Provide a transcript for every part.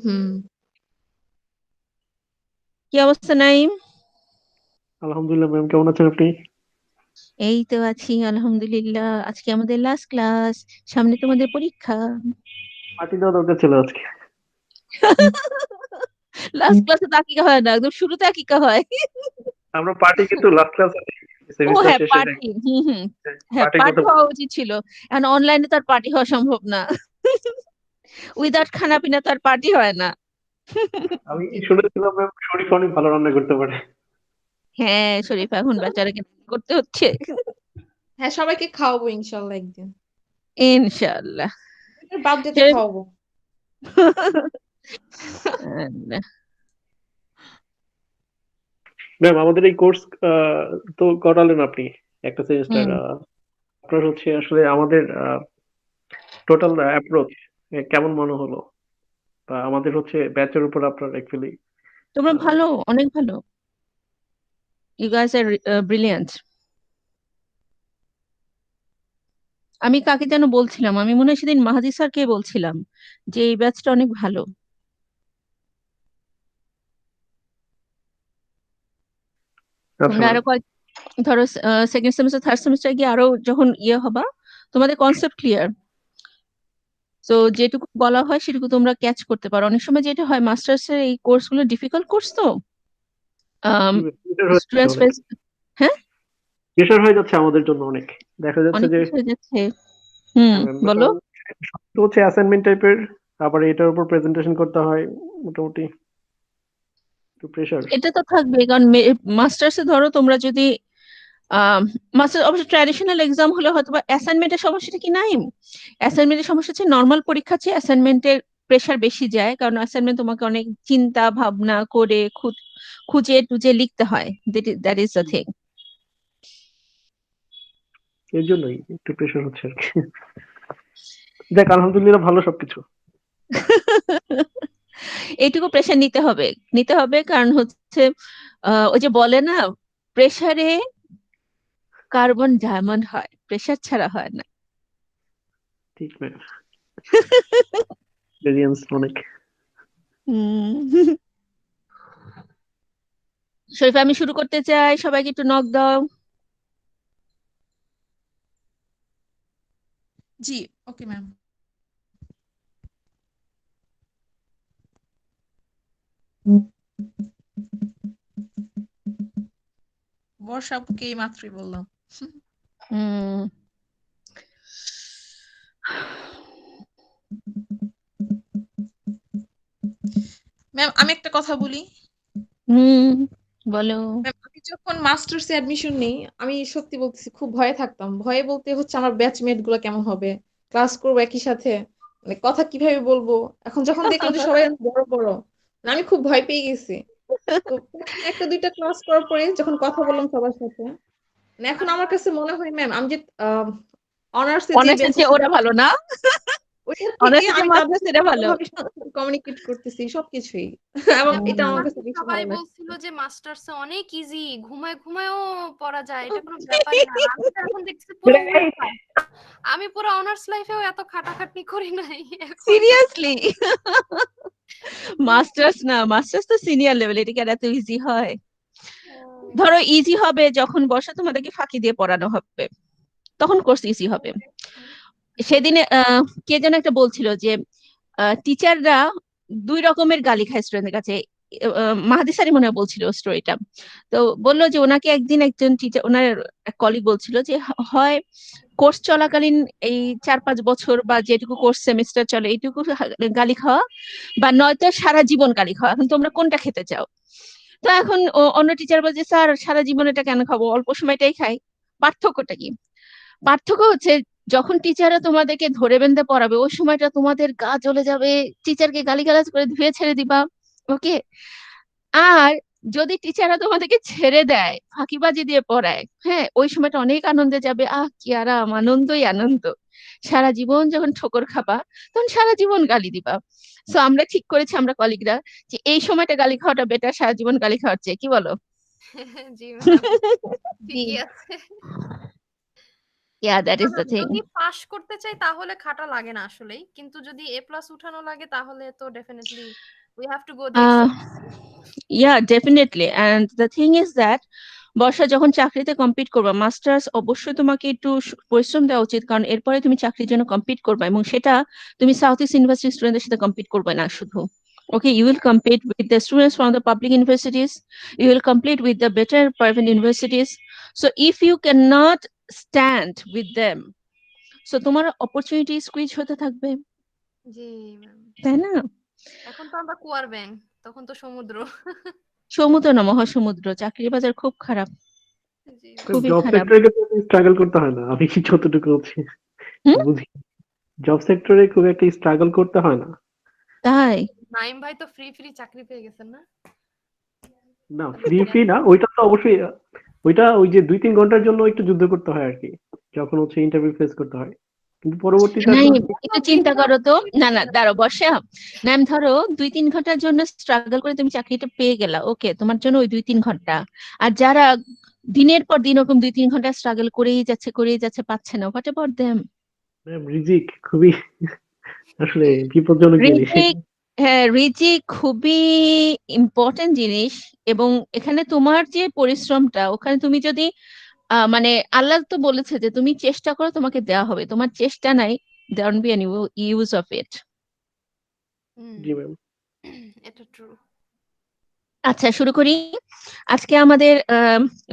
হুম। কি অবস্থা নাইম? আলহামদুলিল্লাহ ম্যাম, কেমন আছেন আপনি? এই তো আছি আলহামদুলিল্লাহ। আজকে আমাদের লাস্ট ক্লাস, সামনে তোমাদের পরীক্ষা। পার্টি দেওয়া দরকার ছিল আজকে। লাস্ট ক্লাসে তো আকিকা হয় না, একদম শুরুতে আকিকা হয়। আমরা পার্টি কিন্তু লাস্ট ক্লাস ও সেমিস্টার হ্যাঁ, শেষে পার্টি। হুম হুম। হ্যাঁ, পার্টির পার্টি কথা হওয়া বলছি। উচিত ছিল। এখন অনলাইনে তো আর পার্টি হওয়া সম্ভব না। উইদাউট খানা পিনা তো আর পার্টি হয় না। আমি শুনেছিলাম ম্যাম শরীফ অনেক ভালো রান্না করতে পারে। হ্যাঁ, শরীফ এখন বেচারাকে করতে হচ্ছে। হ্যাঁ, সবাইকে খাওয়াবো ইনশাল্লাহ একদিন। ইনশাআল্লাহ। বার্থডেতে শরীফ। খাওয়াবো। ম্যাম আমাদের এই কোর্স তো করালেন আপনি একটা সেমিস্টার। হুম। আপনার হচ্ছে আসলে আমাদের টোটাল অ্যাপ্রোচ কেমন মনে হলো, বা আমাদের হচ্ছে ব্যাচের উপর আপনার অ্যাকচুয়ালি। তোমরা ভালো, অনেক ভালো। You guys are brilliant. আমি কাকে যেন বলছিলাম, আমি মনে হয় সেদিন মাহাদি স্যারকে বলছিলাম যে এই ব্যাচটা অনেক ভালো। আচ্ছা তোমরা ম্যাম। আরো কয়েক, ধরো সেকেন্ড সেমিস্টার থার্ড সেমিস্টার গিয়ে আরো যখন হবা, তোমাদের কনসেপ্ট ক্লিয়ার। তো যেটুকু বলা হয় সেটুকু তোমরা ক্যাচ করতে পারো। অনেক সময় যেটা হয়, মাস্টার্স এর এই কোর্সগুলো ডিফিকাল্ট কোর্স তো প্রেশার হয়ে যাচ্ছে স্টুডেন্টস অনেক। ফেস। হ্যাঁ, প্রেশার হয়ে যাচ্ছে আমাদের জন্য অনেক। দেখা যাচ্ছে অনেক যে কিছু হয়ে যাচ্ছে। হুম, হ্যাঁ ম্যাম, বলো। তো হচ্ছে অ্যাসাইনমেন্ট টাইপের, আবার এটার উপর প্রেজেন্টেশন করতে হয়, মোটামুটি একটু প্রেশার। এটা তো থাকবে, কারণ মাস্টার্সে ধরো তোমরা যদি মাস্টার অবশ্য ট্র্যাডিশনাল এক্সাম হলে হয়তো বা অ্যাসাইনমেন্টের সমস্যাটা কি নাই, অ্যাসাইনমেন্টের সমস্যা হচ্ছে নর্মাল পরীক্ষা চেয়ে অ্যাসাইনমেন্টের প্রেশার বেশি যায়, কারণ অ্যাসাইনমেন্ট তোমাকে অনেক চিন্তা ভাবনা করে খুঁজে টুজে লিখতে হয়। That is the thing. এর জন্যই একটু প্রেশার হচ্ছে আর কি। দেখ আলহামদুলিল্লাহ ভালো সবকিছু। এইটুকু প্রেশার নিতে হবে, নিতে হবে, কারণ হচ্ছে ওই যে বলে না, প্রেশারে কার্বন ডায়মন্ড হয়, প্রেশার ছাড়া হয় না। ঠিক ম্যাম, এক্সপেরিয়েন্স অনেক। হুম। শরীফা, আমি শুরু করতে চাই, সবাইকে একটু নক দাও। জি, ওকে ম্যাম। বর্ষা আপুকে এই মাত্রই বললাম। হুম। ম্যাম, আমি একটা কথা বলি। হুম, বলো। ম্যাম, আমি যখন মাস্টার্সে অ্যাডমিশন নেই, আমি সত্যি বলতেছি খুব ভয়ে থাকতাম। ভয়ে বলতে হচ্ছে আমার ব্যাচমেট গুলো কেমন হবে, ক্লাস করবো একই সাথে, মানে কথা কিভাবে বলবো। এখন যখন দেখলাম যে সবাই অনেক বড় বড়, মানে আমি খুব ভয় পেয়ে গেছি। তো প্রথম একটা দুইটা ক্লাস করার পরে যখন কথা বললাম সবার সাথে, মানে এখন আমার কাছে মনে হয় ম্যাম, আমি যে অনার্সে যে অনার্সের বেঁচে চেয়ে ওরা ভালো না? ওইটার থেকে অনার্সের আমি চেয়ে তাদের মাস্টার্স সাথে এটা ভালো। ভালোভাবে কমিউনিকেট করতেছি সবকিছুই। এবং হ্যাঁ, এটা আমার কাছে আমাকে বেশি সবাই ভালো লাগছে। বলছিল যে মাস্টার্সে অনেক ইজি, ঘুমায় ঘুমায়ও পড়া যায়, এটা কোনো ব্যাপারই না। আর আমি তো এখন দেখছি পুরো উল্টা। আমি পুরো অনার্স লাইফেও এত খাটাখাটনি করি নাই, এখন সিরিয়াসলি? মাস্টার্স না, মাস্টার্স তো সিনিয়র লেভেল, এটা কি আর এত ইজি হয়? ধরো ইজি হবে যখন বসে তোমাদেরকে ফাঁকি দিয়ে পড়ানো হবে, তখন কোর্স ইজি হবে। সেদিনে কে যেন একটা বলছিল যে টিচাররা দুই রকমের গালি খায় স্টুডেন্টের কাছে। মাহাদি স্যারই মনে হয় বলছিল স্টোরিটা। তো বললো যে ওনাকে একদিন একজন টিচার, ওনার কলিগ বলছিল যে হয় কোর্স চলাকালীন এই 4-5 বছর বা যেটুকু কোর্স সেমিস্টার চলে এইটুকু গালি খাওয়া, বা নয়তো সারা জীবন গালি খাওয়া, এখন তোমরা কোনটা খেতে চাও? তো এখন অন্য টিচার বলছে স্যার সারা জীবন এটা কেন খাবো, অল্প সময়টাই খাই। পার্থক্যটা কি? পার্থক্য হচ্ছে যখন টিচাররা তোমাদেরকে ধরে বেঁধে পড়াবে ওই সময়টা তোমাদের গা জ্বলে যাবে, টিচারকে গালিগালাজ করে ধুয়ে ছেড়ে দিবা। ওকে। আর যদি টিচাররা তোমাদেরকে ছেড়ে দেয়, ফাঁকিবাজি দিয়ে পড়ায়, হ্যাঁ, ওই সময়টা অনেক আনন্দে যাবে, আহ কি আরাম, আনন্দই আনন্দ। সারা জীবন যখন ঠোকর খাবা, তখন সারা জীবন গালি দিবা। সো আমরা ঠিক করেছি, আমরা কলিগরা, যে এই সময়টা গালি খাওয়াটা বেটার সারা জীবন গালি খাওয়ার চেয়ে, কি বলো? জি ম্যাম, জি। ঠিকই আছে। Yeah, that is না, the thing. যদি পাস করতে চাই তাহলে খাটা লাগে না আসলেই, কিন্তু যদি এ প্লাস উঠানো লাগে তাহলে তো definitely we have to go the Uh, extra. yeah, definitely. And the thing is that বর্ষা যখন চাকরিতে কম্পিট করবা, মাস্টার্স অবশ্যই তোমাকে একটু পরিশ্রম দেওয়া উচিত, কারণ এরপরে তুমি চাকরির জন্য কম্পিট করবা, এবং সেটা তুমি সাউথ ইস্ট ইউনিভার্সিটি স্টুডেন্টদের সাথে কম্পিট করবে না শুধু। Okay, you will compete with the students from the public universities. You will compete with the better private universities. So if you cannot stand with them, so তোমার opportunity squeeze হতে থাকবে, জি ma'am. তাই না? এখন তো আমরা কুয়ার ব্যাং, তখন তো সমুদ্র। সমুদ্র না, মহাসমুদ্র। চাকরির বাজার খুব খারাপ, জি খুবই জব খারাপ। সেক্টরে স্ট্রাগল করতে হয় না, আমি কি যতটুকু হচ্ছে হুম? বুঝি, জব সেক্টরে খুব একটা স্ট্রাগল করতে হয় না। তাই? নাইম ভাই তো ফ্রি ফ্রি চাকরি পেয়ে গেছেন না? না, ফ্রি না, ওইটা তো অবশ্যই, ওইটা ওই যে 2-3 ঘন্টার জন্য একটু যুদ্ধ করতে হয় আর কি, যখন হচ্ছে ইন্টারভিউ ফেস করতে হয়, কিন্তু পরবর্তীতে নাই, আসলে একটু চিন্তা করো তো। না না, দাঁড়াও বর্ষা, ম্যাম ধরো 2-3 ঘন্টার জন্য স্ট্রাগল করে তুমি চাকরিটা পেয়ে গেলা, ওকে, তোমার জন্য ওই 2-3 ঘন্টা। আর যারা দিনের পর দিন ওরকম 2-3 ঘন্টা স্ট্রাগল করেই যাচ্ছে পাচ্ছে না, হোয়াট অ্যাবাউট দেম? রিজিক খুবই আসলে বিপজ্জনক জিনিস। রিজিক, হ্যাঁ রিজিক খুবই ইম্পর্টেন্ট জিনিস। এবং এখানে তোমার যে পরিশ্রমটা, ওখানে তুমি যদি মানে আল্লাহ তো বলেছে যে তুমি চেষ্টা করো তোমাকে দেওয়া হবে, তোমার চেষ্টা নাই, there won't be any use of it. G ma'am. এটা ট্রু। আচ্ছা, শুরু করি। আজকে আমাদের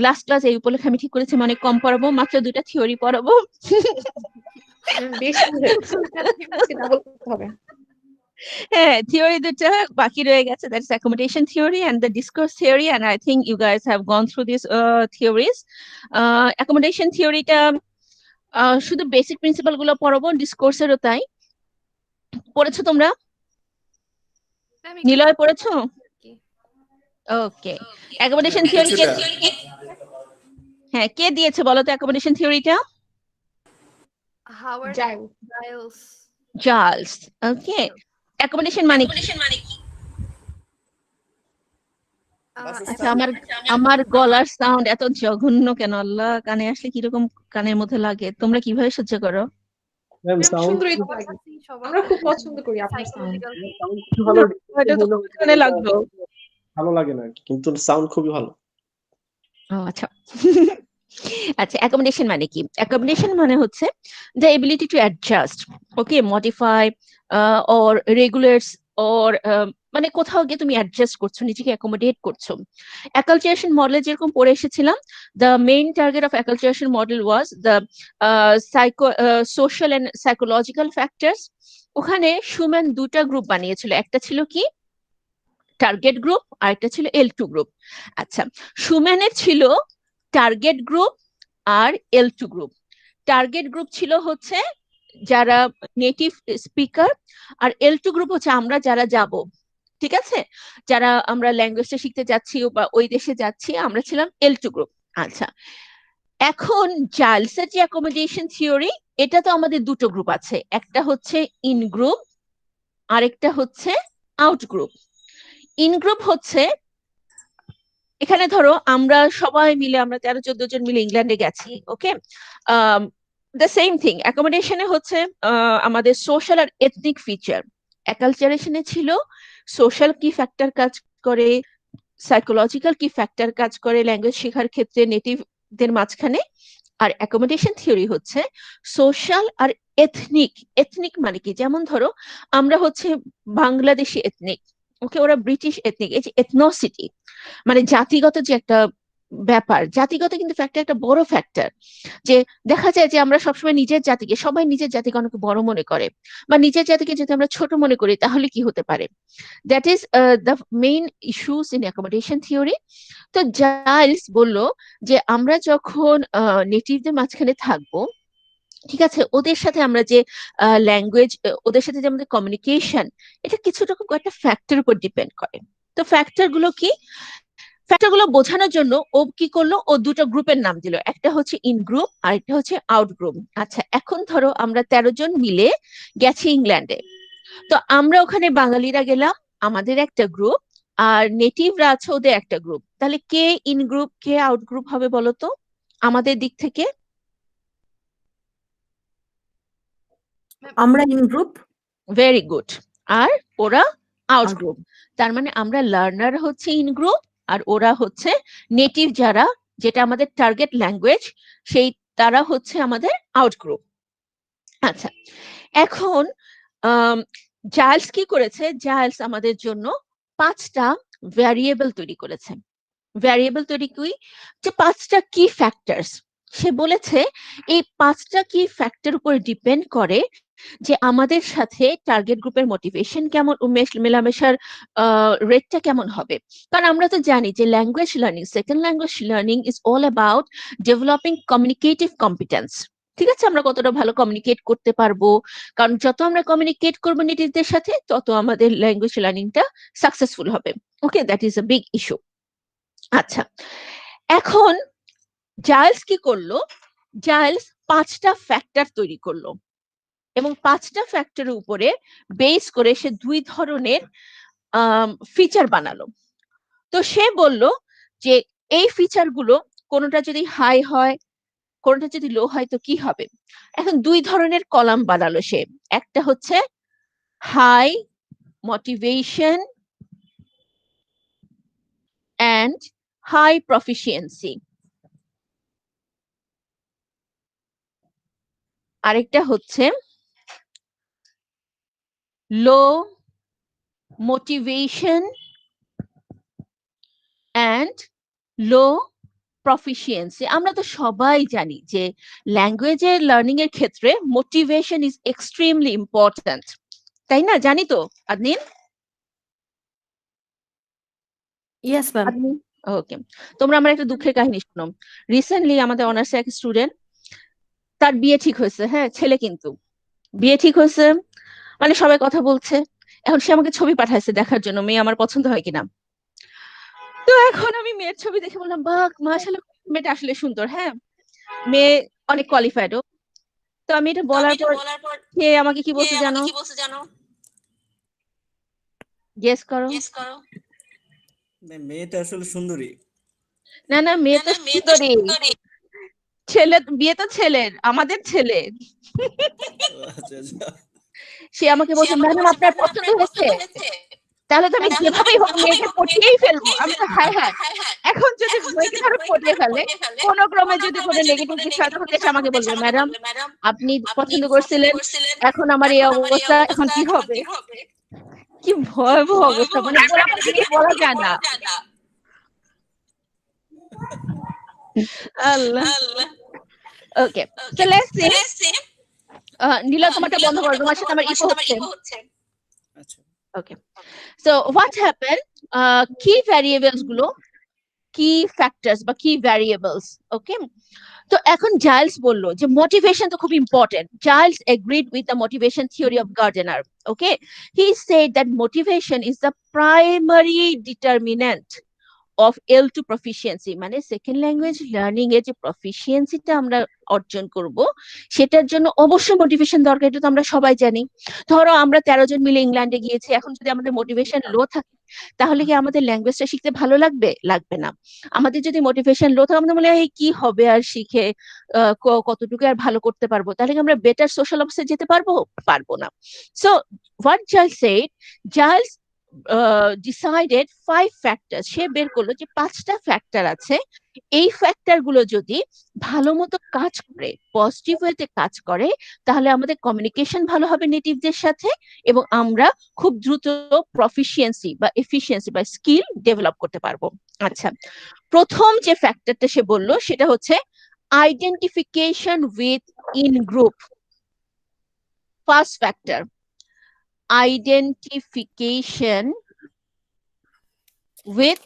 লাস্ট ক্লাস, এই উপলক্ষে আমি ঠিক করেছি অনেক কম পড়াবো, মাত্র 2টা থিওরি পড়াবো। বেশি হয়ে গেছে, আজকে ডাবল করতে হবে। হ্যাঁ, থিওরি 2টা বাকি রয়ে গেছে, that's accommodation theory and the discourse theory, and I think you guys have gone through this theories. Accommodation থিওরিটা শুধু বেসিক প্রিন্সিপাল গুলো পড়াবো, ডিসকোর্সেরও তাই। পড়েছো তোমরা? ম্যাম একটু নিলয় পড়েছো? কি? ওকে, অ্যাকোমোডেশন থিওরি কে, হ্যাঁ কে দিয়েছে বলো তো অ্যাকোমোডেশন থিওরিটা? হাওয়ার্ড যাই জাইলস। চার্লস। ওকে, অ্যাকোমোডেশন মানে কি? আচ্ছা, আমার আমার গলার সাউন্ড এত জঘন্য কেন? আল্লাহ, কানে আসলে কিরকম কানের মধ্যে লাগে, তোমরা কিভাবে সহ্য করো? ম্যাম ম্যাম সাউন্ড সুন্দরই তো সবার লাগে, কাছেই সবার আমরা খুব পছন্দ করি আপনার সাউন্ড। সাইকোলজিক্যাল। একটু ভালো এটা তো কানে লাগলো। ভালো লাগে না আর কি, কিন্তু সাউন্ড খুবই ভালো। ও আচ্ছা। আচ্ছা, অ্যাকোমোডেশন মানে কি? অ্যাকোমোডেশন মানে হচ্ছে the ability to adjust, okay, modify or regulate or মানে কোথাও গিয়ে তুমি অ্যাডজাস্ট করছো, নিজেকে অ্যাকোমোডেট করছো। অ্যাকালচুয়েশন মডেলে যেরকম পড়ে এসেছিলাম, the main target of acculturation model was the social and psychological factors. ওখানে সুম্যান 2টা গ্রুপ বানিয়েছিল, একটা ছিল কি টার্গেট গ্রুপ আর একটা ছিল L2 গ্রুপ। আচ্ছা, সুম্যানের ছিল টার্গেট গ্রুপ আর L2 গ্রুপ। টার্গেট গ্রুপ ছিল হচ্ছে যারা নেটিভ স্পিকার, আর L2 গ্রুপ হচ্ছে আমরা যারা যাব, ঠিক আছে, যারা আমরা ল্যাঙ্গুয়েজটা শিখতে যাচ্ছি বা ওই দেশে যাচ্ছি, আমরা ছিলাম L2 গ্রুপ। আচ্ছা, এখন চার্লসের যে অ্যাকোমোডেশন থিওরি, এটা তো আমাদের 2টো গ্রুপ আছে, একটা হচ্ছে ইন গ্রুপ, আরেকটা হচ্ছে আউট গ্রুপ। ইন গ্রুপ হচ্ছে, এখানে ধরো আমরা সবাই মিলে, আমরা 13-14 জন মিলে ইংল্যান্ডে গেছি, ওকে, দ্য সেম থিং অ্যাকোমোডেশনে হচ্ছে আমাদের সোশ্যাল আর এথনিক ফিচার। অ্যাকালচারেশনে ছিল সোশ্যাল কি ফ্যাক্টর কাজ করে, সাইকোলজিক্যাল কি ফ্যাক্টর কাজ করে ল্যাঙ্গুয়েজ শেখার ক্ষেত্রে নেটিভদের মাঝখানে, আর অ্যাকোমোডেশন থিওরি হচ্ছে সোশ্যাল আর এথনিক। এথনিক মানে কি, যেমন ধরো আমরা হচ্ছে বাংলাদেশি এথনিক, ওকে, ওরা ব্রিটিশ এথনিক, এই যে এথনোসিটি মানে জাতিগত যে একটা ব্যাপার, জাতিগত কিন্তু ফ্যাক্টর একটা বড় ফ্যাক্টর। যে দেখা যায় যে আমরা সবসময় নিজের জাতিকে, সবাই নিজের জাতিকে অনেক বড় মনে করে, বা নিজের জাতিকে যদি আমরা ছোট মনে করি তাহলে কি হতে পারে, that is the main issues in accommodation theory. তো জাইলস বলল যে আমরা যখন নেটিভদের মাঝখানে থাকবো, ঠিক আছে, ওদের সাথে আমরা যে ল্যাঙ্গুয়েজ, ওদের সাথে যে আমাদের কমিউনিকেশন, এটা কিছুটা কয়েকটা ফ্যাক্টর উপর ডিপেন্ড করে। তো ফ্যাক্টর গুলো কি? ফ্যাক্টর গুলো বোঝানোর জন্য ও কি করলো, ও 2টো গ্রুপের নাম দিল, একটা হচ্ছে ইন গ্রুপ আর একটা হচ্ছে আউট গ্রুপ। আচ্ছা, এখন ধরো আমরা 13 জন মিলে গেছি ইংল্যান্ডে, তো আমরা ওখানে বাঙালিরা গেলাম, আমাদের একটা গ্রুপ, আর নেটিভরা আছে ওদের একটা গ্রুপ। তাহলে কে ইন গ্রুপ কে আউট গ্রুপ হবে বলো তো আমাদের দিক থেকে? আমরা ইন গ্রুপ। Very good. আর ওরা আউট Out. গ্রুপ। তার মানে আমরা লার্নার হচ্ছে ইন গ্রুপ আর ওরা হচ্ছে নেটিভ যারা, যেটা আমাদের টার্গেট ল্যাঙ্গুয়েজ, সেই তারা হচ্ছে আমাদের আউট গ্রুপ। আচ্ছা, এখন জাইলস কি করেছে? জাইলস আমাদের জন্য 5টা ভ্যারিয়েবল তৈরি করেছে। ভ্যারিয়েবল তৈরি কি? যে 5টা কি ফ্যাক্টরস। সে বলেছে এই 5টা কি ফ্যাক্টর উপর ডিপেন্ড করে যে আমাদের সাথে টার্গেট গ্রুপের মোটিভেশন কেমন, মেলামেশার রেটটা কেমন হবে। কারণ আমরা তো জানি যে language learning, second language learning is all about developing communicative competence. ঠিক আছে, আমরা কতটা ভালো কমিউনিকেট করতে পারবো, কারণ যত আমরা কমিউনিকেট করবো নেটিভদের সাথে তত আমাদের ল্যাঙ্গুয়েজ লার্নিংটা সাকসেসফুল হবে। Okay, that is a big issue. আচ্ছা, এখন জাইলস কি করলো? জাইলস 5টা ফ্যাক্টর তৈরি করলো এবং 5টা ফ্যাক্টরের উপরে বেস করে সে 2 ধরনের ফিচার বানালো। তো সে বলল যে এই ফিচার গুলো কোনোটা যদি হাই হয়, কোনোটা যদি লো হয় তো কি হবে। এখন 2 ধরনের কলাম বানালো সে। একটা হচ্ছে high motivation and high proficiency, আরেকটা হচ্ছে low motivation and low proficiency. আমরা তো সবাই জানি যে ল্যাঙ্গুয়েজের লার্নিং এর ক্ষেত্রে মোটিভেশন ইজ এক্সট্রিমলি ইম্পর্ট্যান্ট, তাই না? জানি তো আদনিন? Yes, ma'am. ওকে, তোমরা আমার একটা দুঃখের কাহিনী শোনো। রিসেন্টলি আমাদের অনার্সে এক স্টুডেন্ট, তার বিয়ে ঠিক হয়েছে। হ্যাঁ, ছেলে, কিন্তু বিয়ে ঠিক হয়েছে মানে সবাই কথা বলছে। এখন সে আমাকে ছবি পাঠাইছে দেখার জন্য মেয়ে আমার পছন্দ হয় কিনা। তো এখন আমি মেয়ের ছবি দেখে বললাম, বাহ মাশাআল্লাহ, মেয়েটা আসলে সুন্দর। হ্যাঁ, মেয়ে অনেক কোয়ালিফাইডও। তো আমি এটা বলার পর সে আমাকে কি বলছে জানো? গেস করো। মেয়েটা আসলে সুন্দরী। না না, মেয়ে তো সুন্দরী। ছেলে, বিয়ে তো ছেলের, আমাদের ছেলে। আচ্ছা আচ্ছা। সে আমাকে বলছে, ম্যাডাম আপনার পছন্দ হয়েছে? তাহলে তো আমি যেভাবেই হোক মেয়েকে পটিয়েই ফেলবো। আমি তো হ্যাঁ হ্যাঁ। এখন যদি মেয়েকে ধরো পটিয়ে ফেলে, কোন ক্রমে যদি কোনো নেগেটিভ কিছু হয়, তখন সে আমাকে বলবে, ম্যাডাম আপনি পছন্দ করছিলেন, এখন আমার এই অবস্থা, এখন কি হবে? কি ভয়াবহ অবস্থা, মানে বলা যায় না। আল্লাহ। ওকে, সো লেটস সি। নীলা, তোমারটা বন্ধ করো, তোমার সাথে আমার ইকো হচ্ছে। আচ্ছা। ওকে, সো হোয়াট হ্যাপেন, কি ভ্যারিয়েবলস গুলো, কি ফ্যাক্টরস বা কি ভ্যারিয়েবলস। ওকে, তো এখন জাইলস বললো যে মোটিভেশন তো খুব important. Giles agreed with the motivation theory of gardener. Okay, he said that motivation is the primary determinant of L2 proficiency, মানে সেকেন্ড ল্যাঙ্গুয়েজ লার্নিং এর যে প্রফিসিয়েন্সিটা আমরা অর্জন করব সেটার জন্য অবশ্যই মোটিভেশন দরকার। এটা তো আমরা সবাই জানি। ধরো আমরা 13 জন মিলে ইংল্যান্ডে গিয়েছি, এখন যদি আমাদের মোটিভেশন লো থাকে তাহলে কি আমাদের ল্যাঙ্গুয়েজটা শিখতে ভালো লাগবে? লাগবে না। আমাদের যদি মোটিভেশন লো থাকে, আমাদের মনে হয় কি হবে আর শিখে, কতটুকু আর ভালো করতে পারবো, তাহলে কি আমরা বেটার সোশ্যাল অফিসে যেতে পারবো? পারবো না। So what Giles said, Giles decided 5 factors. সে বের করলো যে 5টা ফ্যাক্টর আছে, এই ফ্যাক্টর গুলো যদি ভালো মতো কাজ করে, পজিটিভ ওয়েতে কাজ করে, তাহলে আমাদের কমিউনিকেশন ভালো হবে নেটিভদের সাথে এবং আমরা খুব দ্রুত প্রফিসিয়েন্সি বা এফিসিয়েন্সি বা স্কিল ডেভেলপ করতে পারবো। আচ্ছা, প্রথম যে ফ্যাক্টরটা সে বললো সেটা হচ্ছে identification with in group. First factor, identification with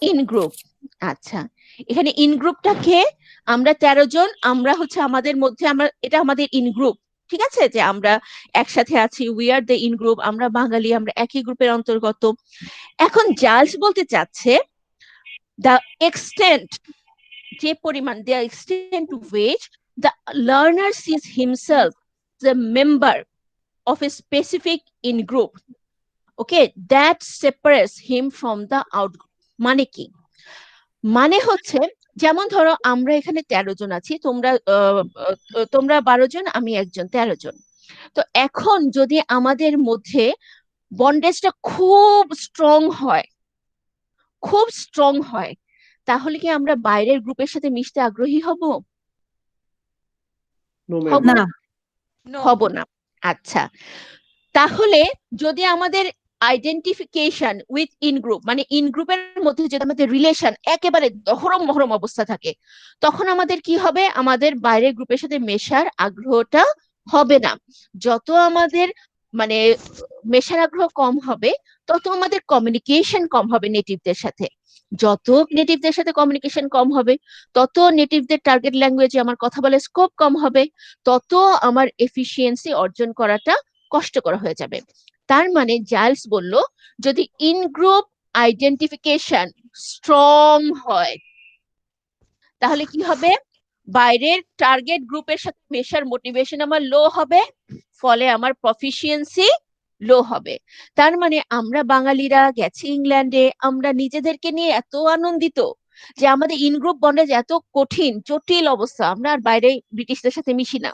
in group. আচ্ছা, এখানে ইন গ্রুপটাকে আমরা 13 জন, আমরা হচ্ছে আমাদের মধ্যে, আমরা এটা আমাদের ইন গ্রুপ। ঠিক আছে, যে আমরা একসাথে আছি, we are the in group, আমরা বাঙালি, আমরা একই গ্রুপের অন্তর্গত। এখন জাজ বলতে চাচ্ছে দ্য এক্সটেন্ট, যে পরিমাণ, the extent to which the learner sees himself the member of a specific in group, okay, that separates him from the out group. মানে কি? মানে হচ্ছে, যেমন ধরো আমরা এখানে 13 জন আছি, তোমরা 12 জন, আমি একজন, 13 জন। তো এখন যদি আমাদের মধ্যে বন্ডেজটা খুব স্ট্রং হয়, তাহলে কি আমরা বাইরের গ্রুপের সাথে মিশতে আগ্রহী হব? No ma'am. হব না না? নো। হব না। আচ্ছা, তাহলে যদি আমাদের আইডেন্টিফিকেশন উইথ ইন গ্রুপ, মানে ইন গ্রুপের মধ্যে যদি আমাদের রিলেশন একেবারে দহরম মহরম অবস্থা থাকে, তখন আমাদের কি হবে? আমাদের বাইরের গ্রুপের সাথে মেশার আগ্রহটা হবে না। যত আমাদের মানে মেশার আগ্রহ কম হবে, তত আমাদের কমিউনিকেশন কম হবে নেটিভদের সাথে। যত নেটিভদের সাথে কমিউনিকেশন কম হবে, তত নেটিভদের টার্গেট ল্যাঙ্গুয়েজে আমার কথা বলার স্কোপ কম হবে, তত আমার এফিসিয়েন্সি অর্জন করাটা কষ্টকর হয়ে যাবে। তার মানে জাইলস বলল, যদি ইন গ্রুপ আইডেন্টিফিকেশন স্ট্রং হয়, তাহলে কি হবে? বাইরের টার্গেট গ্রুপের সাথে মেশার মোটিভেশন আমার লো হবে, ফলে আমার প্রফিসিয়েন্সি লো হবে। তার মানে আমরা বাঙালিরা গেছি ইংল্যান্ডে, আমরা নিজেদেরকে নিয়ে এত আনন্দিত যে আমাদের ইন গ্রুপ বন্ডেজ এত কঠিন জটিল অবস্থা, আমরা আর বাইরে ব্রিটিশদের সাথে মিশি না,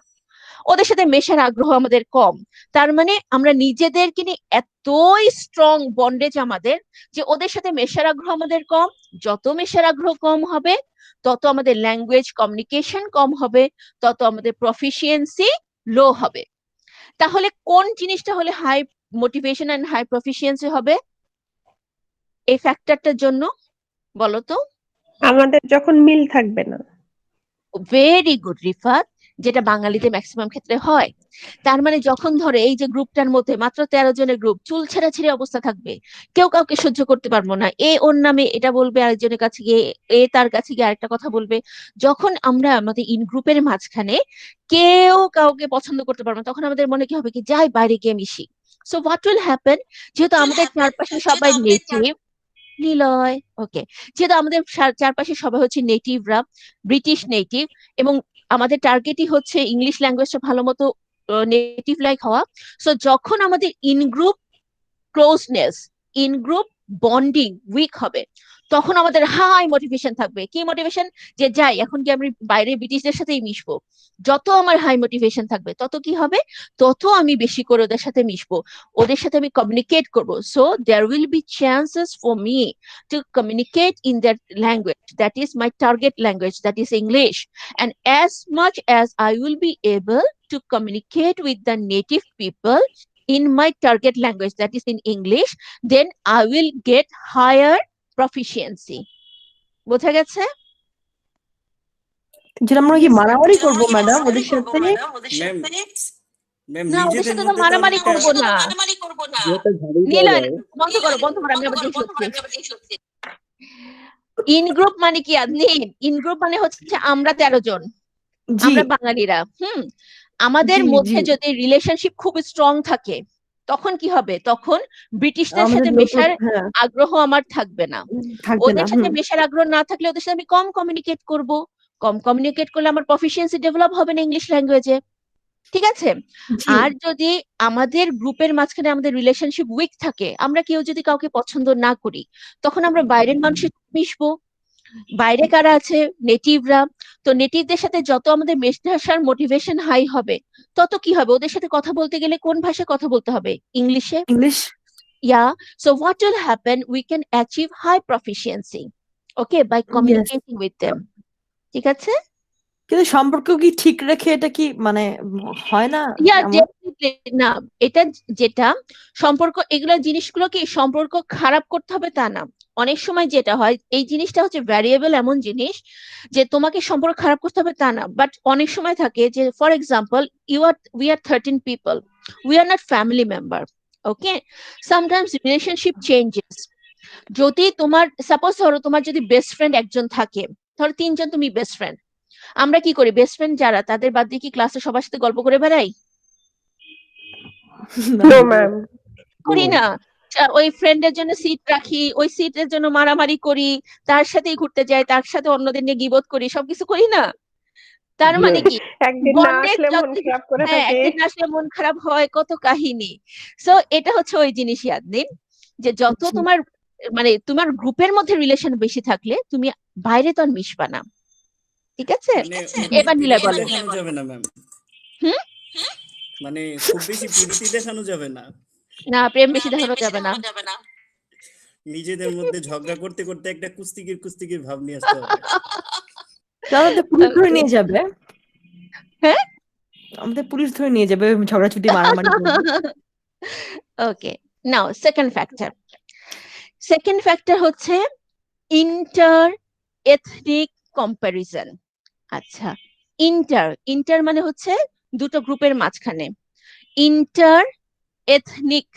ওদের সাথে মেশার আগ্রহ আমাদের কম। তার মানে আমরা নিজেদেরকে নিয়ে এতই স্ট্রং বন্ডেজ আমাদের, যে ওদের সাথে মেশার আগ্রহ আমাদের কম। যত মেশার আগ্রহ কম হবে, তত আমাদের ল্যাঙ্গুয়েজ কমিউনিকেশন কম হবে, তত আমাদের প্রফিসিয়েন্সি লো হবে। তাহলে কোন জিনিসটা হলে high motivation and high proficiency হবে এই ফ্যাক্টরটার জন্য? বলো তো। আমাদের যখন মিল থাকবে না। ভেরি গুড রিফাত, যেটা বাঙালিতে ম্যাক্সিমাম ক্ষেত্রে হয়। তার মানে যখন ধরে এই যে গ্রুপটার মধ্যে মাত্র 13 জনের গ্রুপ, চুল ছেঁড়াছেঁড়ি অবস্থা থাকবে, কেউ কাউকে সহ্য করতে পারবো না, এ ওর নামে এটা বলবে আরেকজনের কাছে গিয়ে, এ তার কাছে গিয়ে আরেকটা কথা বলবে। যখন আমরা আমাদের ইন গ্রুপের মাঝখানে কেউ কাউকে পছন্দ করতে পারবো না, তখন আমাদের মনে কি হবে? কি যাই বাইরে গিয়ে মিশি। সো হোয়াট উইল হ্যাপেন, যেহেতু আমাদের চারপাশে সবাই নেটিভ, নিলয়, ওকে, যেহেতু আমাদের চারপাশে সবাই হচ্ছে নেটিভরা, ব্রিটিশ নেটিভ, এবং আমাদের টার্গেটই হচ্ছে ইংলিশ ল্যাঙ্গুয়েজটা ভালো মতো নেটিভ লাইক হওয়া। সো যখন আমাদের in group closeness, in group bonding weak হবে, তখন আমাদের হাই মোটিভেশন থাকবে। কি মোটিভেশন? যে যাই এখন কি আমি বাইরে ব্রিটিশদের সাথেই মিশবো। যত আমার হাই মোটিভেশন থাকবে, তত কি হবে? তত আমি বেশি করে ওদের সাথে মিশবো, ওদের সাথে আমি কমিউনিকেট করব। So there will be chances for me to communicate in that language, that is my target language, that is English. And as much as I will be able to communicate with the native people in my target language, that is in English, then I will get higher proficiency. বোঝা গেছে? যেটা আমরা কি মারামারি করবো madam ওদের সাথে? Ma'am ma'am না, ওদের নিজেদের সাথে তো মধ্যে তো মারামারি একটা করবো না। দু একটা ঝাড়ি দেওয়া নীলয়, যায়। বন্ধ করো আমি আবার জিজ্ঞেস করছি। ইন গ্রুপ মানে কি আপনি? ইন গ্রুপ মানে হচ্ছে আমরা 13 জন, জি আমরা বাঙালিরা। আমাদের জি মধ্যে জি যদি রিলেশনশিপ খুব স্ট্রং থাকে, তখন কি হবে? তখন ব্রিটিশদের আমাদের সাথে নতুন মেশার হ্যাঁ আগ্রহ আমার থাকবে না। থাকবে না। ওদের সাথে মেশার আগ্রহ না থাকলে ওদের সাথে আমি কম কমিউনিকেট করব, কম কমিউনিকেট করলে আমার প্রফিসিয়েন্সি ডেভেলপ হবে না ইংলিশ ল্যাঙ্গুয়েজে। ঠিক আছে? জি আর যদি আমাদের গ্রুপের মাঝখানে আমাদের রিলেশনশিপ উইক থাকে, আমরা কেউ যদি কাউকে পছন্দ না করি, তখন আমরা বাইরের মানুষের সাথে মিশবো। বাইরে কারা আছে? নেটিভরা। তো নেটিভদের সাথে যত আমাদের মেশার মোটিভেশন হাই হবে, তত কি হবে? ওদের সাথে কথা বলতে গেলে কোন ভাষায় কথা বলতে হবে? ইংলিশে। English Yeah, so what will happen? We can achieve high proficiency, okay, by yes. communicating with them. ঠিক আছে? কিন্তু সম্পর্ক কি ঠিক রেখে এটা কি মানে হয় না Yeah, এমন? definitely না। এটা যেটা সম্পর্ক, এগুলো জিনিসগুলো কি সম্পর্ক খারাপ করতে হবে তা না। অনেক সময় যেটা হয়, এই জিনিসটা হচ্ছে ভ্যারিয়েবল এমন জিনিস যে তোমাকে সম্পর্ক খারাপ করতে হবে তা না। বাট অনেক সময় থাকে যে, for example, we are 13 people, we are not family member, okay. Sometimes relationship changes. যদি তোমার সাপোজ ধরো তোমার যদি বেস্ট ফ্রেন্ড একজন থাকে, ধরো 3 জন তুমি বেস্ট ফ্রেন্ড, আমরা কি করি? বেস্ট ফ্রেন্ড যারা, তাদের বাদ দিয়ে কি ক্লাসে সবার সাথে গল্প করে বেড়াই? No ma'am. করি না। ওই ফ্রেন্ডের জন্য সিট রাখি, ওই সিটের জন্য মারামারি করি, তার সাথেই ঘুরতে যাই, তার সাথে অন্যদের নিয়ে গিবত করি, সবকিছু করি না? তার মানে কি একদিন না বন্ডেজ আসলে মন যত, খারাপ করে হ্যাঁ, থাকে। একদিন আসলে মন খারাপ হয়, কত কাহিনী। সো এটা হচ্ছে ওই জিনিস ইয়াদনিন, যে যত জি তোমার মানে তোমার গ্রুপের মধ্যে রিলেশন বেশি থাকলে তুমি বাইরে তো আর মিশবা না। ঠিক আছে? মানে এবার এটা নিলয় কি বলো। দেখানো যাবে না ম্যাম? হুম মানে খুব বেশি প্রীতি দেখানো যাবে না, না, প্রেম বেশি দেখানো যাবে না। নিজেদের মধ্যে ঝগড়া করতে করতে একটা কুস্তিগির ভাব নিয়ে আসতে হবে। আমাদের পুলিশ ধরে নিয়ে যাবে, হ্যাঁ, আমাদের পুলিশ ধরে নিয়ে যাবে ঝগড়াঝুটি মারামারি করবে। ওকে, নাও সেকেন্ড ফ্যাক্টর। সেকেন্ড ফ্যাক্টর হচ্ছে ইন্টার এথনিক কম্প্যারিজন। আচ্ছা, ইন্টার মানে হচ্ছে দুটো গ্রুপের মাঝখানে, ইন্টার এথনিক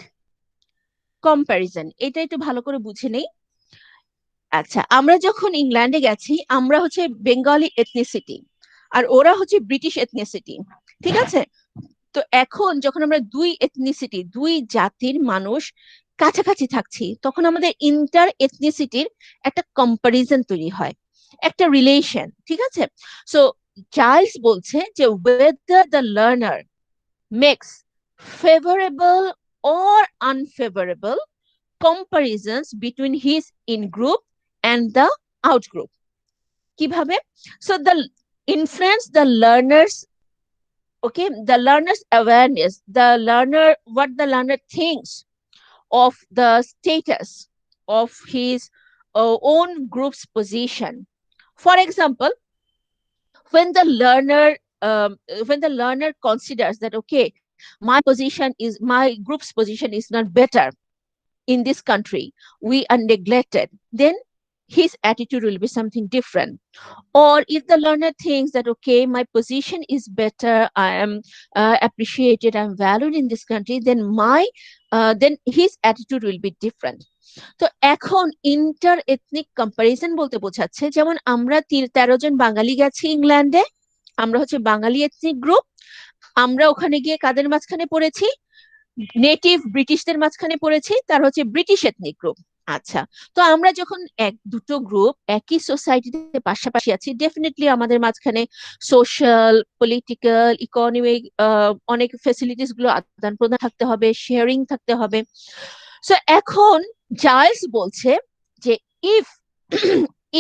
কম্প্যারিজন, এটা একটু ভালো করে বুঝে নেই। আচ্ছা, আমরা যখন ইংল্যান্ডে গেছি আমরা হচ্ছে বেঙ্গলি এথনিসিটি আর ওরা হচ্ছে ব্রিটিশ এথনিসিটি, ঠিক আছে? তো এখন যখন আমরা দুই এথনিসিটি, দুই জাতির মানুষ কাছাকাছি থাকছি, তখন আমাদের ইন্টার এথনিসিটির একটা কম্পারিজন তৈরি হয়, একটা রিলেশন, ঠিক আছে? সো চার্লস বলছে যে whether the learner makes favorable or unfavorable comparisons between his in-group and the out-group. কিভাবে? So the influence the learners, okay, the learner's awareness, what the learner thinks of the status of his own group's position. For example, when the learner considers that, okay, my group's position is not better in this country, we are neglected, then his attitude will be something different. Or if the learner thinks that, okay, my position is better, I am appreciated, I'm valued in this country, then his attitude will be different. তো এখন inter ethnic comparison বলতে বোঝাচ্ছে, যেমন আমরা 13 জন বাঙালি গেছি ইংল্যান্ডে, আমরা হচ্ছে বাঙালি এথনিক গ্রুপ, আমরা ওখানে গিয়ে কাদের মাঝখানে পড়েছি? নেটিভ ব্রিটিশদের মাঝখানে পড়েছি, তার হচ্ছে ব্রিটিশ এথনিক গ্রুপ। আচ্ছা, তো আমরা যখন দুটো গ্রুপ একই সোসাইটিতে পাশাপাশি আছি, ডেফিনেটলি আমাদের মাঝখানে সোশ্যাল, পলিটিক্যাল, ইকোনমিক অনেক ফ্যাসিলিটিস গুলো আদান প্রদান থাকতে হবে, শেয়ারিং থাকতে হবে। সো এখন চার্লস বলছে যে if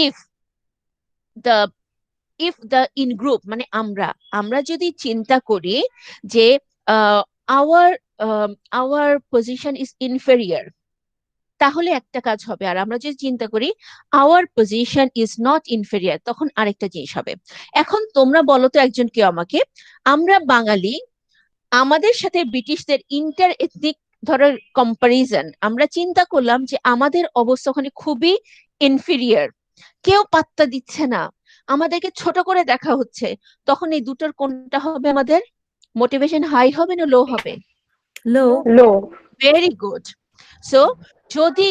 if the in group, মানে আমরা যদি চিন্তা করি যে our our position is inferior, তাহলে একটা কাজ হবে। আর আমরা যদি চিন্তা করি our position is not inferior, তখন আরেকটা জিনিস হবে। এখন তোমরা বলো তো একজন কেউ আমাকে, আমরা বাঙালি, আমাদের সাথে ব্রিটিশদের ইন্টার এথনিক ধরো কম্পারিজন, আমরা চিন্তা করলাম যে আমাদের অবস্থা ওখানে খুবই ইনফেরিয়ার, কেউ পাত্তা দিচ্ছে না, আমাদেরকে ছোট করে দেখা হচ্ছে, তখন এই দুটোর কোনটা হবে? আমাদের মোটিভেশন হাই হবে না লো হবে? Low. Low. Very good. So যদি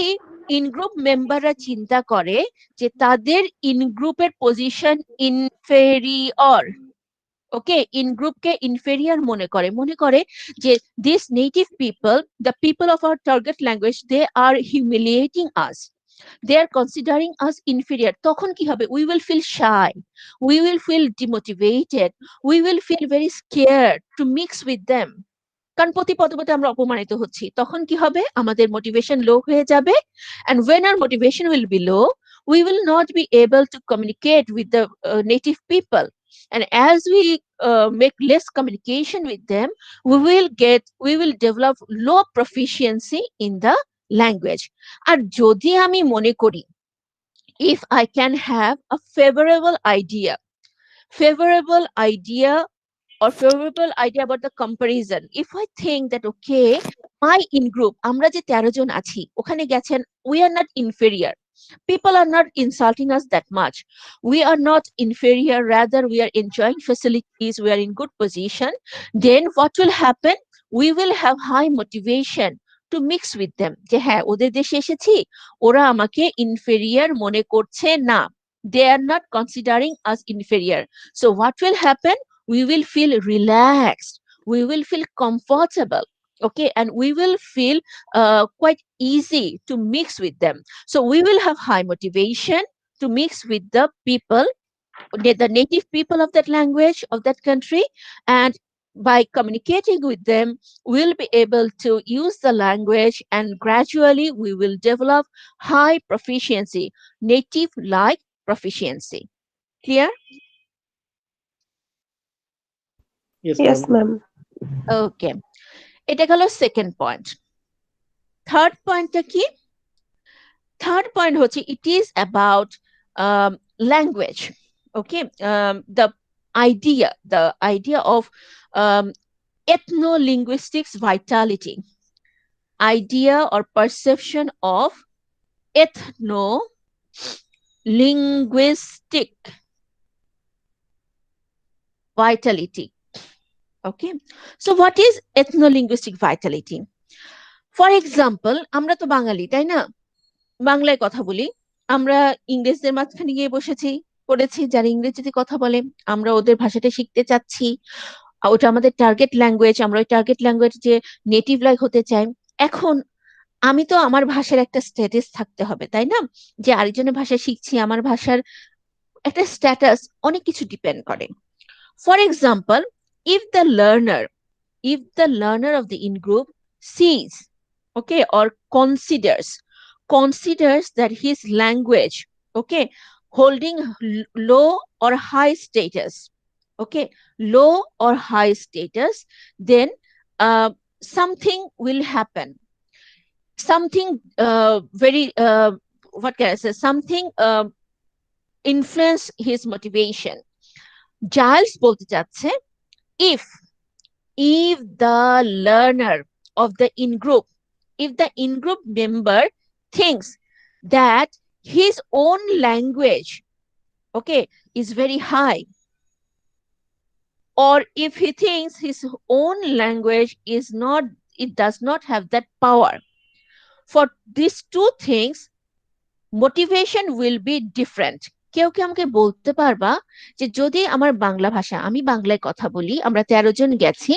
ইন গ্রুপ মেম্বাররা চিন্তা করে যে তাদের ইন গ্রুপের পজিশন ইনফেরিয়র, ওকে, ইন গ্রুপকে ইনফেরিয়র মনে করে যে this native people, the people of our target language, they are humiliating us, they are considering us inferior, তখন কি হবে? We will feel shy, we will feel demotivated, we will feel very scared to mix with them, কারণ প্রতি পদে আমরা অপমানিত হচ্ছি। তখন কি হবে? আমাদের মোটিভেশন লো হয়ে যাবে, and when our motivation will be low, we will not be able to communicate with the native people, and as we make less communication with them, we will develop low proficiency in the language. আর যদি আমি মনে করি, if I can have a favorable idea or favorable idea about the comparison, if I think that, okay, my in group, আমরা যে 13 জন আছি ওখানে গেছেন, we are not inferior, people are not insulting us that much, we are not inferior, rather we are enjoying facilities, we are in good position, then what will happen? We will have high motivation to mix with them, যে হ্যাঁ, ওদের দেশে এসেছি, ওরা আমাকে inferior মনে করছে না, they are not considering us inferior. So what will happen? We will feel relaxed, we will feel comfortable, okay, and we will feel quite easy to mix with them. So we will have high motivation to mix with the people, the native people of that language, of that country, and by communicating with them, we'll be able to use the language, and gradually we will develop high proficiency, native like proficiency. Clear? Yes, Yes, ma'am. ma'am. ওকে, এটা গেল second point. Third পয়েন্টটা কি? Third point হচ্ছে it is about language. Okay, the idea of ethno-linguistics vitality, idea or perception of ethno-linguistic vitality. Okay, so what is ethno-linguistic vitality? For example, আমরা তো বাঙালি, তাই না? বাংলায় কথা বলি। আমরা ইংরেজদের মাঝখানে গিয়ে বসেছি, পড়েছি, যারা ইংরেজিতে কথা বলে আমরা ওদের ভাষাটা শিখতে চাচ্ছি। ওটা আমাদের টার্গেট ল্যাঙ্গুয়েজ, আমরা ওই টার্গেট ল্যাঙ্গুয়েজ যে নেটিভ লাইক হতে চাই। এখন আমি তো আমার ভাষার একটা স্ট্যাটাস থাকতে হবে, তাই না? যে আরেকজনের ভাষা শিখছি, আমার ভাষার একটা স্ট্যাটাস অনেক কিছু ডিপেন্ড করে। For example, if the learner of the in group sees, okay, or considers that his language, okay, holding low or high status, okay, low or high status, then something will happen, something very what can I say, something influence his motivation. Giles বলতে চাচ্ছে, if the learner of the in group, if the in group member thinks that his own language, okay, is very high, or if he thinks his own language is not, it does not have that power, for these two things motivation will be different. কেউ কি আমাকে বলতে পারবা যে যদি আমার বাংলা ভাষা, আমি বাংলায় কথা বলি, আমরা 13 জন গেছি,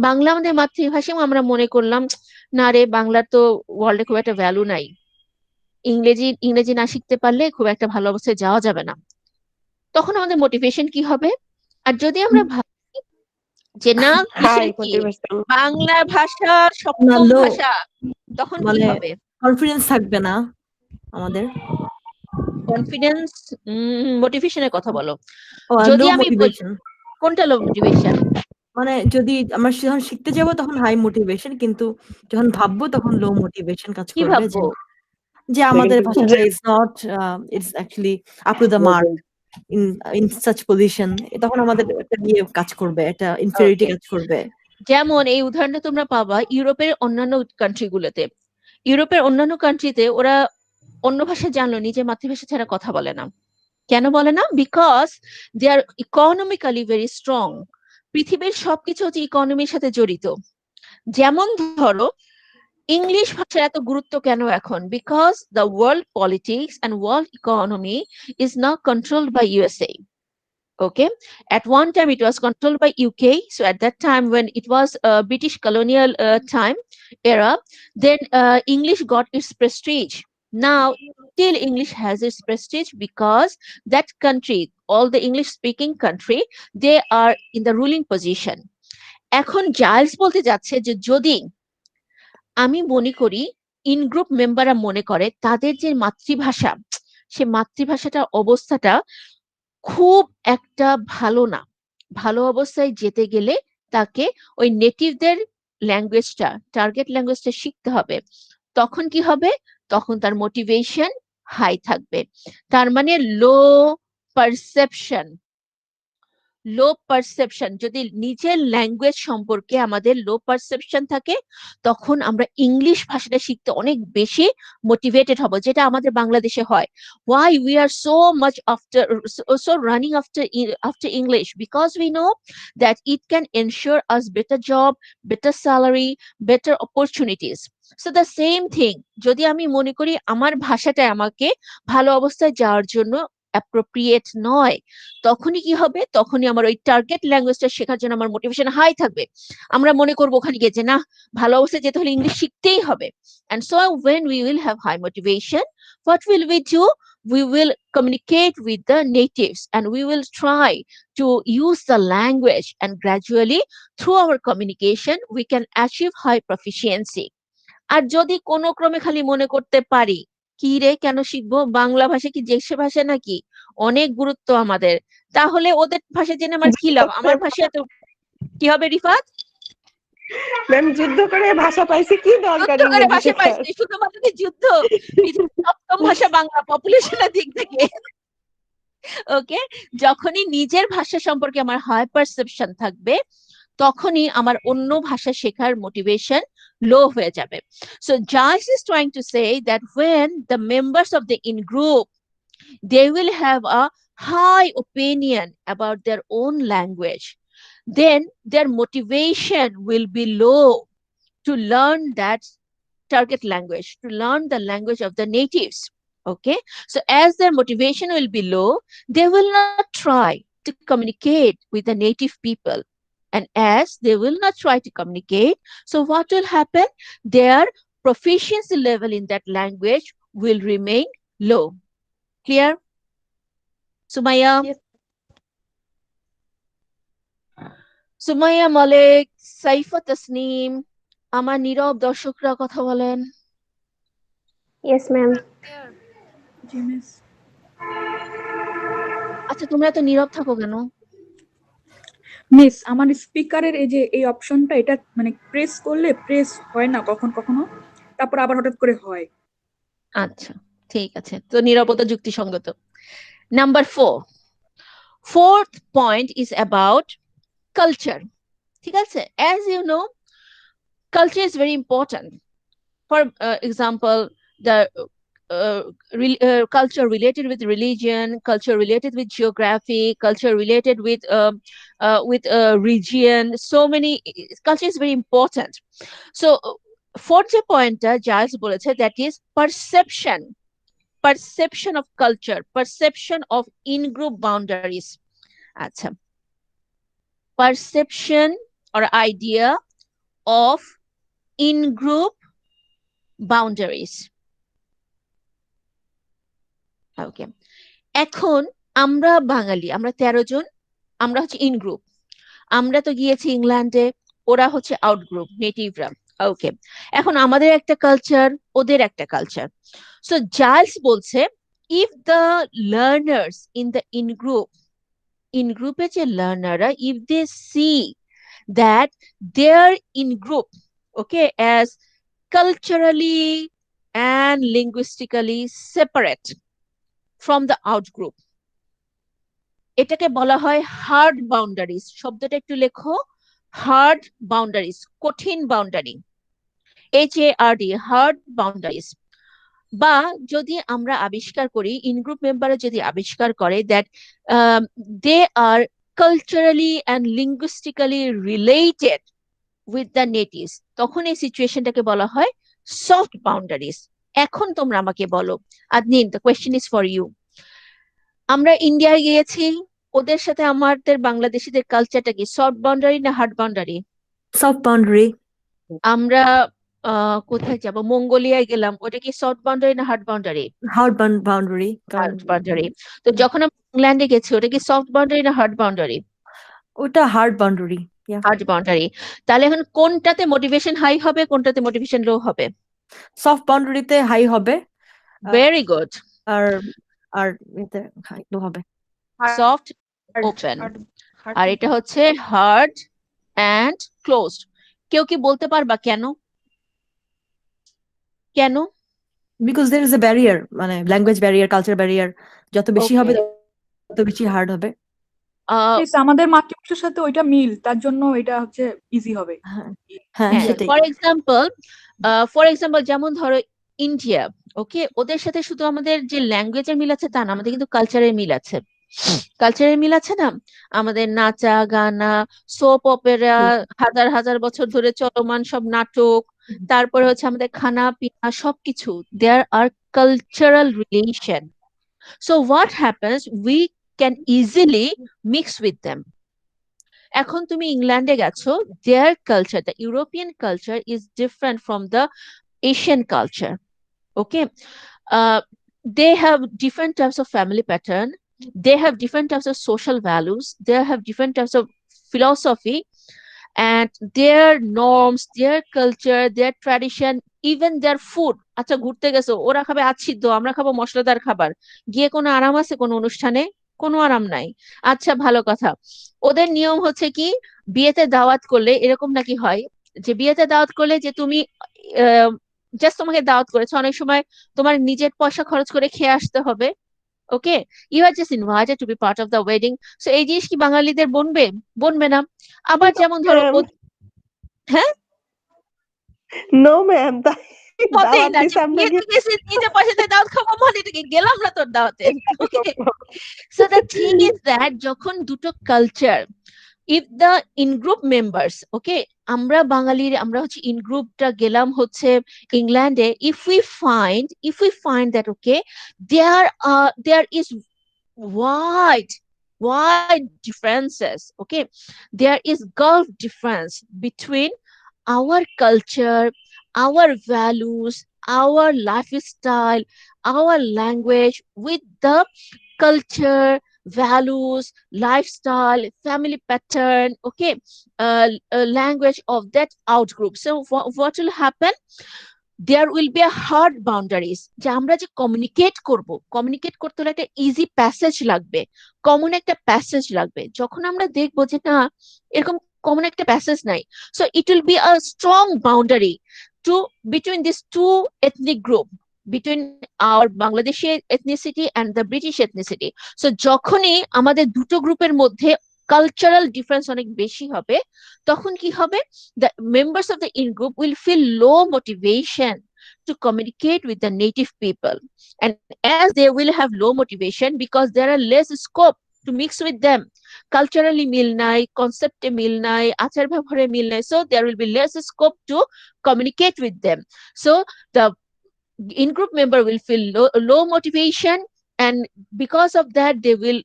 বাংলা আমাদের মাতৃভাষা, এবং আমরা মনে করলাম না রে, বাংলার তো ওয়ার্ল্ডে খুব একটা ভ্যালু নাই, ইংরেজি না শিখতে পারলে খুব একটা ভালো অবস্থায় যাওয়া যাবে না, তখন আমাদের মোটিভেশন কি হবে? আর যদি আমরা ভাবি যে না, হাই কিসের কি, মোটিভেশন। বাংলা ভাষা না, সপ্তম লো, ভাষা, তখন কি মানে হবে? কনফিডেন্স থাকবে না আমাদের। কনফিডেন্স, মোটিভেশনের কথা বলো। ও, যদি লো আমি বলি, মোটিভেশন। কোনটা লো মোটিভেশন? মানে যদি আমরা যখন শিখতে যাব তখন হাই মোটিভেশন, কিন্তু যখন ভাববো তখন লো মোটিভেশন কাজ কি করবে, ভাববো? যে আমাদের ভাষাটা is not, it's actually up to the mark in such position, তখন আমাদের একটা ইয়ে কাজ করবে, একটা ইনফেরিটি ওকে, কাজ করবে। যেমন এই উদাহরণটা তোমরা পাবা ইউরোপের অন্যান্য কান্ট্রিগুলোতে। ইউরোপের অন্যান্য কান্ট্রিতে ওরা অন্য ভাষা জানলো, নিজের মাতৃভাষা ছাড়া কথা বলে না। কেন বলে না? Because they are economically very strong. পৃথিবীর সবকিছু হচ্ছে ইকোনমির সাথে জড়িত। যেমন ধরো, ইংলিশ ভাষার এত গুরুত্ব কেন এখন? Because the world politics and world economy is now controlled by USA. Okay, at one time it was controlled by UK, so at that time when it was British colonial time era, then English got its prestige. Now still English has its prestige because that country, all the English speaking country, they are in the ruling position. এখন Giles বলতে যাচ্ছে যে যদি আমি মনে করি, in group মেম্বাররা মনে করে তাদের যে মাতৃভাষা, সে মাতৃভাষাটার অবস্থাটা খুব একটা ভালো না, ভালো অবস্থায় যেতে গেলে তাকে ওই নেটিভদের ল্যাঙ্গুয়েজটা, টার্গেট ল্যাঙ্গুয়েজটা শিখতে হবে, তখন কি হবে? তখন তার মোটিভেশন হাই থাকবে। তার মানে লো পারসেপশন, যদি নিজের ল্যাঙ্গুয়েজ সম্পর্কে আমাদের লো পারসেপশন থাকে, তখন আমরা ইংলিশ ভাষাটা শিখতে অনেক বেশি মোটিভেটেড হব, যেটা আমাদের বাংলাদেশে হয়। Why we are so much so running after English? Because we know that it can ensure us better job, better salary, better opportunities. So the same thing, যদি আমি মনে করি আমার ভাষাটা আমাকে ভালো অবস্থায় যাওয়ার জন্য অ্যাপ্রোপ্রিয়েট নয়, তখনই কি হবে? তখনই আমার ওই টার্গেট ল্যাঙ্গুয়েজটা শেখার জন্য আমার মোটিভেশন হাই থাকবে। আমরা মনে করবো ওখানে গিয়ে যে না, ভালো অবস্থায় যেতে হলে ইংলিশ শিখতেই হবে। And so when we will have high motivation, what will we do? We will communicate with the natives and we will try to use the language, and gradually through our communication we can achieve high proficiency. আর যদি কোনো ক্রমে খালি মনে করতে পারি, কি রে কেন শিখবো, বাংলা ভাষা কি দেশের ভাষা নাকি, অনেক গুরুত্ব আমাদের, তাহলে ওদের ভাষা জেনে আমার কি লাভ, আমার ভাষা তো কি হবে রিফাত? ম্যাম যুদ্ধ করে ভাষা পাইছি, কি দরকার যুদ্ধ করে ইংরেজি ভাষা শেখার? পাইছি, শুধুমাত্র কি যুদ্ধ, পৃথিবীর সপ্তম ভাষা বাংলা পপুলেশনের দিক থেকে। ওকে, যখনই নিজের ভাষা সম্পর্কে আমার হাই পারসেপশন থাকবে, তখনই আমার অন্য ভাষা শেখার মোটিভেশন লো হয়ে যাবে। So Giles is trying to say that when the members of the in group, they will have a high opinion about their own language, then their motivation will be low to learn that target language, to learn the language of the natives. Okay, so as their motivation will be low, they will not try to communicate with the native people. And as they will not try to communicate, so what will happen? Their proficiency level in that language will remain low. Clear? Sumaya? Yes. Sumaiya Malik, Saifa Tasnim, আমার নীরব দর্শকরা কথা বলেন। Yes, ma'am. আচ্ছা, তোমরা এত নীরব থাকো কেন? মিস, আমার স্পিকারের এই যে এই অপশনটা, এটা মানে প্রেস করলে প্রেস হয় না কখনো, তারপর আবার হঠাৎ করে হয়। আচ্ছা, ঠিক আছে, তো নীরবতা যুক্তিসঙ্গত। Number 4, fourth point is about culture. ঠিক আছে, as you know, culture is very important. For example, the culture related with religion, culture related with geography, culture related with region. So many culture is very important. So fourth point Giles বলেছে, that is perception of culture, perception of in-group boundaries. আচ্ছা, perception or idea of in-group boundaries. ওকে, এখন আমরা বাঙালি, আমরা 13 জন, আমরা হচ্ছে in group. আমরা তো গিয়েছি ইংল্যান্ডে, ওরা হচ্ছে আউট গ্রুপ, নেটিভরা। ওকে, এখন আমাদের একটা কালচার, ওদের একটা কালচার। সো জাইলস বলছে, if the learners in the in গ্রুপে যে লার্নাররা, if they see that their in group, okay, as culturally and linguistically separate from the out group, এটাকে বলা হয় হার্ড বাউন্ডারিজ। শব্দটা একটু লেখো, হার্ড বাউন্ডারিজ, কঠিন বাউন্ডারি, HARD, হার্ড বাউন্ডারিজ। বা যদি আমরা আবিষ্কার করি, ইন গ্রুপ মেম্বাররা যদি আবিষ্কার করে that they are culturally and linguistically related with the natives, তখন এই সিচুয়েশনটাকে বলা হয় সফট বাউন্ডারিজ। এখন তোমরা আমাকে বলো, Adnin, the question is for you. আমরা ইন্ডিয়ায় গিয়েছি, ওদের সাথে আমাদের বাংলাদেশিদের কালচারটা কি সফট বাউন্ডারি না হার্ড বাউন্ডারি? Soft boundary. আমরা কোথায় যাব, মঙ্গোলিয়ায় গেলাম, ওটা কি সফট বাউন্ডারি না hard boundary? Hard boundary. Hard boundary. তো যখন আমরা ইংল্যান্ডে গেছি, ওটা কি সফট বাউন্ডারি না হার্ড বাউন্ডারি? ওটা হার্ড বাউন্ডারি। Hard boundary. তাহলে এখন কোনটাতে মোটিভেশন হাই হবে, কোনটাতে মোটিভেশন লো হবে? সফট বাউন্ডারিতে হাই হবে, ভেরি গুড। আর আর এতে হাই লো হবে। সফট ওপেন, আর এটা হচ্ছে হার্ড অ্যান্ড ক্লোজড। কেউ কি বলতে পারবা কেন? কেন? Because there is a barrier, মানে ল্যাঙ্গুয়েজ ব্যারিয়ার, কালচার ব্যারিয়ার। যত বেশি হবে তত বেশি হার্ড হবে। মিস, আমাদের মাতৃভাষার সাথে ওইটা মিল, তার জন্য এটা হচ্ছে ইজি হবে। হ্যাঁ, সেটাই। ফর এক্সাম্পল যেমন ধরো ইন্ডিয়া, ওকে, ওদের সাথে শুধু আমাদের যে ল্যাঙ্গুয়েজের মিল আছে তা না, আমাদের কিন্তু কালচারের মিল আছে। কালচারের মিল আছে না, আমাদের নাচা গানা, সোপ অপেরা, হাজার হাজার বছর ধরে চলমান সব নাটক, তারপরে হচ্ছে আমাদের খানা পিনা সবকিছু, there are cultural relation. So what happens, we can easily mix with them. এখন তুমি ইংল্যান্ডে গেছো, their culture, the European culture is different from the Asian culture. Okay, they have different types of family pattern, they have different types of social values, they have different types of philosophy, and their norms, their culture, their tradition, even their food. আচ্ছা, ঘুরতে গেছো, ওরা খাবে আচ্ছিদ্দ, আমরা খাবো মশলাদার খাবার, গিয়ে কোনো আরাম আছে কোনো অনুষ্ঠানে? কোনো আরাম নাই। আচ্ছা, ভালো কথা, ওদের নিয়ম হচ্ছে কি, বিয়েতে দাওয়াত করলে এরকম নাকি হয়, যে বিয়েতে দাওয়াত করলে যে তুমি জাস্ট তোমাকে দাওয়াত করেছে, অনেক সময় তোমার নিজের পয়সা খরচ করে খেয়ে আসতে হবে। Okay, you are just invited to be part of the wedding. So এই জিনিস কি বাঙালিদের বনবে না? আবার যেমন ধরো হ্যাঁ, নো ম্যাম, হতেই দাওয়াত না যে দিছে আমরা বিয়েতে গেছি নিজে পয়সা দিয়ে দাওয়াত খাবো, মানে এটাকে গেলাম না তোর দাওয়াতে। Okay, so the thing is that যখন দুটো কালচার, if the in-group members, okay, আমরা বাঙালির আমরা হচ্ছে in groupটা গেলাম হচ্ছে ইংল্যান্ডে, if we find that okay, there is wide wide differences, okay, there is gulf difference between our culture, our values, our lifestyle, our language with the culture, values, lifestyle, family pattern, okay, language of that out group. So what will happen? There will be a hard boundaries, যে আমরা যে communicate করতে হলে একটা easy passage লাগবে, common একটা passage লাগবে। যখন আমরা দেখবো যে না, এরকম কমন একটা প্যাসেজ নাই, so it will be a strong boundary to between this two ethnic group, between our Bangladeshi ethnicity and the British ethnicity. So যখনই আমাদের দুটো গ্রুপের মধ্যে কালচারাল ডিফারেন্স অনেক বেশি হবে, তখন কি হবে? The members of the in group will feel low motivation to communicate with the native people, and as they will have low motivation because there are less scope to mix with them, culturally মিল নাই, কনসেপ্টে মিল নাই, আচার ব্যবহারে মিল নাই, so there will be less scope to communicate with them. So the in-group member will feel low motivation, and because of that they will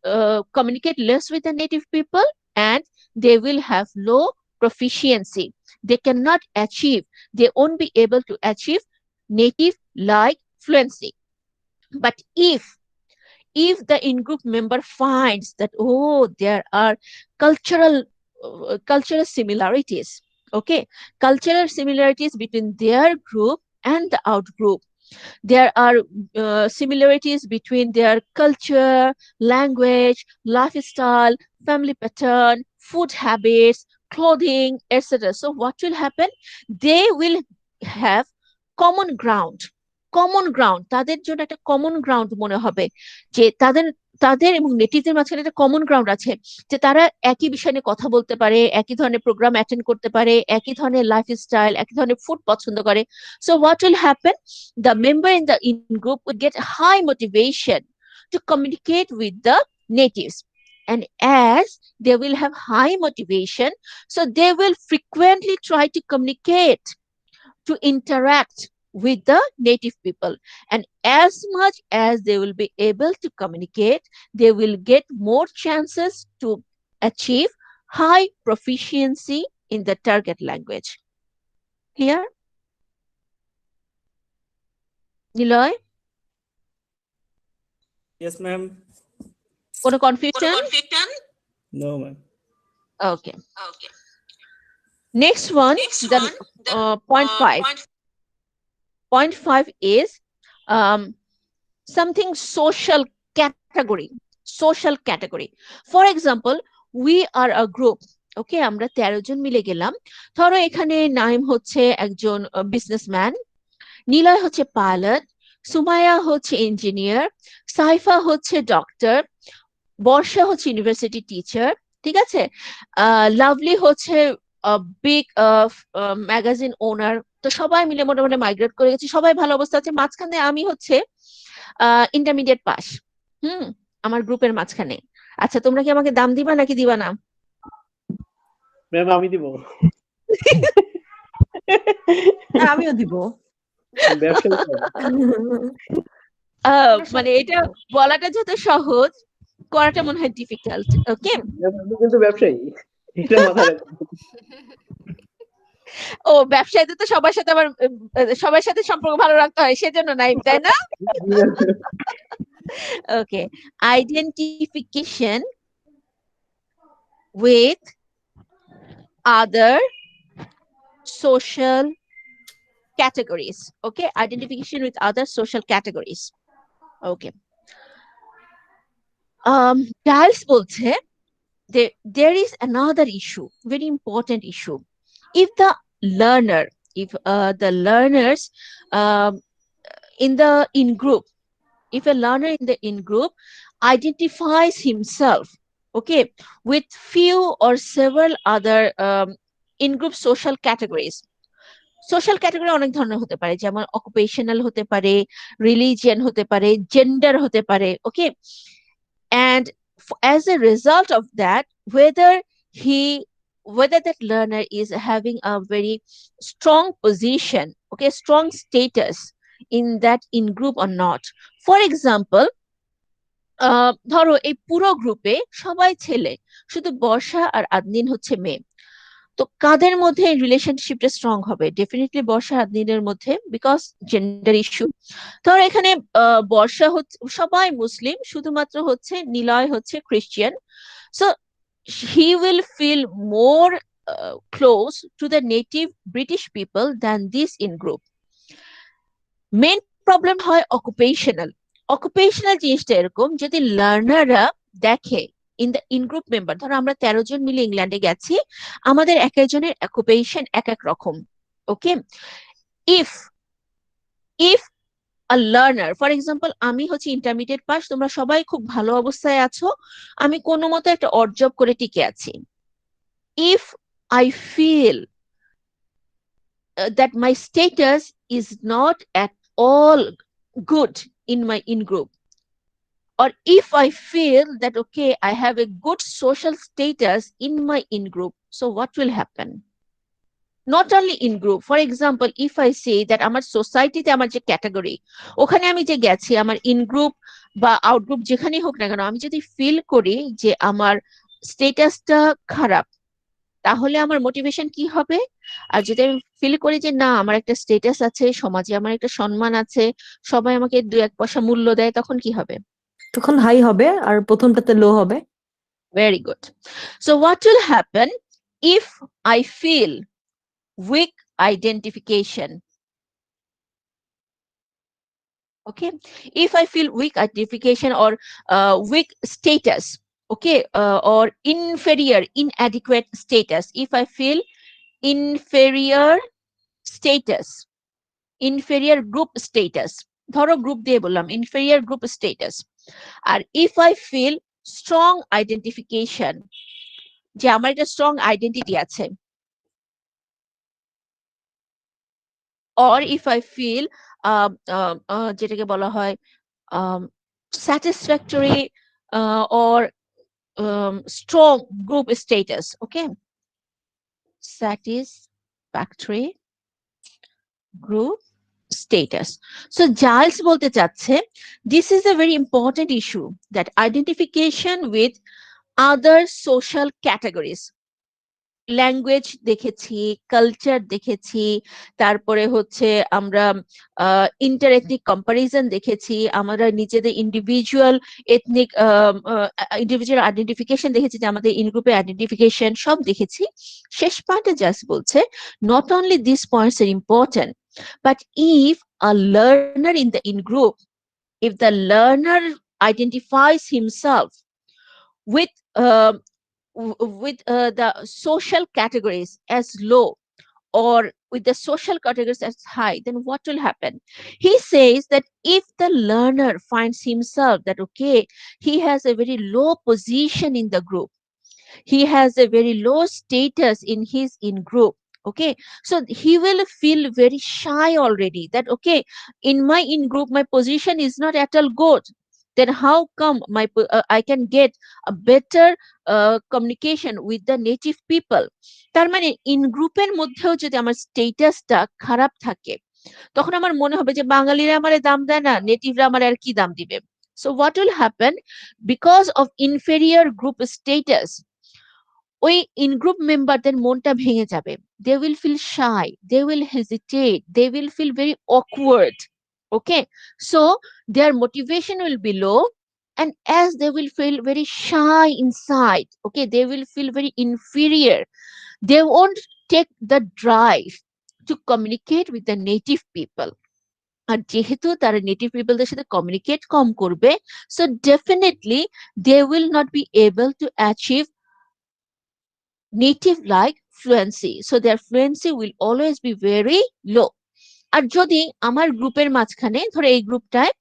communicate less with the native people, and they will have low proficiency. They cannot achieve, they won't be able to achieve native like fluency. But if the in-group member finds that oh, there are cultural similarities, okay, cultural similarities between their group and the out group, there are similarities between their culture, language, lifestyle, family pattern, food habits, clothing, etc. So what will happen? They will have common ground. তাদের জন্য একটা common ground মনে হবে, যে তাদের এবং নেটিভদের মাঝখানে একটা কমন গ্রাউন্ড আছে, যে তারা একই বিষয় নিয়ে কথা বলতে পারে, একই ধরনের প্রোগ্রাম অ্যাটেন্ড করতে পারে, একই ধরনের লাইফস্টাইল, একই ধরনের ফুড পছন্দ করে। So what will happen? The member in the in group would get high motivation to communicate with the natives, and as they will have high motivation, so they will frequently try to communicate, to interact with the native people, and as much as they will be able to communicate, they will get more chances to achieve high proficiency in the target language. Clear? Niloy, Yes, ma'am. কোনো confusion? No, ma'am. Okay. Next one, the point 5. Point 5 is something social category. For example, we are a group. ওকে, আমরা 13 জন মিলে গেলাম। ধরো এখানে নাইম হচ্ছে একজন businessman, Niloy হচ্ছে pilot, Sumaiya হচ্ছে ইঞ্জিনিয়ার, সাইফা হচ্ছে ডক্টর, বর্ষা হচ্ছে ইউনিভার্সিটি টিচার, ঠিক আছে, লাভলি হচ্ছে বিগ ম্যাগাজিন ওনার। তো সবাই মিলে মোটামুটি মাইগ্রেট করে গেছি, সবাই ভালো অবস্থা আছে। মাঝখানে আমি হচ্ছে ইন্টারমিডিয়েট পাস, আমার গ্রুপের মাঝখানে। আচ্ছা, তোমরা কি আমাকে দাম দিবা নাকি দিবা না? ম্যাম আমি দিব। আমিও দিব। ব্যবসা মানে এটা বলাটা যত সহজ, করাটা মনে হয় ডিফিকাল্ট। ওকে, কিন্তু ব্যবসায়ী, এটা মাথায় রাখবেন। ও ব্যবসায়ীদের তো সবার সাথে আবার সবার সাথে সম্পর্ক ভালো রাখতে হয়, সেজন্য নাই, তাই না? ওকে, identification with other social categories. Okay, identification with other social categories. Okay. Giles বলছে there is another issue, very important issue. If the learner, if the learners um, in group, if a learner in the in group identifies himself, okay, with few or several other in group social categories. Social category অনেক ধরনের হতে পারে, যেমন occupational হতে পারে, religion হতে পারে, gender হতে পারে, ওকে, and as a result of that, whether he whether that learner is having a very strong position, okay, strong status in that in group or not. For example, ধরো এই পুরো গ্রুপে সবাই ছেলে, শুধু বর্ষা আর আদনিন হচ্ছে মেয়ে, তো কাদের মধ্যে রিলেশনশিপটা স্ট্রং হবে? ডেফিনেটলি বর্ষা আদনিনের মধ্যে, বিকজ জেন্ডার ইস্যু। ধরো এখানে বর্ষা হচ্ছে, সবাই মুসলিম, শুধুমাত্র হচ্ছে নিলয় হচ্ছে Christian, so he will feel more close to the native British people than this in group. Main problem হয় অকুপেশনাল। অকুপেশনাল জিনিসটা এরকম, যদি লার্নাররা দেখে in the in group member, ধরো আমরা 13 জন মিলে ইংল্যান্ডে গেছি, আমাদের এক একজনের অকুপেশন এক এক রকম, okay, if if a learner, for example আমি হচ্ছে ইন্টারমিডিয়েট পাস, তোমরা সবাই খুব ভালো অবস্থায় আছো, আমি কোনো মতো একটা অড জব করে টিকে আছি, if I feel that my status is not at all good in my in group, or if I feel that okay, I have a good social status in my in group, so what will happen? Not only in group, for example, if I say that আমার সোসাইটিতে আমার যে category, ওখানে আমি যে গেছি, আমার in group বা আউট গ্রুপ যেখানেই হোক না কেন, আমি যদি ফিল করি যে আমার স্টেটাসটা খারাপ, তাহলে আমার মোটিভেশন কি হবে? আর যদি আমি ফিল করি যে না, আমার একটা স্টেটাস আছে, সমাজে আমার একটা সম্মান আছে, সবাই আমাকে 2-1 পয়সা মূল্য দেয়, তখন কি হবে? তখন হাই হবে আর প্রথমটাতে লো হবে। Very good. So what will happen if I feel weak identification? Okay, if I feel weak identification or weak status, okay, or inferior, inadequate status, if I feel inferior status, inferior group status, ধরো group দিয়ে বললাম inferior group status, R if I feel strong identification, যে আমার একটা strong identity আছে, or if I feel যেটাকে বলা হয় satisfactory or strong group status, okay, satisfactory group status. So Giles বলতে চাচ্ছে, this is a very important issue, that identification with other social categories, language দেখেছি, কালচার দেখেছি, তারপরে হচ্ছে আমরা ইন্টারএথনিক কম্পারিজন দেখেছি, আমরা নিজেদের ইন্ডিভিজুয়াল আইডেন্টিফিকেশন দেখেছি, যে আমাদের ইন গ্রুপে আইডেন্টিফিকেশন সব দেখেছি। শেষ পার্টে জাস্ট বলছে, not only this points are important, but if a learner in the in group, if the learner identifies himself with the social categories as low, or with the social categories as high, then what will happen? He says that if the learner finds himself that okay, he has a very low position in the group, he has a very low status in his in group, okay, so he will feel very shy already, that okay, in my in group my position is not at all good, then how come I can get a better communication with the native people? তার মানে in গ্রুপের মধ্যেও যদি আমার স্টেটাসটা খারাপ থাকে, তখন আমার মনে হবে যে বাঙালিরা আমারে দাম দেয় না, নেটিভরা আমার আর কি দাম দিবে। So what will happen? Because of inferior group status, ওই ইন গ্রুপ মেম্বারদের মনটা ভেঙে যাবে, they will feel shy, they will hesitate, they will feel very awkward, okay, so their motivation will be low, and as they will feel very shy inside, okay, they will feel very inferior, they won't take the drive to communicate with the native people, আর যেহেতু তারা native পিপলদের সাথে communicate কম করবে, so definitely they will not be able to achieve native like fluency, so their fluency will always be very low. আর যদি আমার গ্রুপের মাঝখানে ধরো এই গ্রুপটায়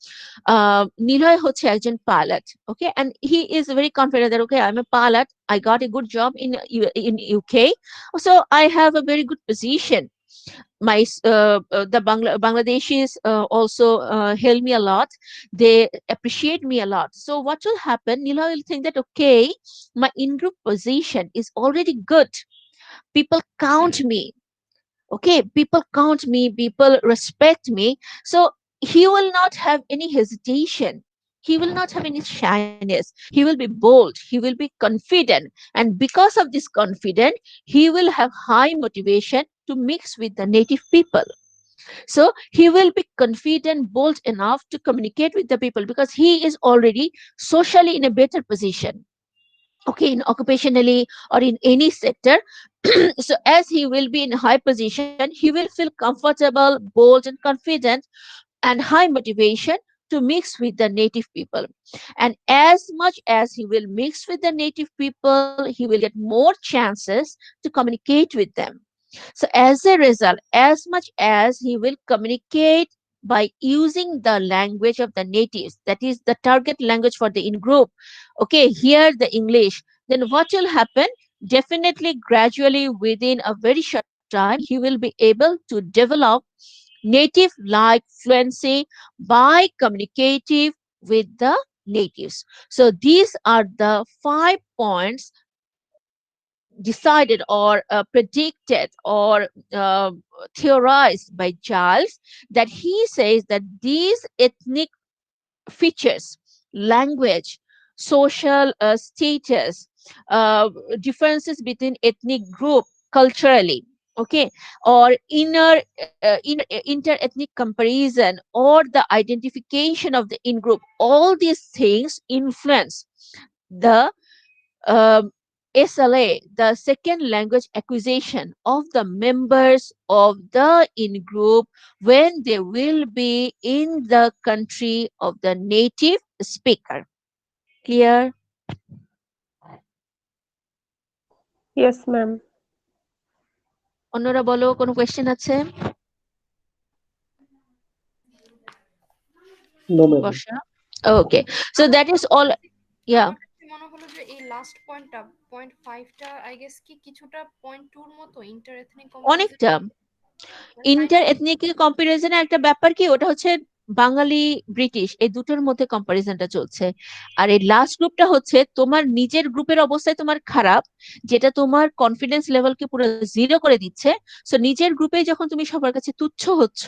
নিলয় হচ্ছে একজন pilot, okay, and he is very confident that okay, I'm a pilot, I got a good job in UK, so I have a very good position. The Bangladeshis also help me a lot, they appreciate me a lot. So what will happen, Niloy will think that okay, my in-group position is already good, people count me, okay, people count me, people respect me, so he will not have any hesitation, he will not have any shyness, he will be bold, he will be confident, and because of this confidence he will have high motivation to mix with the native people. So he will be confident, bold enough to communicate with the people because he is already socially in a better position, okay, in occupationally or in any sector. So as he will be in high position, he will feel comfortable, bold and confident, and high motivation to mix with the native people. And as much as he will mix with the native people, he will get more chances to communicate with them. So as a result, as much as he will communicate by using the language of the natives, that is the target language for the in group, okay, here the English, then what will happen? Definitely, gradually, within a very short time, he will be able to develop native like fluency by communicating with the natives. So these are the 5 points decided or predicted or theorized by Giles, that he says that these ethnic features, language, social status, differences between ethnic group culturally, okay, or inter-ethnic comparison or the identification of the in group, all these things influence the SLA, the second language acquisition of the members of the in group when they will be in the country of the native speaker. Clear? Yes, ma'am. অন্যরা বলো, কোনো question আছে? No, ma'am. Barsha? Okay, so that is all. Yeah. আমার কাছে মনে হলো যে এই লাস্ট পয়েন্টটা, পয়েন্ট 5টা আই গেস কি কিছুটা পয়েন্ট 2 এর মতো ইন্টার এথনিক অনেকটা ইন্টার এথনিক কম্পারিজনের একটা ব্যাপার কি, ওটা হচ্ছে বাঙালি ব্রিটিশ এই দুটোর মধ্যে কম্পারিজনটা চলছে। আর এই লাস্ট গ্রুপটা হচ্ছে তোমার নিজের গ্রুপের অবস্থায় তোমার খারাপ, যেটা তোমার কনফিডেন্স লেভেলকে পুরো জিরো করে দিচ্ছে। সো নিজের গ্রুপে যখন তুমি সবার কাছে তুচ্ছ হচ্ছ,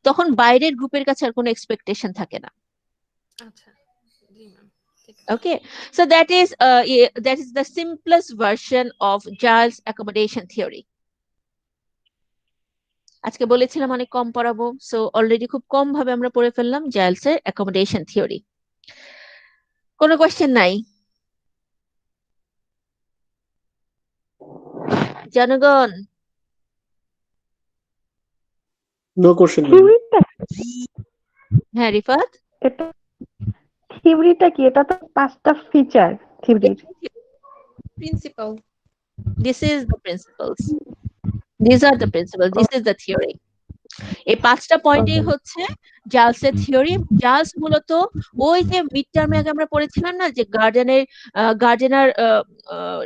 তখন বাইরের গ্রুপের কাছে আর কোনো এক্সপেকটেশন থাকে না। আচ্ছা, জি ma'am. Okay, so that is the simplest version of Giles accommodation theory. আজকে বলেছিলাম অনেক কম পড়াবো, সো অলরেডি খুব কম ভাবে আমরা পড়ে ফেললাম জাইলস এর অ্যাকোমোডেশন থিওরি। কোনো কোয়েশ্চেন নাই? জনগণ? No question. হ্যাঁ রিফাত, এটা থিওরিটা কি? এটা তো 5টা ফিচার থিওরির। Principal. this is the principles, these are the principles, this is the theory. এই 5টা পয়েন্টই হচ্ছে জালসের থিওরি। জালস মূলত ওই যে মিড টার্মে আগে আমরা পড়েছিলাম না যে গার্ডেনার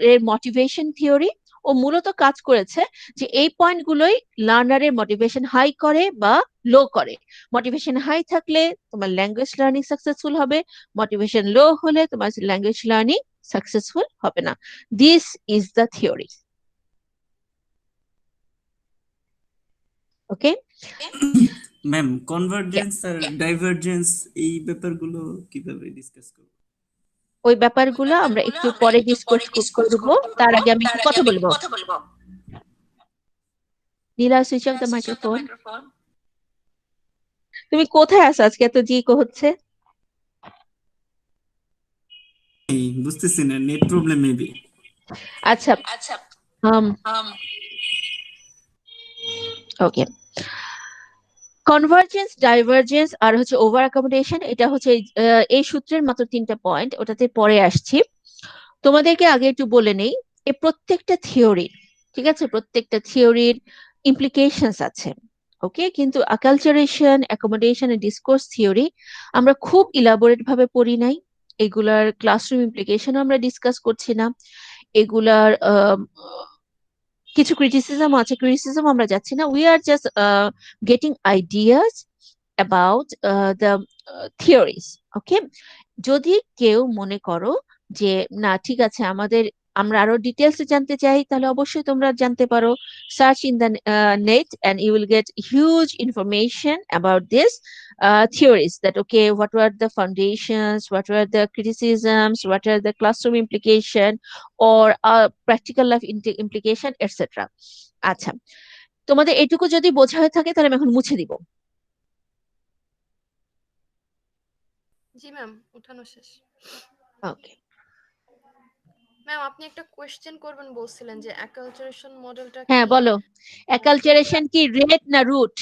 এর মোটিভেশন থিওরি, ও মূলত কাজ করেছে যে এই পয়েন্টগুলোই লার্নারের মোটিভেশন হাই করে বা লো করে। মোটিভেশন হাই থাকলে তোমার ল্যাঙ্গুয়েজ লার্নিং সাকসেসফুল হবে, মোটিভেশন লো হলে তোমার ল্যাঙ্গুয়েজ লার্নিং সাকসেসফুল হবে না। This is the theory. Okay ma'am, convergence আর ডাইভারজেন্স এই ব্যাপারগুলো কিভাবে ডিসকাস করব? ওই ব্যাপারগুলো আমরা একটু পরে ডিসকাস করব, তার আগে আমি একটু কথা বলবো। নীলা, সুইচ অফ দ্য মাইক্রোফোন। তুমি কোথায় আছো আজকে, এত জি হচ্ছে? এই বুঝতেছি না, নেট প্রবলেম মেবি। আচ্ছা, ওকে। কনভার্জেন্স, ডাইভারজেন্স আর হচ্ছে ওভার অ্যাকোমোডেশন, এটা হচ্ছে এই সূত্রের মাত্র 3টা পয়েন্ট, ওটাতে পরে আসছি। তোমাদেরকে আগে একটু বলে নেই এই প্রত্যেকটা থিওরির, ঠিক আছে, প্রত্যেকটা থিওরির ইমপ্লিকেশনস আছে। ওকে, কিন্তু আকালচারেশন, অ্যাকোমোডেশন এন্ড ডিসকোর্স থিওরি আমরা খুব ইলাবোরেট ভাবে পড়ি নাই, এগুলার ক্লাসরুম ইমপ্লিকেশন আমরা ডিসকাস করছি না, এগুলার কিছু ক্রিটিসিজম আছে, ক্রিটিসিজম আমরা যাচ্ছি না, we are just getting ideas about the theories. Okay, যদি কেউ মনে করো যে না ঠিক আছে আমরা আরো ডিটেলস জানতে চাই, তাহলে অবশ্যই তোমরা জানতে পারো, search in the net and you will get huge information about this theories, that okay, what were the foundations, what were the criticisms, what are the classroom implication or practical life implication, etc. আচ্ছা, তোমাদের এটুকু যদি বোঝা হয়ে থাকে তাহলে আমি এখন মুছে দিব। জি ম্যাম, উঠানো শেষ। ওকে, ম্যাম আপনি একটা কোয়েশ্চেন করবেন বলছিলেন যে অ্যাকালচারেশন মডেলটা হ্যাঁ কি? বলো, অ্যাকালচারেশন কি রেট না রুট?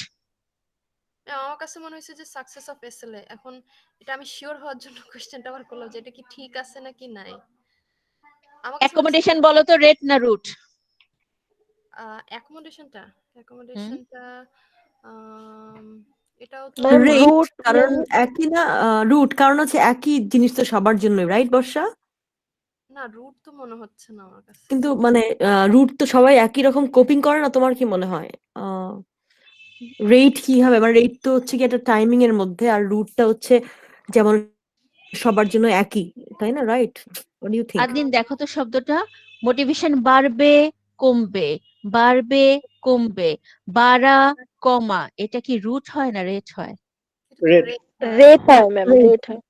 আমার কাছে মনে হয়েছে যে সাকসেস অফ এসএলএ। এখন এটা আমি শিওর হওয়ার জন্য কোয়েশ্চেনটা আবার করলাম যে এটা কি ঠিক আছে নাকি নাই। আমার কাছে মনে হচ্ছে অ্যাকোমোডেশন বলো তো, রেট না রুট? অ্যাকোমোডেশনটা আম, এটাও তো ম্যাম রেট, রুট কারণ একই না, রুট কারণ হচ্ছে একই জিনিস তো সবার জন্য, রাইট বর্ষা? না, রুট তো মনে হচ্ছে না আমার কাছে। কিন্তু মানে রুট তো সবাই একই রকম কোপিং করে না, তোমার কি মনে হয়? রেট কি হবে, মানে রেট তো হচ্ছে কি একটা টাইমিং এর মধ্যে, আর রুটটা হচ্ছে যেমন সবার জন্য একই, তাই না? Right, what do you think? Adin দেখো তো শব্দটা, মোটিভেশন বাড়বে কমবে, বাড়বে কমবে, বাড়া কমা, এটা কি রুট হয় না রেট হয়? এটা তো রেড। রেট রেট হয় ম্যাম, রেট হয়।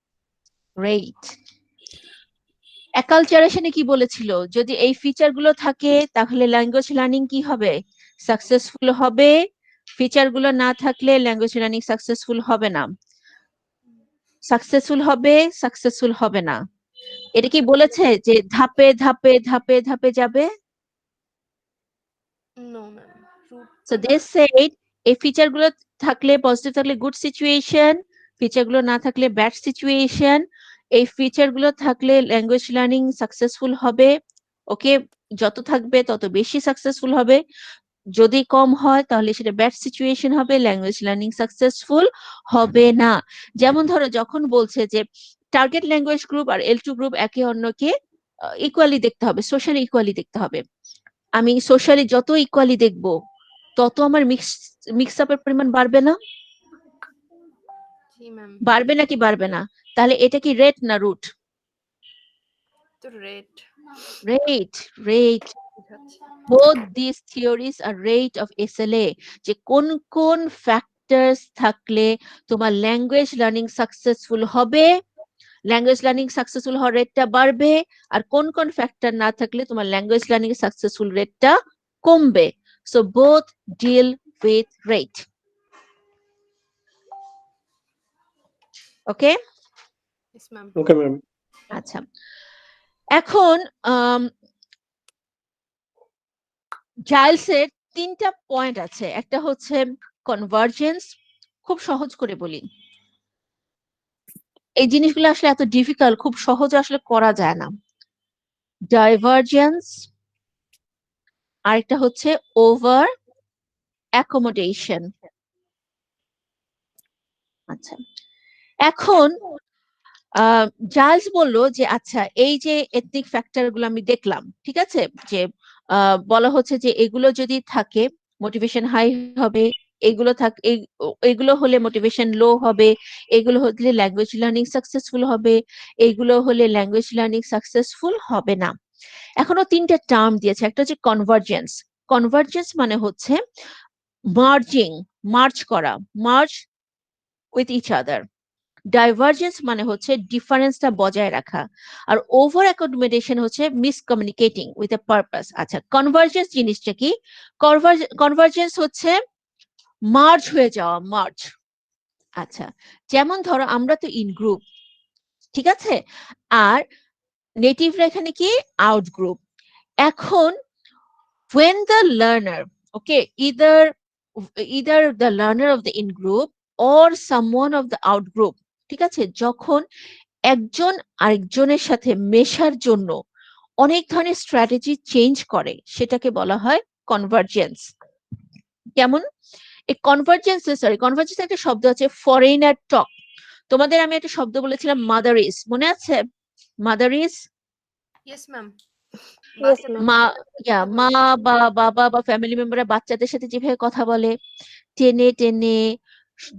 রেট। অ্যাকালচারেশনে কি বলেছিল, যদি এই ফিচার গুলো থাকে তাহলে ল্যাঙ্গুয়েজ লার্নিং কি হবে, সাকসেসফুল হবে, ফিচার গুলো না থাকলে ল্যাঙ্গুয়েজ লার্নিং সাকসেসফুল হবে না, সাকসেসফুল হবে, সাকসেসফুল হবে না। এটা কি বলেছে যে ধাপে ধাপে ধাপে ধাপে যাবে? No ma'am, route So they said এই ফিচার গুলো থাকলে, পজিটিভ থাকলে গুড সিচুয়েশন, ফিচার গুলো না থাকলে ব্যাড সিচুয়েশন, এই ফিচার গুলো থাকলে ল্যাঙ্গুয়েজ লার্নিং সাকসেসফুল হবে। ওকে, যত থাকবে তত বেশি সাকসেসফুল হবে, যদি কম হয় তাহলে সেটা ব্যাড সিচুয়েশন হবে, ল্যাঙ্গুয়েজ লার্নিং সাকসেসফুল হবে না। যেমন ধরো যখন বলছে যে টার্গেট ল্যাঙ্গুয়েজ গ্রুপ আর L2 গ্রুপ একে অন্যকে ইকুয়ালি দেখতে হবে, সোশ্যালি ইকুয়ালি দেখতে হবে, আমি সোশ্যালি যত ইকুয়ালি দেখবো তত আমার মিক্স আপের পরিমাণ বাড়বে না? জি ম্যাম, বাড়বে নাকি বাড়বে না? তাহলে এটা কি রেট না রুট? তো রেট রেট, রেট। বুঝাচ্ছে। both these theories are rate of SLA, যে কোন কোন ফ্যাক্টরস থাকলে তোমার ল্যাঙ্গুয়েজ লার্নিং সাকসেসফুল হবে, ল্যাঙ্গুয়েজ লার্নিং সাকসেসফুল হওয়ার রেটটা বাড়বে, আর কোন কোন ফ্যাক্টর না থাকলে তোমার ল্যাঙ্গুয়েজ লার্নিং সাকসেসফুল রেটটা কমবে। So both deal with rate. Okay, yes ma'am. Okay ma'am. আচ্ছা, এখন জাইলসের তিনটা পয়েন্ট আছে, একটা হচ্ছে কনভার্জেন্স, খুব সহজ করে বলি, এই জিনিসগুলো আসলে এত ডিফিকাল্ট, খুব সহজে আসলে করা যায় না। ডাইভারজেন্স, আরেকটা হচ্ছে ওভার অ্যাকোমোডেশন। আচ্ছা, এখন জাইলস বলল যে আচ্ছা এই যে এথনিক ফ্যাক্টর গুলো আমি দেখলাম, ঠিক আছে, যে বলা হচ্ছে যে এগুলো যদি থাকে মোটিভেশন হাই হবে, এগুলো হলে মোটিভেশন লো হবে, এগুলো হলে ল্যাঙ্গুয়েজ লার্নিং সাকসেসফুল হবে, এগুলো হলে ল্যাঙ্গুয়েজ লার্নিং সাকসেসফুল হবে না। এখনো তিনটা টার্ম দিয়েছে, একটা হচ্ছে কনভার্জেন্স। কনভার্জেন্স মানে হচ্ছে মার্জ করা, merge with each other. Divergence মানে হচ্ছে ডিফারেন্সটা বজায় রাখা, আর ওভার অ্যাকোমোডেশন হচ্ছে মিসকমিউনিকেটিং উইথ এ পারপাস। আচ্ছা, কনভার্জেন্স জিনিসটা কি? কনভার্জেন্স হচ্ছে মার্জ হয়ে যাওয়া, মার্জ। আচ্ছা, যেমন ধরো আমরা তো ইন গ্রুপ, ঠিক আছে, আর নেটিভরা এখানে কি আউট গ্রুপ। এখন when the learner, okay, either the learner of the in group or someone of the out group, ঠিক আছে, যখন একজন আরেকজনের সাথে মেশার জন্য অনেক ধরনের স্ট্র্যাটেজি চেঞ্জ করে, সেটাকে বলা হয় কনভার্জেন্স। কেমন? এই কনভার্জেন্স একটা শব্দ আছে, ফরেনার টক। তোমাদের আমি একটা শব্দ বলেছিলাম মাদারিস, মনে আছে? মাদারিস, ইয়েস ম্যাম। Yes, ma'am. মা মা বা বাবা বা ফ্যামিলি মেম্বাররা বাচ্চাদের সাথে যেভাবে কথা বলে, টেনে টেনে স-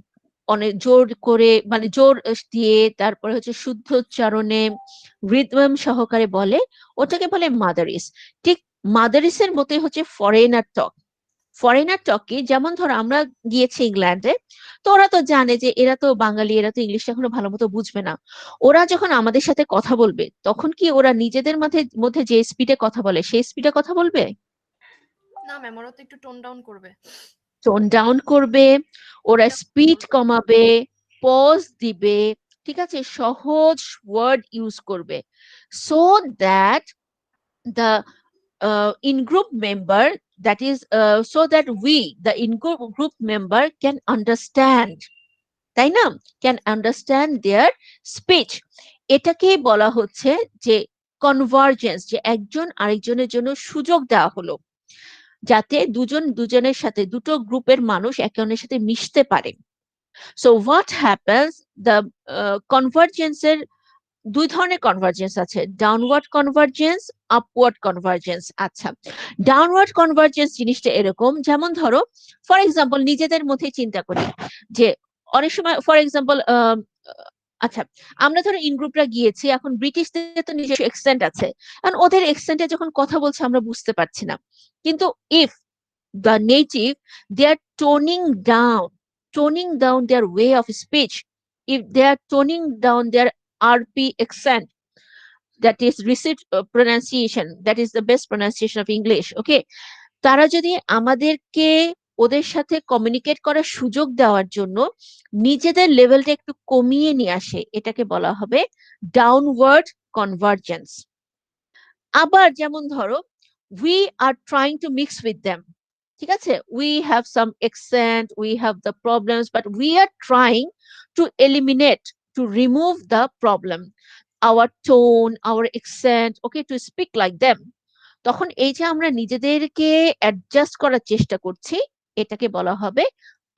অনেক জোর করে, মানে জোর দিয়ে, তারপরে হচ্ছে শুদ্ধ উচ্চারণে রিদম সহকারে বলে, ওটাকে বলে মাদারিস। ঠিক মাদারিসের মতোই হচ্ছে ফরেনার টক। ফরেনার টক কি, যেমন ধরো আমরা গিয়েছি ইংল্যান্ডে, তো ওরা তো জানে যে এরা তো বাঙালি, এরা তো ইংলিশটা এখনো ভালো মতো বুঝবে না। ওরা যখন আমাদের সাথে কথা বলবে, তখন কি ওরা নিজেদের মধ্যে মধ্যে যে স্পিডে কথা বলে সেই স্পিডে কথা বলবে? না ম্যাম, ওরা তো একটু টোন ডাউন করবে। টোন ডাউন করবে, ওরা এটা স্পিড বলবে। কমাবে, পজ দিবে, ঠিক আছে, সহজ ওয়ার্ড ইউজ করবে, so that the in-group member, that is so that we the in-group member can understand, তাই না, ক্যান আন্ডারস্ট্যান্ড দেয়ার স্পিচ। এটাকেই বলা হচ্ছে যে কনভার্জেন্স, যে একজন আরেকজনের জন্য সুযোগ দেওয়া হলো, যাতে দুজন দুজনের সাথে, দুটো গ্রুপের মানুষ একে অন্যের সাথে মিশতে পারে। সো হোয়াট হ্যাপেন্স, দ্য কনভার্জেন্সের দুই ধরনের কনভার্জেন্স আছে, ডাউনওয়ার্ড কনভার্জেন্স, আপওয়ার্ড কনভার্জেন্স। আচ্ছা, ডাউনওয়ার্ড কনভার্জেন্স জিনিসটা এরকম, যেমন ধরো ফর এক্সাম্পল নিজেদের মধ্যে চিন্তা করি, যে অনেক সময় ফর এক্সাম্পল আচ্ছা, আমরা ধরো ইন গ্রুপরা গিয়েছি, এখন ব্রিটিশদের তো নিজস্ব এক্সেন্ট আছে, কারণ ওদের এক্সেন্টে যখন কথা বলছে আমরা বুঝতে পারছি না, কিন্তু if the native, they are toning down their way of speech, if they are toning down their RP accent, that is receipt pronunciation, that is the best pronunciation of English, okay, তারা যদি আমাদেরকে ওদের সাথে communicate করার সুযোগ দেওয়ার জন্য নিজেদের লেভেলটা একটু কমিয়ে নিয়ে আসে, এটাকে বলা হবে ডাউনওয়ার্ড কনভার্জেন্স। আবার যেমন ধরো, we are trying to mix with them, ঠিক আছে, we have some accent, we have the problems, but we are trying to eliminate, to remove the problem, our tone, our accent, okay, to speak like them। তখন এই যে আমরা নিজেদেরকে adjust করার চেষ্টা করছি, এটাকে বলা হবে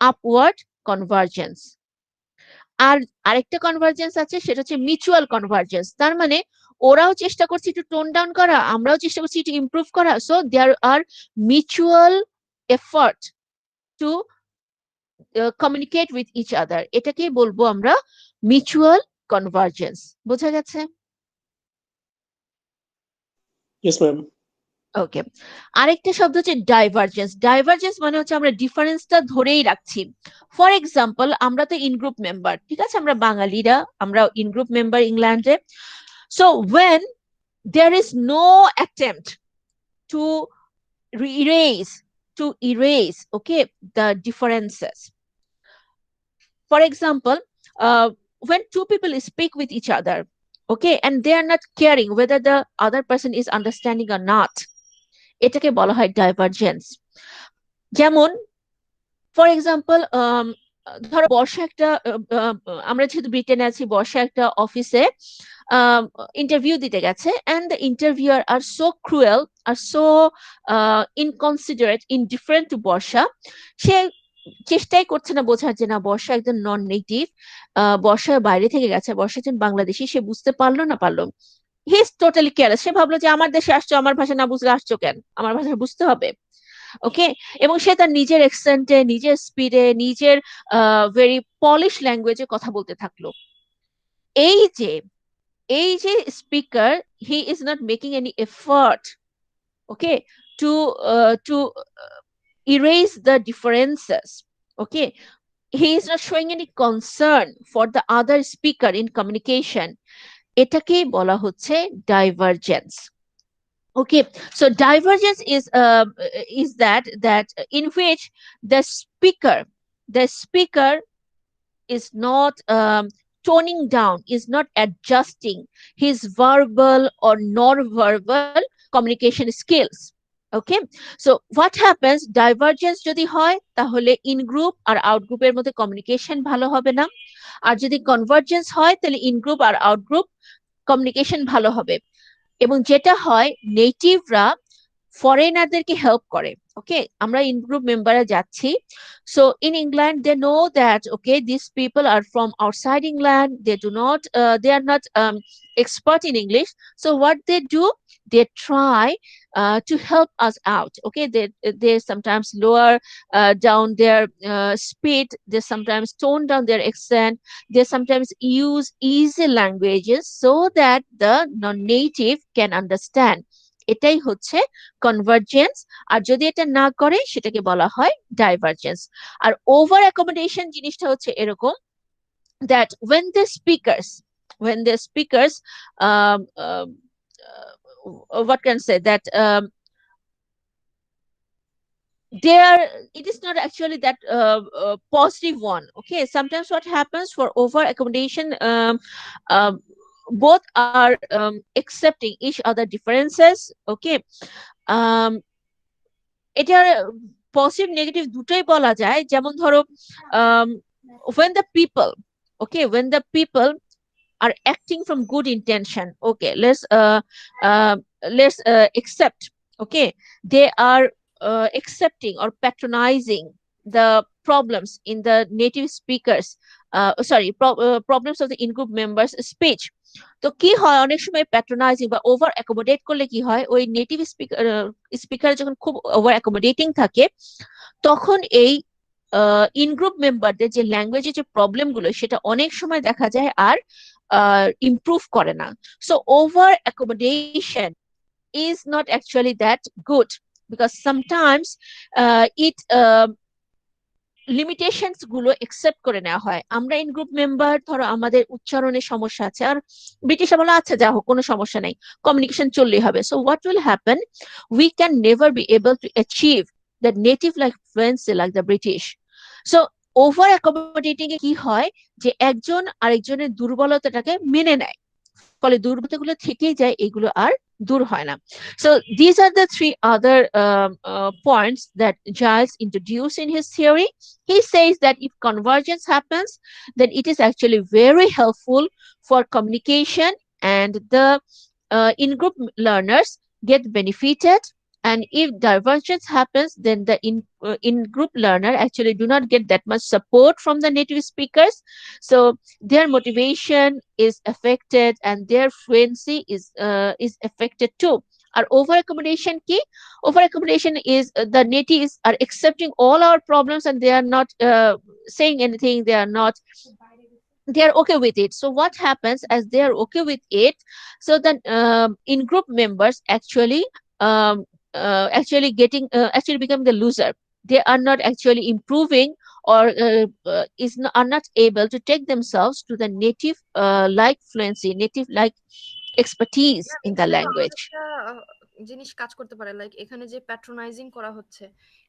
আপওয়ার্ড কনভার্জেন্স। আর আরেকটা কনভার্জেন্স আছে, সেটা হচ্ছে মিউচুয়াল কনভার্জেন্স। তার মানে ওরাও চেষ্টা করছে একটু টোন ডাউন করা, আমরাও চেষ্টা করছি একটু ইমপ্রুভ করা, so there are mutual effort to communicate with each other, এটাকেই বলবো আমরা মিউচুয়াল কনভার্জেন্স। বোঝা গেছে? Yes ma'am. ওকে, আরেকটা শব্দ হচ্ছে ডাইভারজেন্স। ডাইভারজেন্স মানে হচ্ছে আমরা ডিফারেন্সটা ধরেই রাখছি। ফর এক্সাম্পল, আমরা তো ইন গ্রুপ মেম্বার, ঠিক আছে, আমরা বাঙালিরা, আমরা ইন গ্রুপ মেম্বার ইংল্যান্ডে। So when there is no attempt to erase okay, the differences. For example, when two people speak with each other, okay, and they are not caring whether the other person is understanding or not, এটাকে বলা হয় divergence. যেমন for example, ধরো বর্ষা একটা আমরা যেহেতু ব্রিটেনে আছি, বর্ষা একটা অফিসে ইন্টারভিউ দিতে গেছে, and the interviewer are so cruel, are so inconsiderate, indifferent to Barsha. সে চেষ্টাই করছে না বোঝার যে না, বর্ষা একজন নন নেটিভ, বর্ষা বাইরে থেকে গেছে, বর্ষা একজন বাংলাদেশি, সে বুঝতে পারলো না পারলো, হি ইজ টোটালি কেয়ারলেস। সে ভাবলো যে আমার দেশে আসছো, আমার ভাষা না বুঝলে আসছো কেন, আমার ভাষা বুঝতে হবে, ওকে। এবং সে তার নিজের অ্যাকসেন্টে, নিজের স্পিডে, নিজের ভেরি পলিশ ল্যাঙ্গুয়েজে কথা বলতে থাকলো। এই যে এই যে speaker, he is not making any effort, okay, to erase the differences, okay, he is not showing any concern for the other speaker in communication, এটাকেই বলা হচ্ছে divergence. Okay, so divergence is that in which the speaker is not toning down, is not adjusting his verbal or non-verbal communication skills. Okay, so what happens, divergence যদি হয় তাহলে in group আর out গ্রুপের মধ্যে communication ভালো হবে না, আর যদি কনভার্জেন্স হয় তাহলে ইন গ্রুপ আর আউট গ্রুপ কমিউনিকেশন ভালো হবে। এবং যেটা হয় নেটিভরা ফরেনারদেরকে হেল্প করে। ওকে, আমরা ইন গ্রুপ মেম্বারে যাচ্ছি, so in England they know that okay these people are from outside England, they are not expert in English, so what they do, they try to help us out. Okay, they sometimes lower down their speed, they sometimes tone down their accent, they sometimes use easy languages so that the non-native can understand. এটাই হচ্ছে convergence. আর যদি এটা না করে সেটাকে বলা হয় divergence. আর over accommodation জিনিসটা হচ্ছে এরকম, that when the speakers um, um, what can I say that it is not actually that positive one. Okay, sometimes what happens for over accommodation, both are accepting each other differences. Okay, um, এটার positive negative দুটোই বলা যায়। যেমন ধরো when the people, okay, when the people are acting from good intention, okay, let's accept, okay, they are accepting or patronizing the problems in the native speakers, problems of the in-group members speech. তো কি হয়, অনেক সময় প্যাট্রোনাইজিং বা over accommodate করলে কি হয়, ওই নেটিভ স্পিকার যখন খুব ওভার অ্যাকোমোডেটিং থাকে, তখন এই ইন-গ্রুপ মেম্বারদের যে ল্যাঙ্গুয়েজের যে প্রবলেম গুলো সেটা অনেক সময় দেখা যায় আর improve করে না। So over accommodation is not actually that good, because sometimes it limitations গুলো একসেপ্ট করে নেওয়া হয়। আমরা ইন গ্রুপ মেম্বার, ধরো আমাদের উচ্চারণের সমস্যা আছে, আর ব্রিটিশ বলা আচ্ছা যা হোক কোনো সমস্যা নেই, কমিউনিকেশন চললেই হবে। So what will happen, we can never be able to achieve the native like fluency like the British. So over accommodating এ কি হয়, যে একজন আরেকজনের দুর্বলতাটাকে মেনে নেয়, ফলে দুর্বলতাগুলো থেকেই যায়, এগুলো আর দূর হয় না। So these are the three other points that Giles introduced in his theory. He says that if convergence happens, then it is actually very helpful for communication, and the in-group learners get benefited. And if divergence happens, then the in-group learner actually do not get that much support from the native speakers. So their motivation is affected and their fluency is affected too. Our over accommodation key, over accommodation is the natives are accepting all our problems and they are not saying anything, they are okay with it. So what happens, as they are okay with it, so then in group members actually actually become the loser. They are not actually improving, or are not able to take themselves to the native like fluency, native like expertise in the language. জিনিস কাজ করতে পারে, like এখানে যে প্যাট্রোনাইজিং করা হচ্ছে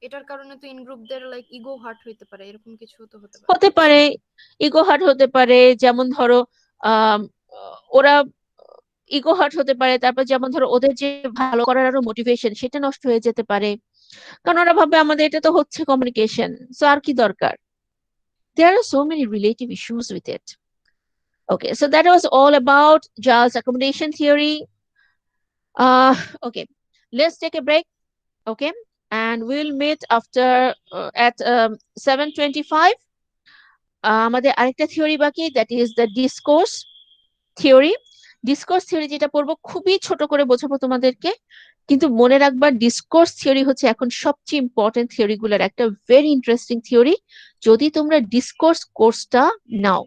এটার কারণে তো ইন গ্রুপদের লাইক ইগো হার্ট হইতে পারে, এরকম কিছু তো হতে পারে, ইগো হার্ট হতে পারে। যেমন ধরো ওরা ইগো হার্ট হতে পারে, তারপর যেমন ধরো ওদের যে ভালো করার আরো মোটিভেশন সেটা নষ্ট হয়ে যেতে পারে, কারণ ওরা ভাবে আমাদের এটা তো হচ্ছে কমিউনিকেশন, সো আর কি দরকার। There are so many relative issues with it. Okay, so that was all about Giles' accommodation theory. Okay, let's take a break. Okay, and we'll meet after at 7:25. আমাদের আরেকটা থিওরি বাকি, that is the discourse theory. Discourse theory যেটা পড়বো খুবই ছোট করে বোঝাবো তোমাদেরকে, কিন্তু মনে রাখবা ডিসকোর্স থিওরি হচ্ছে এখন সবচেয়ে ইম্পর্টেন্ট থিওরি গুলোর একটা ভেরি ইন্টারেস্টিং থিওরি। যদি তোমরা ডিসকোর্স কোর্সটা নাও,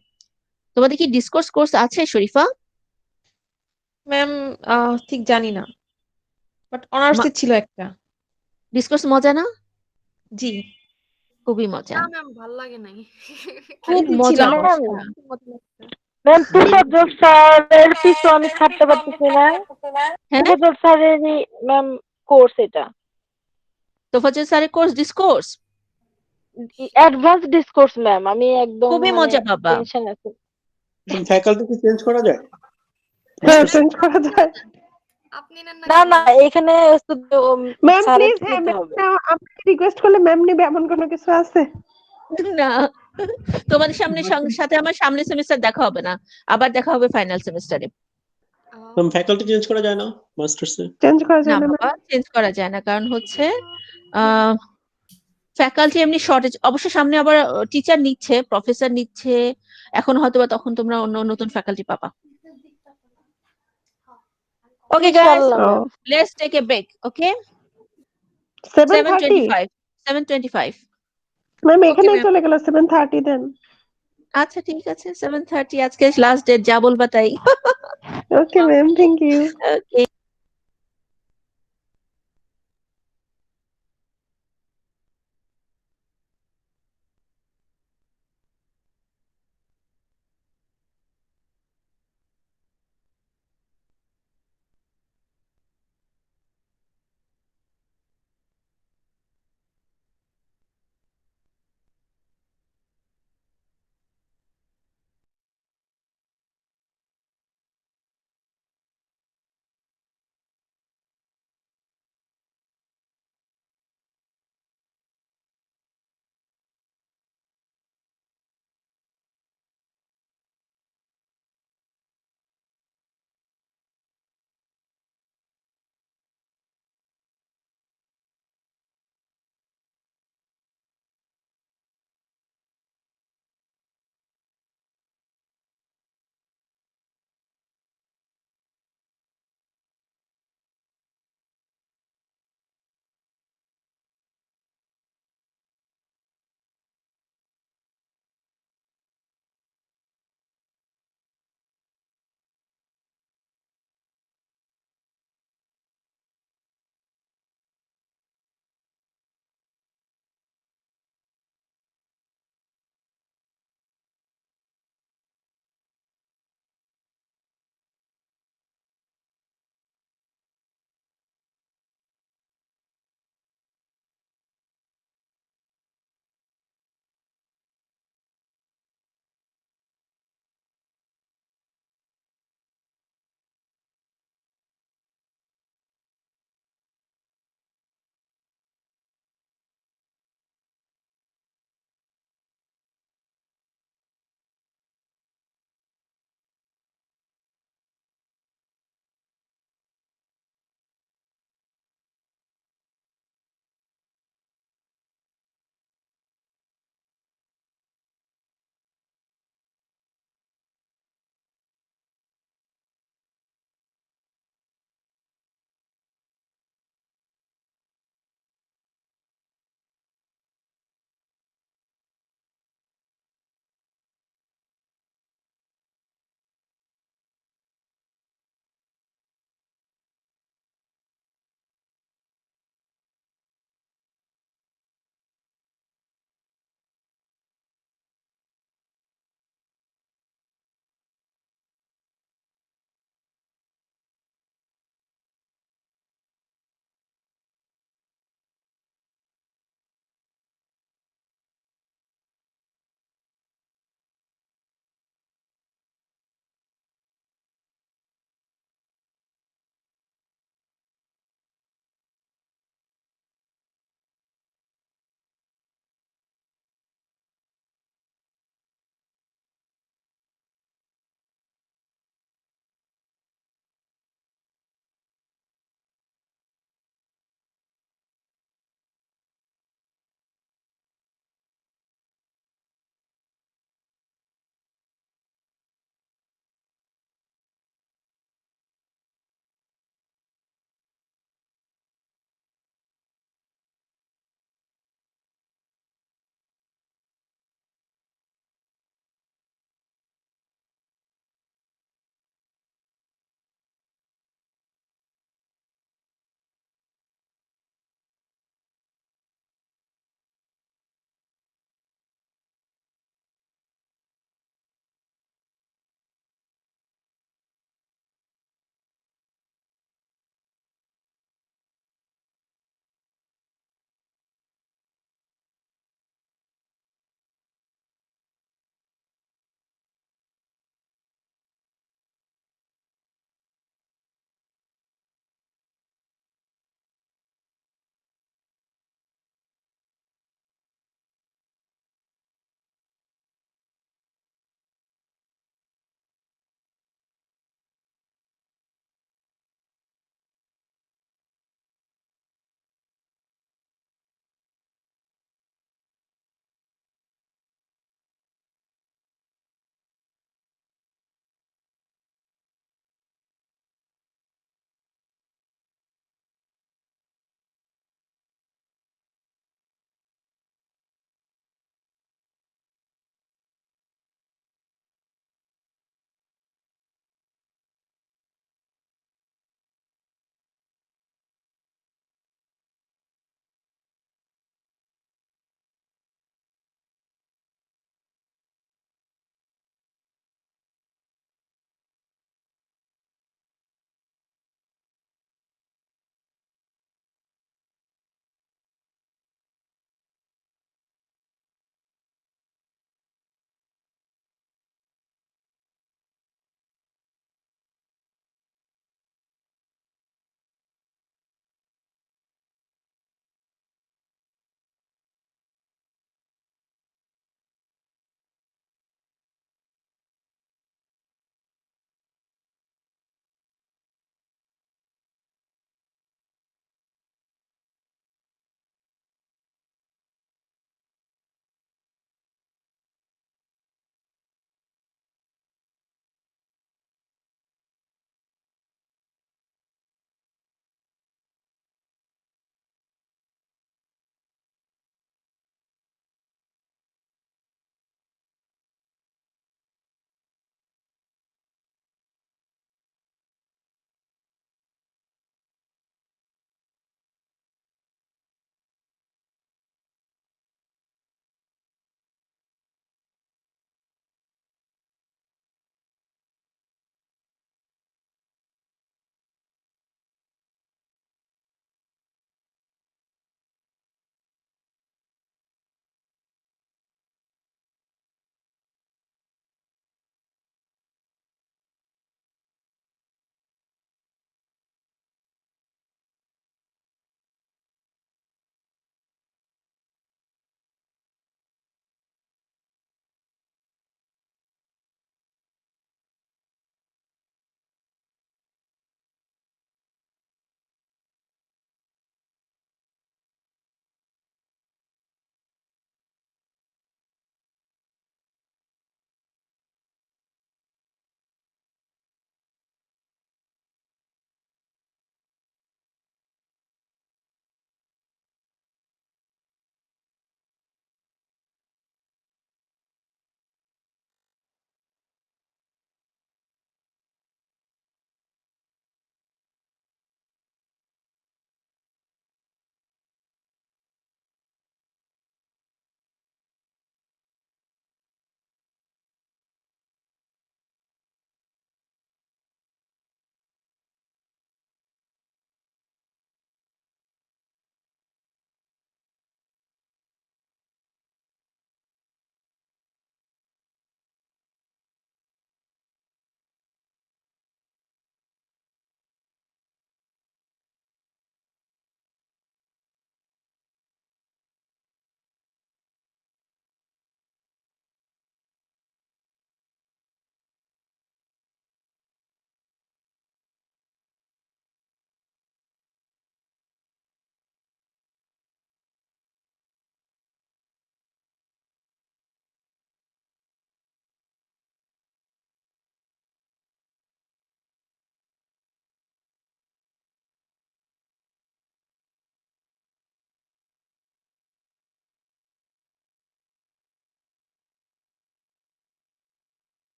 তোমাদের কি ডিসকোর্স কোর্স আছে শরীফা? ম্যাম ঠিক জানি না, বাট অনার্সে ছিল একটা। ডিসকোর্স মজা না? জি, খুবই মজা, না ম্যাম ভালো লাগে নাই। খুব ছিল মজা। ম্যাম তুফাজ্জল স্যারের পিছু আমি ছাড়তে পারতেছি না। হ্যাঁ, তুফাজ্জল স্যারেরই ম্যাম কোর্স এটা, তোফাজ্জল স্যারের course discourse advance discourse ma'am. আমি একদম খুবই মজা বাবা। টেনশন আছে। ফ্যাকাল্টি কি চেঞ্জ করা যায়? হ্যাঁ, চেঞ্জ করা যায়। আপনি নেন না না, এখানে ম্যাম স্যারের প্লিজ, নিতে হবে। আমাকে রিকোয়েস্ট করলে ম্যাম নেবে এমন কোনো কিছু আছে? না, তোমাদের সাথে আমার সামনের সেমিস্টার দেখা হবে না, আবার দেখা হবে ফাইনাল সেমিস্টারে। ম্যাম ফ্যাকাল্টি চেঞ্জ করা যায় না মাস্টার্সে? চেঞ্জ করা না যায় না বাবা, চেঞ্জ করা যায় না, কারণ হচ্ছে ফ্যাকাল্টি এমনি শর্টেজ, অবশ্য সামনে আবার টিচার নিচ্ছে, প্রফেসর নিচ্ছে, এখন হয়তো বা তখন তোমরা অন্য নতুন ফ্যাকাল্টি পাবা। ওকে গাইস, ইনশাআল্লাহ ma'am. Ma'am. Let's take a break, okay? 7:30 7:25 ma'am, okay এখানেই ম্যাম। চলে গেল 7:30 দেন। আচ্ছা ঠিক আছে, 7:30 আজকে লাস্ট ডেট, যা বলবা তাই। Okay ma'am, thank you. Okay.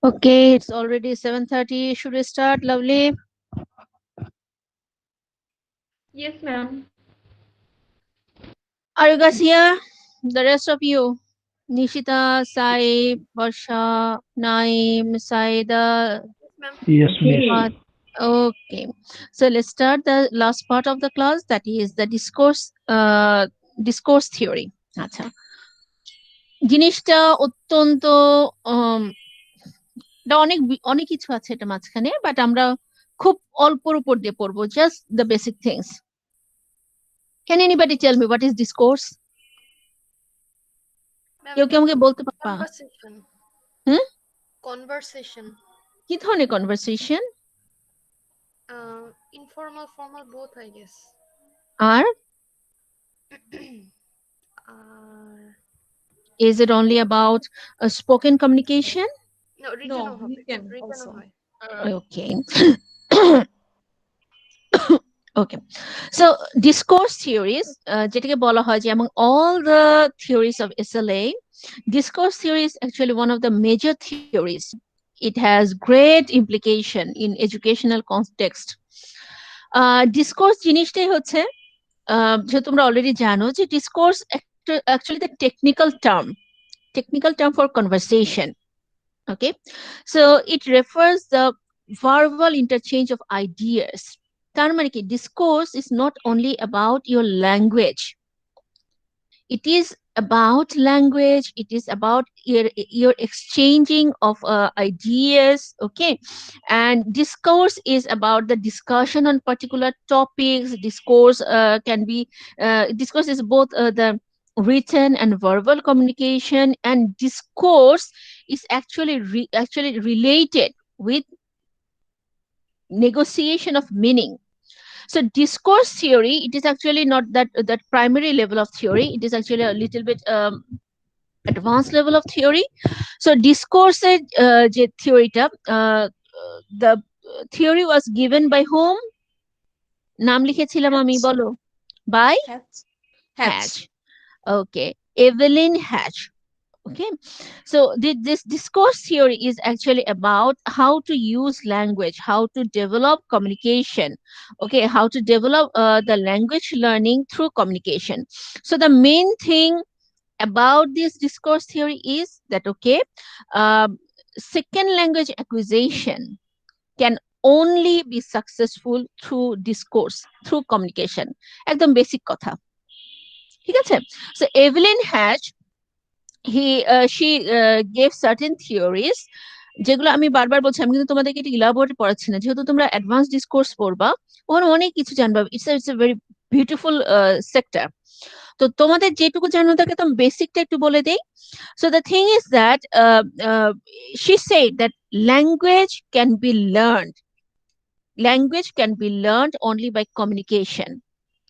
Okay, it's already 7:30. Should we start, Lovely? Yes, ma'am. Are you guys here? The rest of you? Nishita, Sai, Barsha, Naim, Saida. ma'am. Yes, miss. Okay, so let's start the last part of the class, that is the discourse theory. আচ্ছা, জিনিসটা অত্যন্ত এটা অনেক কিছু আছে এটা মাঝখানে, but আমরা খুব অল্পর উপর দিয়ে পড়বো, just the basic things. Can anybody tell me what is discourse? Ma'am, কেউ কি আমাকে বলতে পারবা? conversation. হুম, Conversation. কি ধরনের conversation? Informal, formal, both, I guess. আর is it only about spoken communication? No, written No, হবে, written written also. হয়। Okay. Okay, so discourse theories, যেটাকে বলা হয় যে among all the theories of SLA, discourse theory is actually one of the major theories. It has great implication in educational context. Discourse জিনিসটাই হচ্ছে, যে তোমরা already জানো যে discourse actually the technical term for conversation. Okay, so it refers the verbal interchange of ideas. তার মানে কি, discourse is not only about your language, it is about language, it is about your exchanging of ideas. Okay, and discourse is about the discussion on particular topics. Discourse discourse is both the written and verbal communication, and discourse is actually related with negotiation of meaning. So discourse theory, it is actually not that primary level of theory, it is actually a little bit advanced level of theory. So discourse যে theoryটা, the theory was given by whom? নাম লিখেছিলাম আমি, বলো। by Hatch. Okay, Evelyn Hatch. Okay, so this discourse theory is actually about how to use language, how to develop communication. Okay, how to develop the language learning through communication. So the main thing about this discourse theory is that, okay, second language acquisition can only be successful through discourse, through communication. একদম basic কথা, ঠিক আছে? So Evelyn Hatch, she gave certain theories, যেগুলো আমি বারবার বলছি, আমি কিন্তু তোমাদেরকে এটা ইলাবোরেট পড়াচ্ছি না, যেহেতু তোমরা অ্যাডভান্স ডিসকোর্স পড়বা, ওখানে অনেক কিছু জানবা। It's a very beautiful sector. তো তোমাদের যেটুকু জানো তাকে তো বেসিকটা একটু বলে দেই। So the thing is that she said that language can be learned only by communication.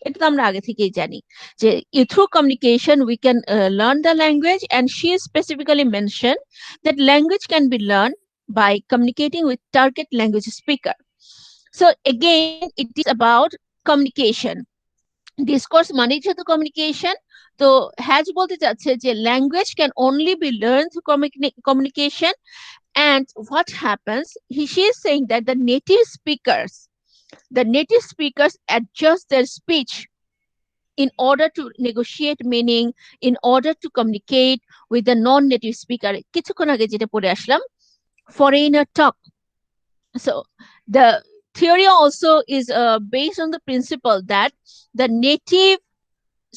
এটা তো আমরা আগে থেকেই জানি যে through communication we can learn the language, and she specifically mentioned that language can be learned by communicating with target language speaker. So again, it is about communication. Discourse মানে যেহেতু communication, তো হ্যাজ বলতে চাচ্ছে যে language can only be learned through communication. And what happens, she is saying that the native speakers adjust their speech in order to negotiate meaning, in order to communicate with the non-native speaker. কিছুক্ষণ আগে যেটা পড়ে আসলাম, foreigner talk. So the theory also is based on the principle that the native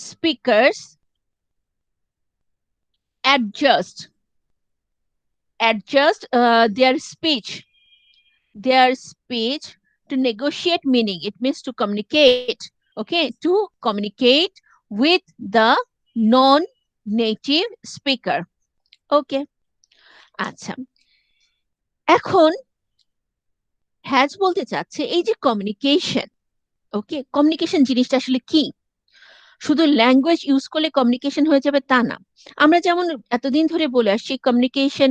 speakers adjust their speech to negotiate meaning. It means to communicate, okay, to communicate with the non-native speaker. Okay, আচ্ছা, এখন has বলতে চাচ্ছে এই যে communication, ওকে, communication জিনিসটা আসলে কি? শুধু ল্যাঙ্গুয়েজ ইউজ করলে কমিউনিকেশন হয়ে যাবে তা না। আমরা যেমন এতদিন ধরে বলে আসছি communication,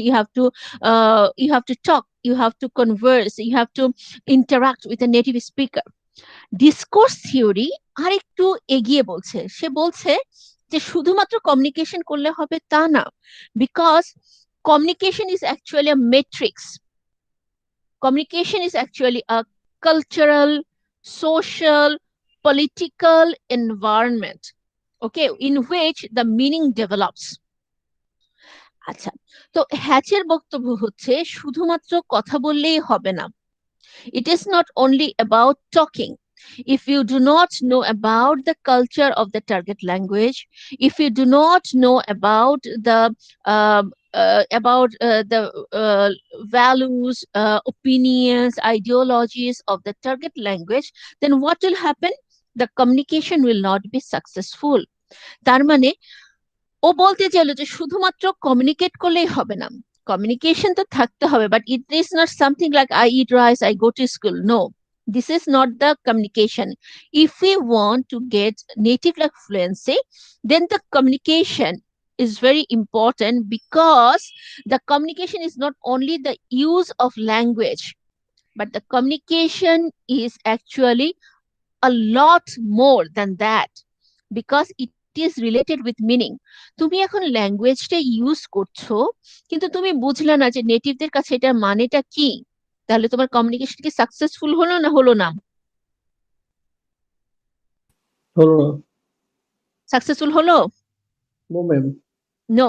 you have to talk, you have to converse, you have to interact with a native speaker. Discourse theory আরেকটু এগিয়ে বলছে, সে বলছে যে শুধুমাত্র কমিউনিকেশন করলে হবে তা না, because communication is actually a matrix. Communication is actually a cultural, social, political environment, okay, in which the meaning develops. আচ্ছা, তো হ্যাচের বক্তব্য হচ্ছে শুধুমাত্র কথা বললেই হবে না। It is not only about talking. If you do not know about the culture of the target language, if you do not know about the values, opinions, ideologies of the target language, then what will happen? The communication will not be successful. তার মানে ও বলতে চাইলো যে শুধুমাত্র communicate করলেই হবে না, communication তো থাকতে হবে, but it is not something like I eat rice, I go to school. No, this is not the communication. If we want to get native like fluency, then the communication is very important, because the communication is not only the use of language, but the communication is actually a lot more than that, because it is related with meaning. তুমি এখন ল্যাঙ্গুয়েজটা use করছো, কিন্তু তুমি বুঝলে না যে নেটিভদের কাছে এটা মানেটা কি, তাহলে তোমার কমিউনিকেশন কি সাকসেসফুল হলো না হলো না? হলো না। সাকসেসফুল হলো? No ma'am. নো,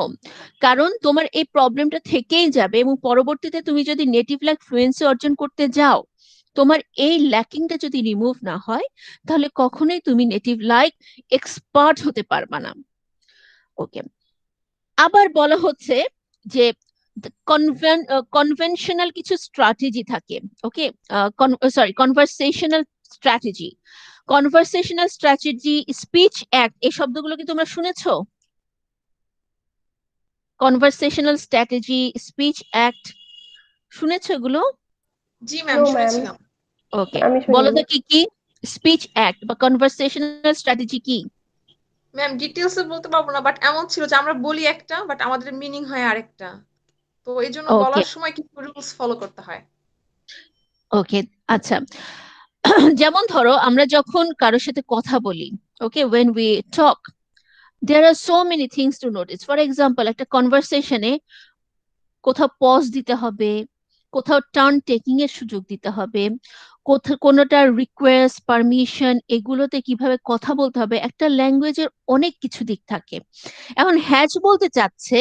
কারণ তোমার এই প্রবলেমটা থেকেই যাবে, এবং পরবর্তীতে তুমি যদি নেটিভ লাইক ফ্লুয়েন্সি অর্জন করতে যাও, তোমার এই ল্যাকিংটা যদি রিমুভ না হয়, তাহলে কখনোই তুমি নেটিভ লাইক এক্সপার্ট হতে পারবা না। ওকে, আবার বলা হচ্ছে যে কনভেনশনাল কিছু স্ট্র্যাটেজি থাকে, okay, sorry, conversational strategy. Conversational strategy, speech act, এই শব্দগুলো কি তোমরা শুনেছো? কনভারসেশনাল স্ট্র্যাটেজি, স্পিচ অ্যাক্ট, শুনেছো এগুলো? জি ম্যাম, নো ম্যাম, শুনেছিলাম। ওকে, আমি বলো শুনিনি। তো কি কি স্পিচ অ্যাক্ট বা কনভারসেশনাল স্ট্র্যাটেজি কি? ম্যাম ডিটেলস এ বলতে পারবো না, বাট এমন ছিল যে আমরা বলি একটা, বাট আমাদের মিনিং হয় আরেকটা। তো এই জন্য ওকে, বলার সময় কিছু রুলস ফলো করতে হয়। ওকে, আচ্ছা। যেমন ধরো আমরা যখন কারোর সাথে কথা বলি, ওকে, when we talk, there are so many things to notice. For example, একটা কনভারসেশনে কোথাও পজ দিতে হবে, কোথাও টার্ন টেকিং এর সুযোগ দিতে হবে, কোনোটা রিকোয়েস্ট, পারমিশন, এগুলোতে কিভাবে কথা বলতে হবে। একটা ল্যাঙ্গুয়েজের অনেক কিছু দিক থাকে। এখন হ্যাজ বলতে যাচ্ছে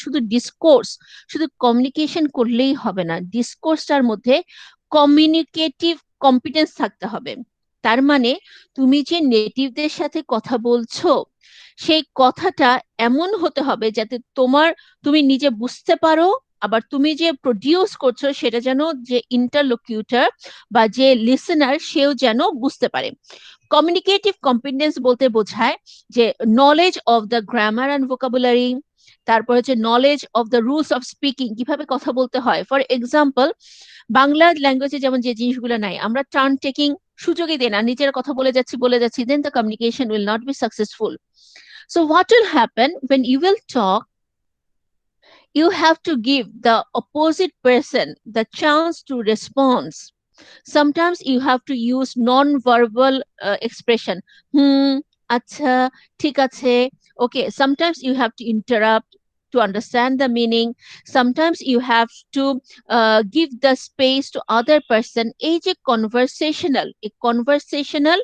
শুধু ডিসকোর্স, শুধু কমিউনিকেশন করলেই হবে না, ডিসকোর্সটার মধ্যে কমিউনিকেটিভ কম্পিটেন্স থাকতে হবে। তার মানে তুমি যে নেটিভদের সাথে কথা বলছো, সেই কথাটা এমন হতে হবে যাতে তুমি নিজে বুঝতে পারো, আবার তুমি যে প্রডিউস করছো সেটা যেন যে ইন্টারলোকিউটর বা যে লিসেনার সেও যেন বুঝতে পারে। কমিউনিকেটিভ কম্পিটেন্স বলতে বোঝায় যে knowledge of the grammar and vocabulary, তারপর হচ্ছে knowledge of the rules of speaking, কিভাবে কথা বলতে হয়। ফর এক্সাম্পল, বাংলা ল্যাঙ্গুয়েজে যেমন যে জিনিসগুলো নাই, আমরা টার্ন টেকিং সুযোগই দিই না, নিজের কথা বলে যাচ্ছি, then the communication will not be successful. So what will happen when you will talk? You have to give the opposite person the chance to respond. Sometimes you have to use non-verbal expression. আচ্ছা, ঠিক আছে, okay. Sometimes you have to interrupt to understand the meaning. Sometimes you have to give the space to other person. এই যে conversational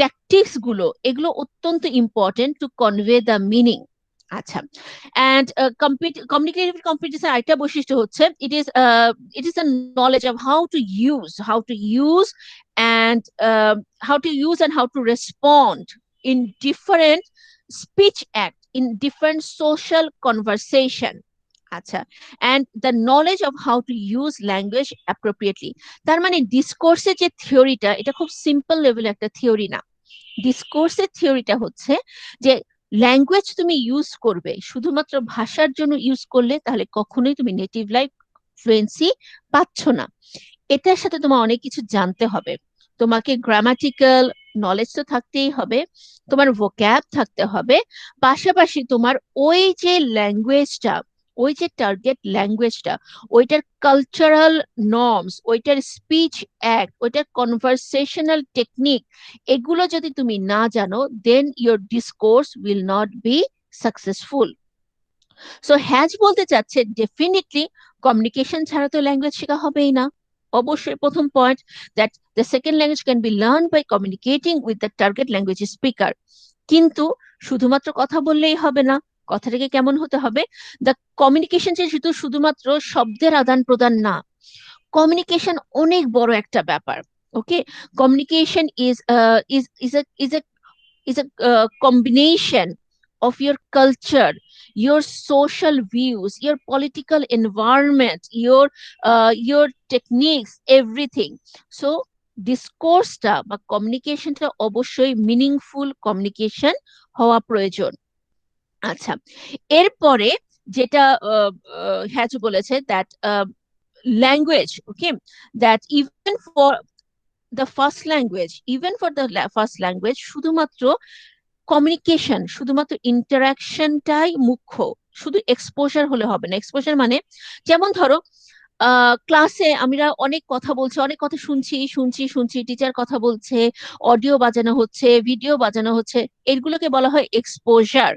tactics গুলো, এগুলো অত্যন্ত important to convey the meaning. আচ্ছা, and communicative competition আরেকটা বৈশিষ্ট্য হচ্ছে it is the knowledge of how to use and how to respond in different speech act, in different social conversation. আচ্ছা, and the knowledge of how to use language appropriately. তার মানে ডিসকোর্সের যে থিওরিটা, এটা খুব সিম্পল লেভেলের একটা থিওরি না। ডিসকোর্সের থিওরিটা হচ্ছে যে ল্যাঙ্গুয়েজ তুমি ইউজ করবে, শুধুমাত্র ভাষার জন্য ইউজ করলে তাহলে কখনোই তুমি নেটিভ লাইক ফ্লুয়েন্সি পাচ্ছ না। এটার সাথে তোমার অনেক কিছু জানতে হবে। তোমাকে গ্রামাটিক্যাল নলেজ তো থাকতেই হবে, তোমার ভোক্যাব থাকতে হবে, পাশাপাশি তোমার ওই যে ল্যাঙ্গুয়েজটা, ওই যে টার্গেট ল্যাঙ্গুয়েজটা, ওইটার কালচারাল নর্মস, ওইটার স্পিচ অ্যাক্ট, ওইটার কনভারসেশনাল টেকনিক, এগুলো যদি তুমি না জানো, then your discourse will not be successful. So Hatch বলতে চাচ্ছে ডেফিনেটলি কমিউনিকেশন ছাড়া তো ল্যাঙ্গুয়েজ শেখা হবেই না। অবশ্যই প্রথম point that the second language can be learn by communicating with the target language speaker. কিন্তু শুধুমাত্র কথা বললেই হবে না, কথাটাকে কেমন হতে হবে, দ্য কমিউনিকেশন যে শুধুমাত্র শব্দের আদান প্রদান না, কমিউনিকেশন অনেক বড় একটা ব্যাপার। ওকে, communication is a combination of your culture, your social views, your political environment, your techniques, everything. So ডিসকোর্সটা বা কমিউনিকেশনটা অবশ্যই মিনিংফুল কমিউনিকেশন হওয়া প্রয়োজন। আচ্ছা, এরপরে যেটা হ্যাজ বলেছে that language, okay, that even for the first language, even for the first language শুধুমাত্র communication, শুধুমাত্র ইন্টারাকশনটাই মুখ্য, শুধু এক্সপোজার হলে হবে না। এক্সপোজার মানে যেমন ধরো ক্লাসে আমরা অনেক কথা বলছি, অনেক কথা শুনছি শুনছি শুনছি, টিচার কথা বলছে, অডিও বাজানো হচ্ছে, ভিডিও বাজানো হচ্ছে, এগুলোকে বলা হয় এক্সপোজার।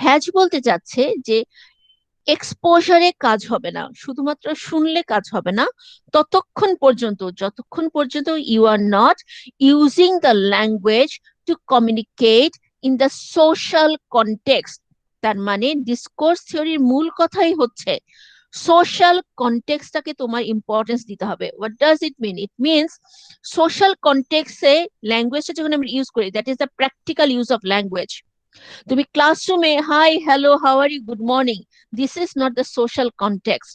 হ্যাজ বলতে চাচ্ছে যে এক্সপোজারে কাজ হবে না, শুধুমাত্র শুনলে কাজ হবে না, যতক্ষণ পর্যন্ত you are not using the language to communicate in the social context. তার মানে ডিসকোর্স থিওরির মূল কথাই হচ্ছে সোশ্যাল কনটেক্সটটাকে তোমার ইম্পর্টেন্স দিতে হবে। What does it mean? It means social কনটেক্সে ল্যাঙ্গুয়েজটা যখন আমরা ইউজ করি, that is the practical use of language. তুমি ক্লাসরুমে hi hello how are you good morning, this is not the social context.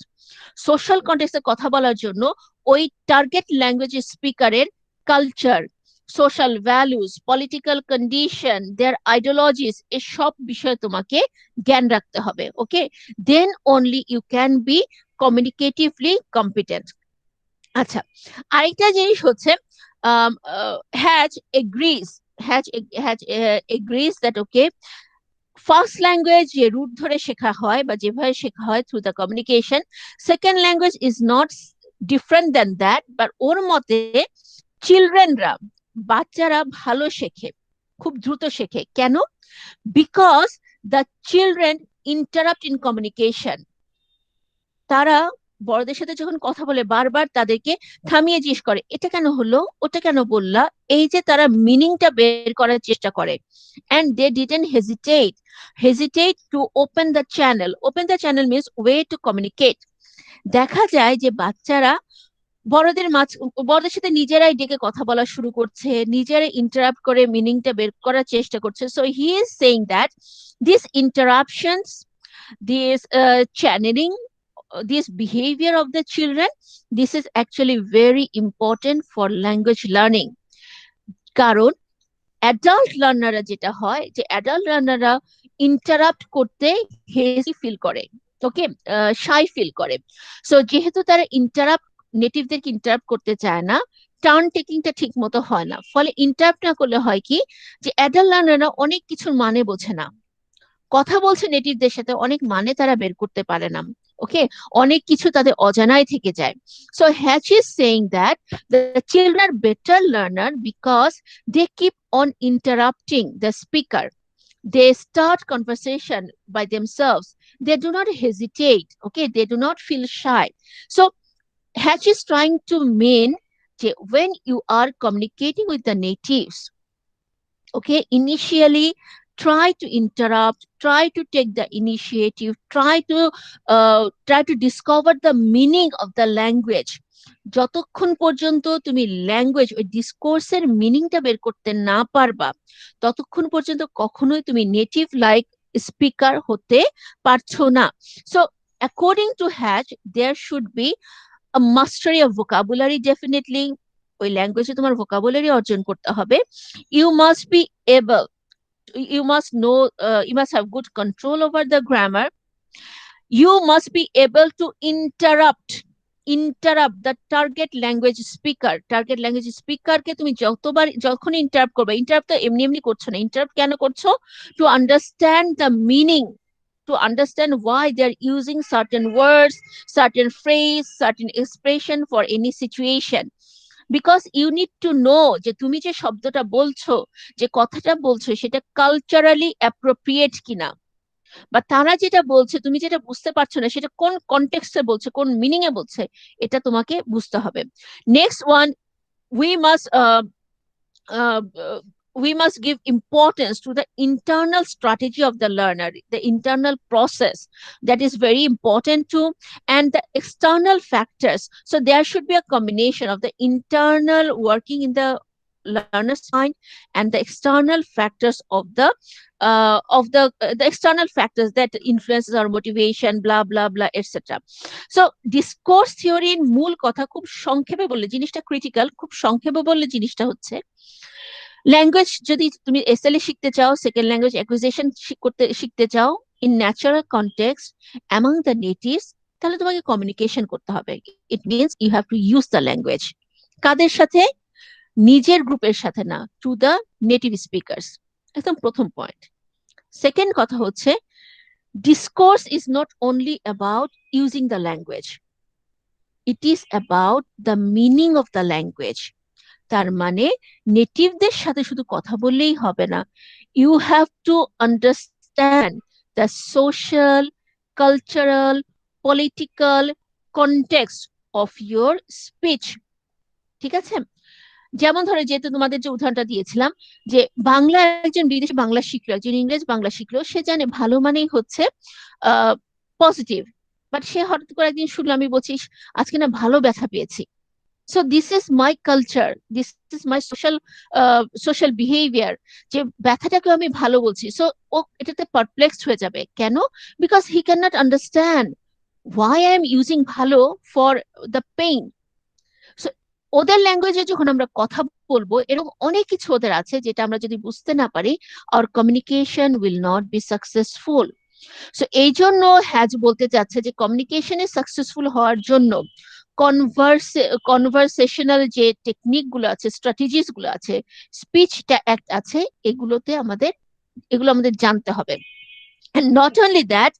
Social কনটেক্সটে কথা বলার জন্য ওই টার্গেট ল্যাঙ্গুয়েজ স্পিকারের culture, social values, political condition, their ideologies, এসব বিষয়ে তোমাকে জ্ঞান রাখতে হবে। Okay, then only you can be communicatively competent. আচ্ছা, আরেকটা জিনিস হচ্ছে Hatch agrees, agrees that okay, first language যে রুট ধরে শেখা হয় বা যেভাবে শেখা হয় through the communication, second language is not different than that, but ওর মতে চিলড্রেনরা, বাচ্চারা ভালো শেখে, খুব দ্রুত শেখে। কেন? Because the children interrupt in communication. তারা বড়দের সাথে যখন কথা বলে বারবার তাদেরকে থামিয়ে জিজ্ঞেস করে, এটা কেন হলো, ওটা কেন বললা, এই যে তারা মিনিংটা বের করার চেষ্টা করে। and they didn't hesitate to open the channel means way to communicate. দেখা যায় যে বাচ্চারা বড়দের সাথে নিজেরাই ডেকে কথা বলা শুরু করছে, নিজেরাই ইন্টারাপ্ট করে মিনিংটা বের করার চেষ্টা করছে। So he is saying that this interruptions, this channeling, this behavior of the children, this is actually very important for language learning. কারণ অ্যাডাল্ট লার্নাররা যেটা হয় যে অ্যাডাল্ট লার্নাররা ইন্টারাপ্ট করতে হেজি ফিল করে, ওকে, শাই ফিল করে। সো যেহেতু তারা নেটিভদেরকে ইন্টারাপ্ট করতে চায় না, টার্ন টেকিংটা ঠিক মতো হয় না, ফলে ইন্টারাপ্ট না করলে হয় কি যে অ্যাডাল্ট লার্নাররা অনেক কিছুর মানে বোঝে না, কথা বলছে নেটিভদের সাথে, অনেক মানে তারা বের করতে পারে না। ওকে, অনেক কিছু তাদের অজানায় থেকে যায়। So Hatch is saying that the children are better learner because they keep on interrupting the speaker. They start conversation by themselves. They do not hesitate. Okay, they do not feel shy. So Hatch is trying to mean when you are communicating with the natives, okay, initially try to interrupt, try to take the initiative, try to discover the meaning of the language. যতক্ষণ পর্যন্ত তুমি language ওই ডিসকোর্সের মিনিংটা বের করতে না পারবা, ততক্ষণ পর্যন্ত কখনোই তুমি নেটিভ লাইক স্পিকার হতে পারছো না। So according to Hatch there should be a mastery of vocabulary. Definitely ওই ল্যাঙ্গুয়েজে তোমার ভোকাবুলারি অর্জন করতে হবে। You must be able, you must know, you must have good control over the grammar. You must be able to interrupt the target language speaker কে তুমি যখন interrupt করবে, interrupt তো এমনি এমনি করছো না, ইন্টারাপ্ট কেন করছো? Two understand the meaning, to understand why they are using certain words, certain phrase, certain expression for any situation. Because you need to know যে তুমি যে শব্দটা বলছো, যে কথাটা বলছো, সেটা কালচারালি অ্যাপ্রোপ্রিয়েট কিনা। বা তারা যেটা বলছে তুমি যেটা বুঝতে পারছো না সেটা কোন কনটেক্সটে বলছে, কোন মিনিং এ বলছে, এটা তোমাকে বুঝতে হবে। Next one, we must uh, uh, uh, we must give importance to the internal strategy of the learner, the internal process, that is very important too, and the external factors. So there should be a combination of the internal working in the learner's mind and the external factors of the external factors that influences our motivation, blah blah blah, etc. So discourse theory মূল কথা খুব সংক্ষেপে বললে জিনিসটা critical, খুব সংক্ষেপে বললে জিনিসটা হচ্ছে, ল্যাঙ্গুয়েজ যদি তুমি এসএলএ শিখতে চাও, সেকেন্ড ল্যাঙ্গুয়েজ অ্যাকুইজিশন করতে শিখতে চাও in natural context among the natives, তাহলে তোমাকে কমিউনিকেশন করতে হবে। It means you have to use the language. কাদের সাথে? নিজের গ্রুপের সাথে না, টু দ্য নেটিভ স্পিকার্স। একদম প্রথম পয়েন্ট। সেকেন্ড কথা হচ্ছে, discourse is not only about using the language, it is about the meaning of the language. তার মানে নেটিভদের সাথে শুধু কথা বললেই হবে না, you have to understand the social, cultural, political context of your speech. ঠিক আছে? যেমন ধরো, যেহেতু তোমাদের যে উদাহরণটা দিয়েছিলাম, যে বাংলা একজন বিদেশি বাংলা শিখলো, একজন ইংরেজ বাংলা শিখলো, সে জানে ভালো মানেই হচ্ছে পজিটিভ, বাট সে হঠাৎ করে একদিন শুনলো আমি বলছি আজকে না ভালো ব্যথা পেয়েছি। So this is my culture, this is my social behavior, যে ব্যথাটাকে আমি ভালো বলছি। সো ও এটাতে পারপ্লেক্সড হয়ে যাবে। কেন? Because he can not understand why I am using ভালো for the pain. সো ওদের ল্যাঙ্গুয়েজে যখন আমরা কথা বলবো, এরকম অনেক কিছু ওদের আছে যেটা আমরা যদি বুঝতে না পারি, our communication will not be successful. So এই জন্য হ্যাজ বলতে চাচ্ছে যে কমিউনিকেশনে সাকসেসফুল হওয়ার জন্য কনভারসেশনাল যে টেকনিক গুলো আছে, স্ট্র্যাটেজিস গুলো আছে, স্পিচ অ্যাক্ট আছে, এগুলো আমাদের জানতে হবে। And not only that,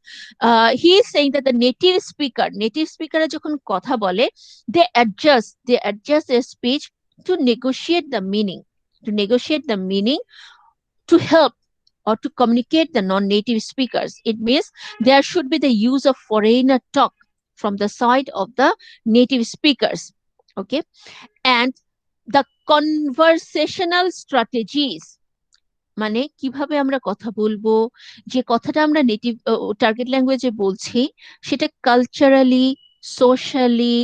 he is saying that the native speaker যখন কথা বলে, they adjust their speech to negotiate the meaning, to help or to communicate the non-native speakers. It means there should be the use of foreigner talk from the side of the native speakers. Okay, and the conversational strategies, মানে কিভাবে আমরা কথা বলবো, যে কথাটা আমরা native target ল্যাঙ্গুয়েজে বলছি সেটা কালচারালি, সোশ্যালি,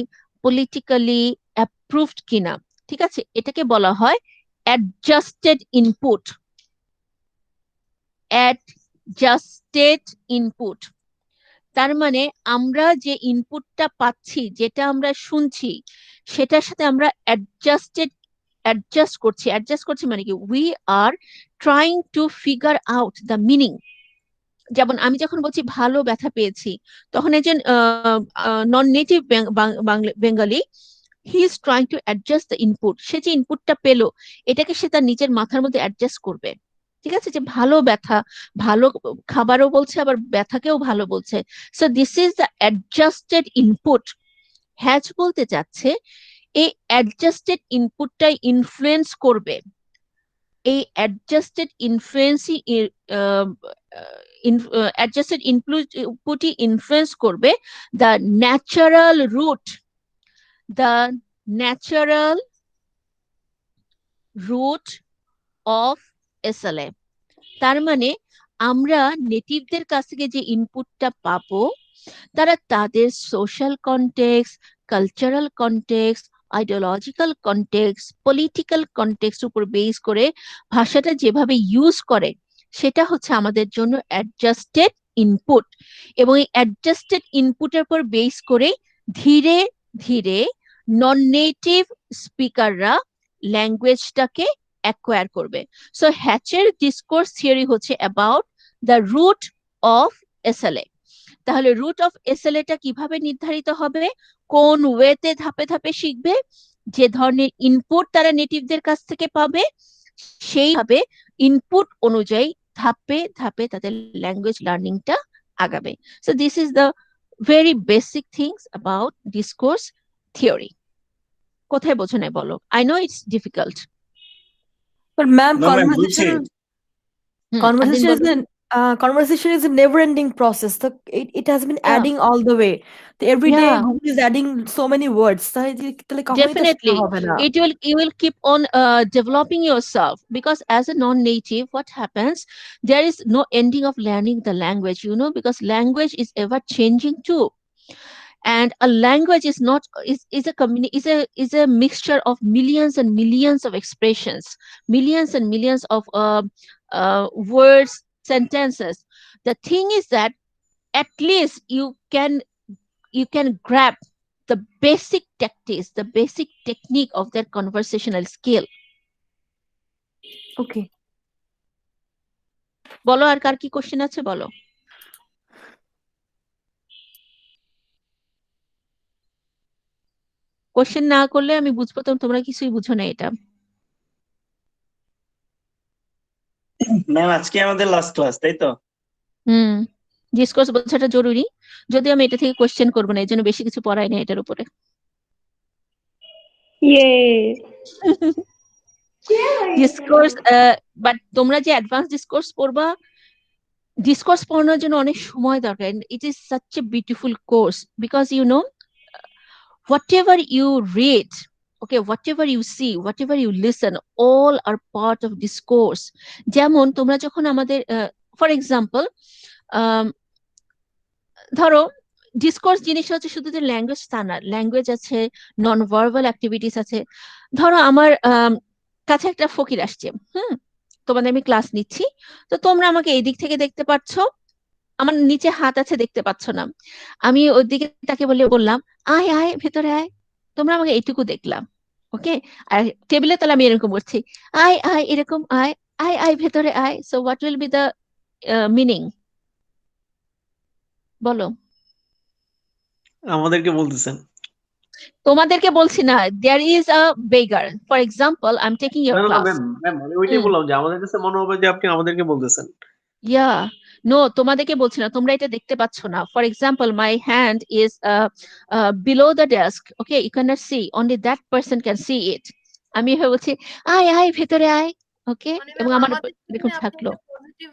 পলিটিক্যালি অ্যাপ্রুভড কিনা। ঠিক আছে? এটাকে বলা হয় অ্যাডজাস্টেড ইনপুট। তার মানে আমরা যে ইনপুটটা পাচ্ছি, যেটা আমরা শুনছি, সেটার সাথে আমরা অ্যাডজাস্ট করছি মানে কি, we are trying to figure out the meaning. যেমন আমি যখন বলছি ভালো ব্যথা পেয়েছি, তখন একজন non native Bengali, he is trying to adjust the input. সে যে ইনপুটটা পেলো, এটাকে সে তার নিজের মাথার মধ্যে অ্যাডজাস্ট করবে। ঠিক আছে? যে ভালো ব্যথা, ভালো খাবারও বলছে, আবার ব্যথাকেও ভালো বলছে। So this is the adjusted input. Hatch বলতে চাচ্ছে এই অ্যাডজাস্টেড ইনপুটটাই ইনফ্লুয়েন্স করবে, এই অ্যাডজাস্টেড ইনপুটই ইনফ্লুয়েন্স করবে the natural route of SLA. তার মানে আমরা নেটিভদের কাছ থেকে যে ইনপুটটা পাবো, তারা তাদের social context, cultural context, ideological context, political context উপর বেস করে ভাষাটা যেভাবে ইউজ করে, সেটা হচ্ছে আমাদের জন্য অ্যাডজাস্টেড ইনপুট। এবং এই অ্যাডজাস্টেড ইনপুটের উপর বেস করে ধীরে ধীরে নন নেটিভ স্পিকাররা ল্যাঙ্গুয়েজটাকে অ্যাকোয়ার করবে। সো হ্যাচের ডিসকোর্স থিওরি হচ্ছে about the route of SLA. তাহলে রুট অফ এসএলএ টা কিভাবে নির্ধারিত হবে? কোন ওয়েতে ধাপে ধাপে শিখবে, যে ধরনের ইনপুট তারা নেটিভদের কাছ থেকে পাবে, সেইভাবে ইনপুট অনুযায়ী ধাপে ধাপে তাদের ল্যাঙ্গুয়েজ লার্নিংটা আগাবে। So this is the very basic things about discourse theory. কোথায় বোঝো নাই বলো? I know it's difficult. But ma'am, No, ma'am, বুঝছি। conversation is conversation is a never ending process. So it has been Yeah, adding all the way. So every day yeah, Google is adding so many words. তাহলে কখনোই তো শেখা definitely. হবে না। You will keep on developing yourself, because as a non-native, what happens? There is no ending of learning the language, because language is ever changing too. And a language is not is a is a mixture of millions and millions of expressions, millions and millions of words, sentences. The thing is that at least you can grab the basic tactics, the basic technique of their conversational skill. Okay. বলো আর কার কি question আছে বলো। Question না করলে আমি বুঝবো তোমরা কিছুই বুঝো না এটা। ম্যাম আজকে আমাদের লাস্ট ক্লাস, তাই তো? ডিসকোর্স বোঝাটা জরুরি, যদি আমি এটা থেকে কোশ্চেন করবো না, এই জন্য বেশি কিছু পড়াই না এটার উপরে। ডিসকোর্স, বাট তোমরা যে অ্যাডভান্স ডিসকোর্স পড়বা, ডিসকোর্স পড়ানোর জন্য অনেক সময় দরকার। It is such a beautiful course, because whatever you read, okay, whatever you see, whatever you listen, all are part of discourse. যেমন তোমরা যখন আমাদের ফর এক্সাম্পল ধরো ডিসকোর্স জিনিসটা হচ্ছে শুধু যে ল্যাঙ্গুয়েজ তা না, ল্যাঙ্গুয়েজ আছে, নন ভার্বাল অ্যাক্টিভিটিস আছে। ধরো আমার কাছে একটা ফকির আসছে, তোমাদের আমি ক্লাস নিচ্ছি, তো তোমরা আমাকে এই দিক থেকে দেখতে পাচ্ছ, আমার নিচে হাত আছে দেখতে পাচ্ছ না, আমি ওই দিকে তাকে বললাম আয় আয় ভেতরে আয়, তোমরা আমাকে এইটুকু দেখলাম, ওকে। আর টেবিলে তাহলে আমি এরকম করছি, আয় আয় এরকম আয়, আয় আয় ভেতরে আয়। So what will be the meaning? বলো। আমাদেরকে বলতেছেন। তোমাদেরকে বলছি না, there is a beggar, for example I am taking your class. Ma'am আমি ওইটাই বললাম যে আমাদের কাছে মনে হবে যে আপনি আমাদেরকে বলতেছেন। ইয়া নো, তোমাদেরকে বলছি না, তোমরা এটা দেখতে পাচ্ছ না। For example my hand is below the desk, okay, you can not see, only that person can see it. আমি বলছি আয় আয় ভেতরে আয়, ওকে, মানে এবং ম্যাম আমার আমাদের দেখুন সামনে আপনি থাকলো। একটা পজিটিভ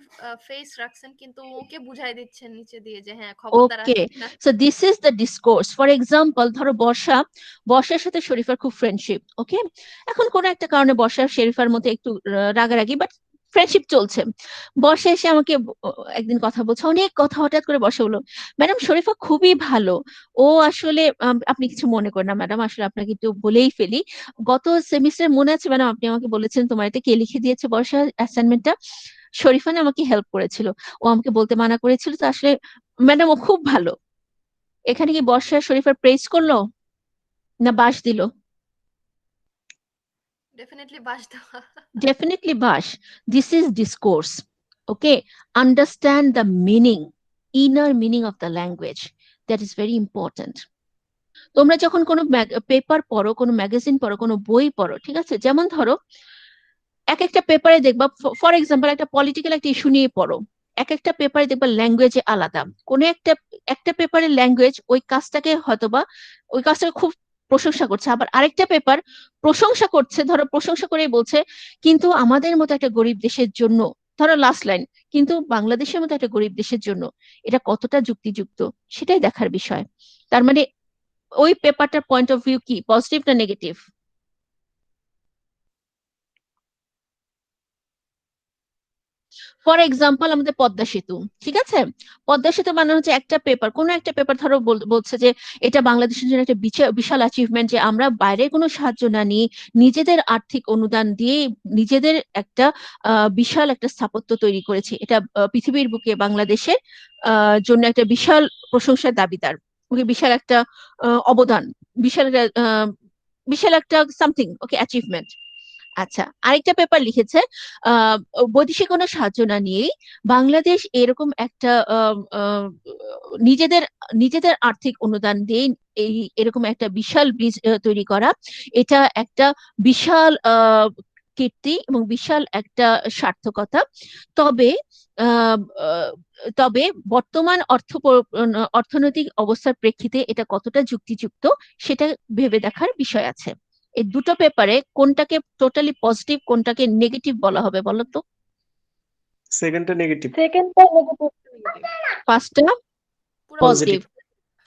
ফেস রাখছেন, কিন্তু ওকে বুঝাই দিচ্ছেন নিচে দিয়ে যে হ্যাঁ খবরদার ওকে, আসবেন না। So this is the discourse. For example ধরো বর্ষার সাথে শরীফার খুব ফ্রেন্ডশিপ, ওকে। এখন কোনো একটা কারণে বর্ষা শরীফার মধ্যে একটু রাগারাগি, বাট ফ্রেন্ডশিপ চলছে। বর্ষা এসে আমাকে একদিন কথা বলছে, অনেক কথা, হঠাৎ করে বর্ষা বললো, ম্যাডাম শরীফা খুবই ভালো, ও আসলে আপনি কিছু মনে করেন না ম্যাডাম, আসলে আপনাকে একটু বলেই ফেলি, গত সেমিস্টার মনে আছে ম্যাডাম, আপনি আমাকে বলেছেন তোমার এটা কে লিখে দিয়েছে বর্ষার অ্যাসাইনমেন্টটা? শরীফা না আমাকে হেল্প করেছিল, ও আমাকে বলতে মানা করেছিল, তো আসলে ম্যাডাম ও খুব ভালো। এখানে কি বর্ষা শরীফার প্রেজ করলো না বাস দিল? ডেফিনেটলি বাস দেওয়া। Definitely bash. This is discourse. Okay, understand the meaning, inner meaning of the language. That is very important. তোমরা যখন কোনো পেপার পড়ো, কোনো ম্যাগাজিন পড়ো, কোনো বই পড়ো, ঠিক আছে, যেমন ধরো এক একটা পেপারে দেখবা, ফর এক্সাম্পল একটা পলিটিক্যাল একটা ইস্যু নিয়ে পড়ো, এক একটা পেপারে দেখবা ল্যাঙ্গুয়েজে আলাদা, কোন একটা পেপারের ল্যাঙ্গুয়েজ ওই কাজটাকে খুব প্রশংসা করছে, আবার আরেকটা পেপার প্রশংসা করছে, ধরো প্রশংসা করেই বলছে কিন্তু আমাদের মতো একটা গরিব দেশের জন্য, ধরো লাস্ট লাইন, কিন্তু বাংলাদেশের মতো একটা গরিব দেশের জন্য এটা কতটা যুক্তিযুক্ত, সেটাই দেখার বিষয়। তার মানে ওই পেপারটার পয়েন্ট অফ ভিউ কি, পজিটিভ না নেগেটিভ? ফর এক্সাম্পল আমাদের পদ্মা সেতু, ঠিক আছে, পদ্মা সেতু মানে হচ্ছে একটা পেপার, কোনো একটা পেপার ধরো বলছে যে এটা বাংলাদেশের জন্য একটা বিশাল অ্যাচিভমেন্ট, যে আমরা বাইরে কোনো সাহায্য না নিয়ে নিজেদের আর্থিক অনুদান দিয়ে নিজেদের একটা বিশাল একটা স্থাপত্য তৈরি করেছি, এটা পৃথিবীর বুকে বাংলাদেশের জন্য একটা বিশাল প্রশংসার দাবিদার, ওকে, বিশাল একটা অবদান, বিশাল একটা সামথিং, ওকে, অ্যাচিভমেন্ট। আচ্ছা, আরেকটা পেপার লিখেছে বৈদেশিক কোনো সাহায্য না নিয়েই বাংলাদেশ এরকম একটা নিজেদের নিজেদের আর্থিক অনুদান দিয়ে এরকম একটা বিশাল ব্রিজ তৈরি করা, এটা একটা বিশাল কীর্তি এবং বিশাল একটা সার্থকতা। তবে আহ, আহ, তবে বর্তমান অর্থনৈতিক অবস্থার প্রেক্ষিতে এটা কতটা যুক্তিযুক্ত সেটা ভেবে দেখার বিষয় আছে। এই দুটো পেপারে কোনটাকে টোটালি পজিটিভ, কোনটাকে নেগেটিভ বলা হবে বলো তো? সেকেন্ডটা নেগেটিভ, সেকেন্ডটা নেগেটিভ। ফার্স্টটা পুরো পজিটিভ।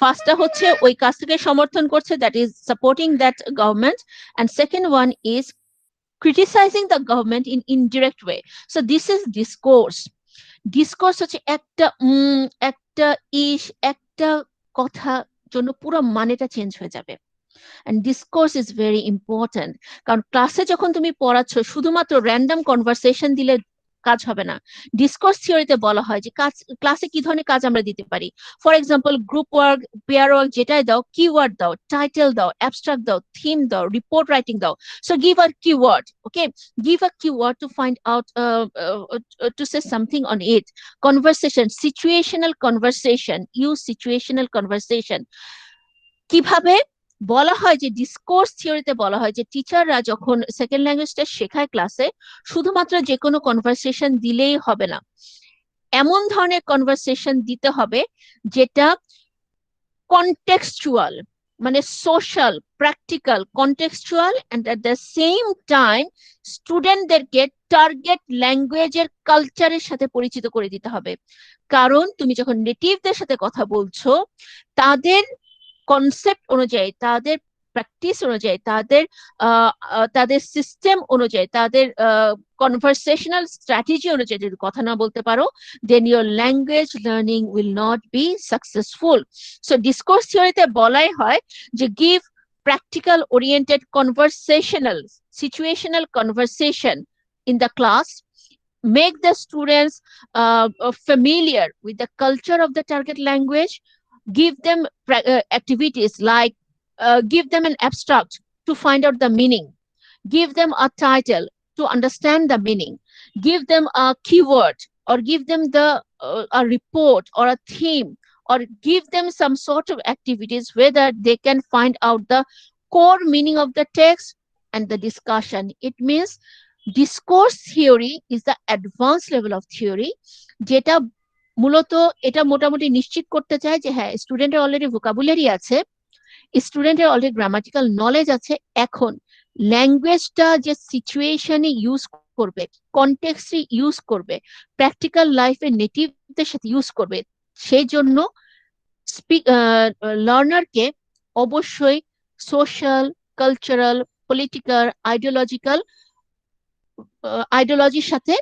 ফার্স্টটা হচ্ছে ওই কাজটাকে সমর্থন করছে, that is supporting that government, and second one is criticizing the government in indirect way. So this is discourse. Discourse হচ্ছে একটা একটা কথা জন্য পুরো মানেটা চেঞ্জ হয়ে যাবে। And discourse is very important, কারণ ক্লাসে যখন তুমি পড়াচ্ছ শুধুমাত্র র্যান্ডম কনভারসেশন দিলে কাজ হবে না। ডিসকোর্স থিওরিতে বলা হয় যে ক্লাসে কি ধরনের কাজ আমরা দিতে পারি। For example group work, pair work, যেটাই দাও, কিওয়ার্ড দাও, টাইটেল দাও, অ্যাবস্ট্রাক্ট দাও, থিম দাও, রিপোর্ট রাইটিং দাও। So give a keyword, okay, give a keyword to find out to say something on it. Conversation, situational conversation, use situational conversation. কিভাবে বলা হয় যে ডিসকোর্স থিওরিতে বলা হয় যে টিচাররা যখন সেকেন্ড ল্যাঙ্গুয়েজটা শেখায় ক্লাসে শুধুমাত্র যে কোনো কনভারসেশন দিলেই হবে না, এমন ধরনের কনভারসেশন দিতে হবে যেটা কনটেক্সচুয়াল, মানে social, practical, contextual, and at the same time স্টুডেন্টদেরকে টার্গেট ল্যাঙ্গুয়েজের কালচারের সাথে পরিচিত করে দিতে হবে। কারণ তুমি যখন নেটিভদের সাথে কথা বলছো তাদের কনসেপ্ট অনুযায়ী, তাদের প্র্যাকটিস অনুযায়ী, তাদের সিস্টেম অনুযায়ী, তাদের কনভারসেশনাল স্ট্র্যাটেজি অনুযায়ী যদি কথা না বলতে পারো, then your language learning will not be successful. So discourse থিওরিতে বলাই হয় যে give practical oriented conversational situational conversation in the class, make the students familiar with the culture of the target language, give them activities like give them an abstract to find out the meaning, give them a title to understand the meaning, give them a keyword, or give them a report or a theme, or give them some sort of activities where that they can find out the core meaning of the text and the discussion. It means discourse theory is the advanced level of theory, যেটা মূলত এটা মোটামুটি নিশ্চিত করতে চায় যে হ্যাঁ স্টুডেন্টের অলরেডি ভোকাবুলারি আছে, স্টুডেন্টের অলরেডি গ্রামাটিক্যাল নলেজ আছে, এখন ল্যাঙ্গুয়েজটা যে সিচুয়েশনে ইউজ করবে, কনটেক্সটে ইউজ করবে, প্র্যাকটিক্যাল লাইফে নেটিভদের সাথে ইউজ করবে, সেই জন্য লার্নারকে অবশ্যই সোশ্যাল, কালচারাল, পলিটিক্যাল, আইডিওলজির সাথে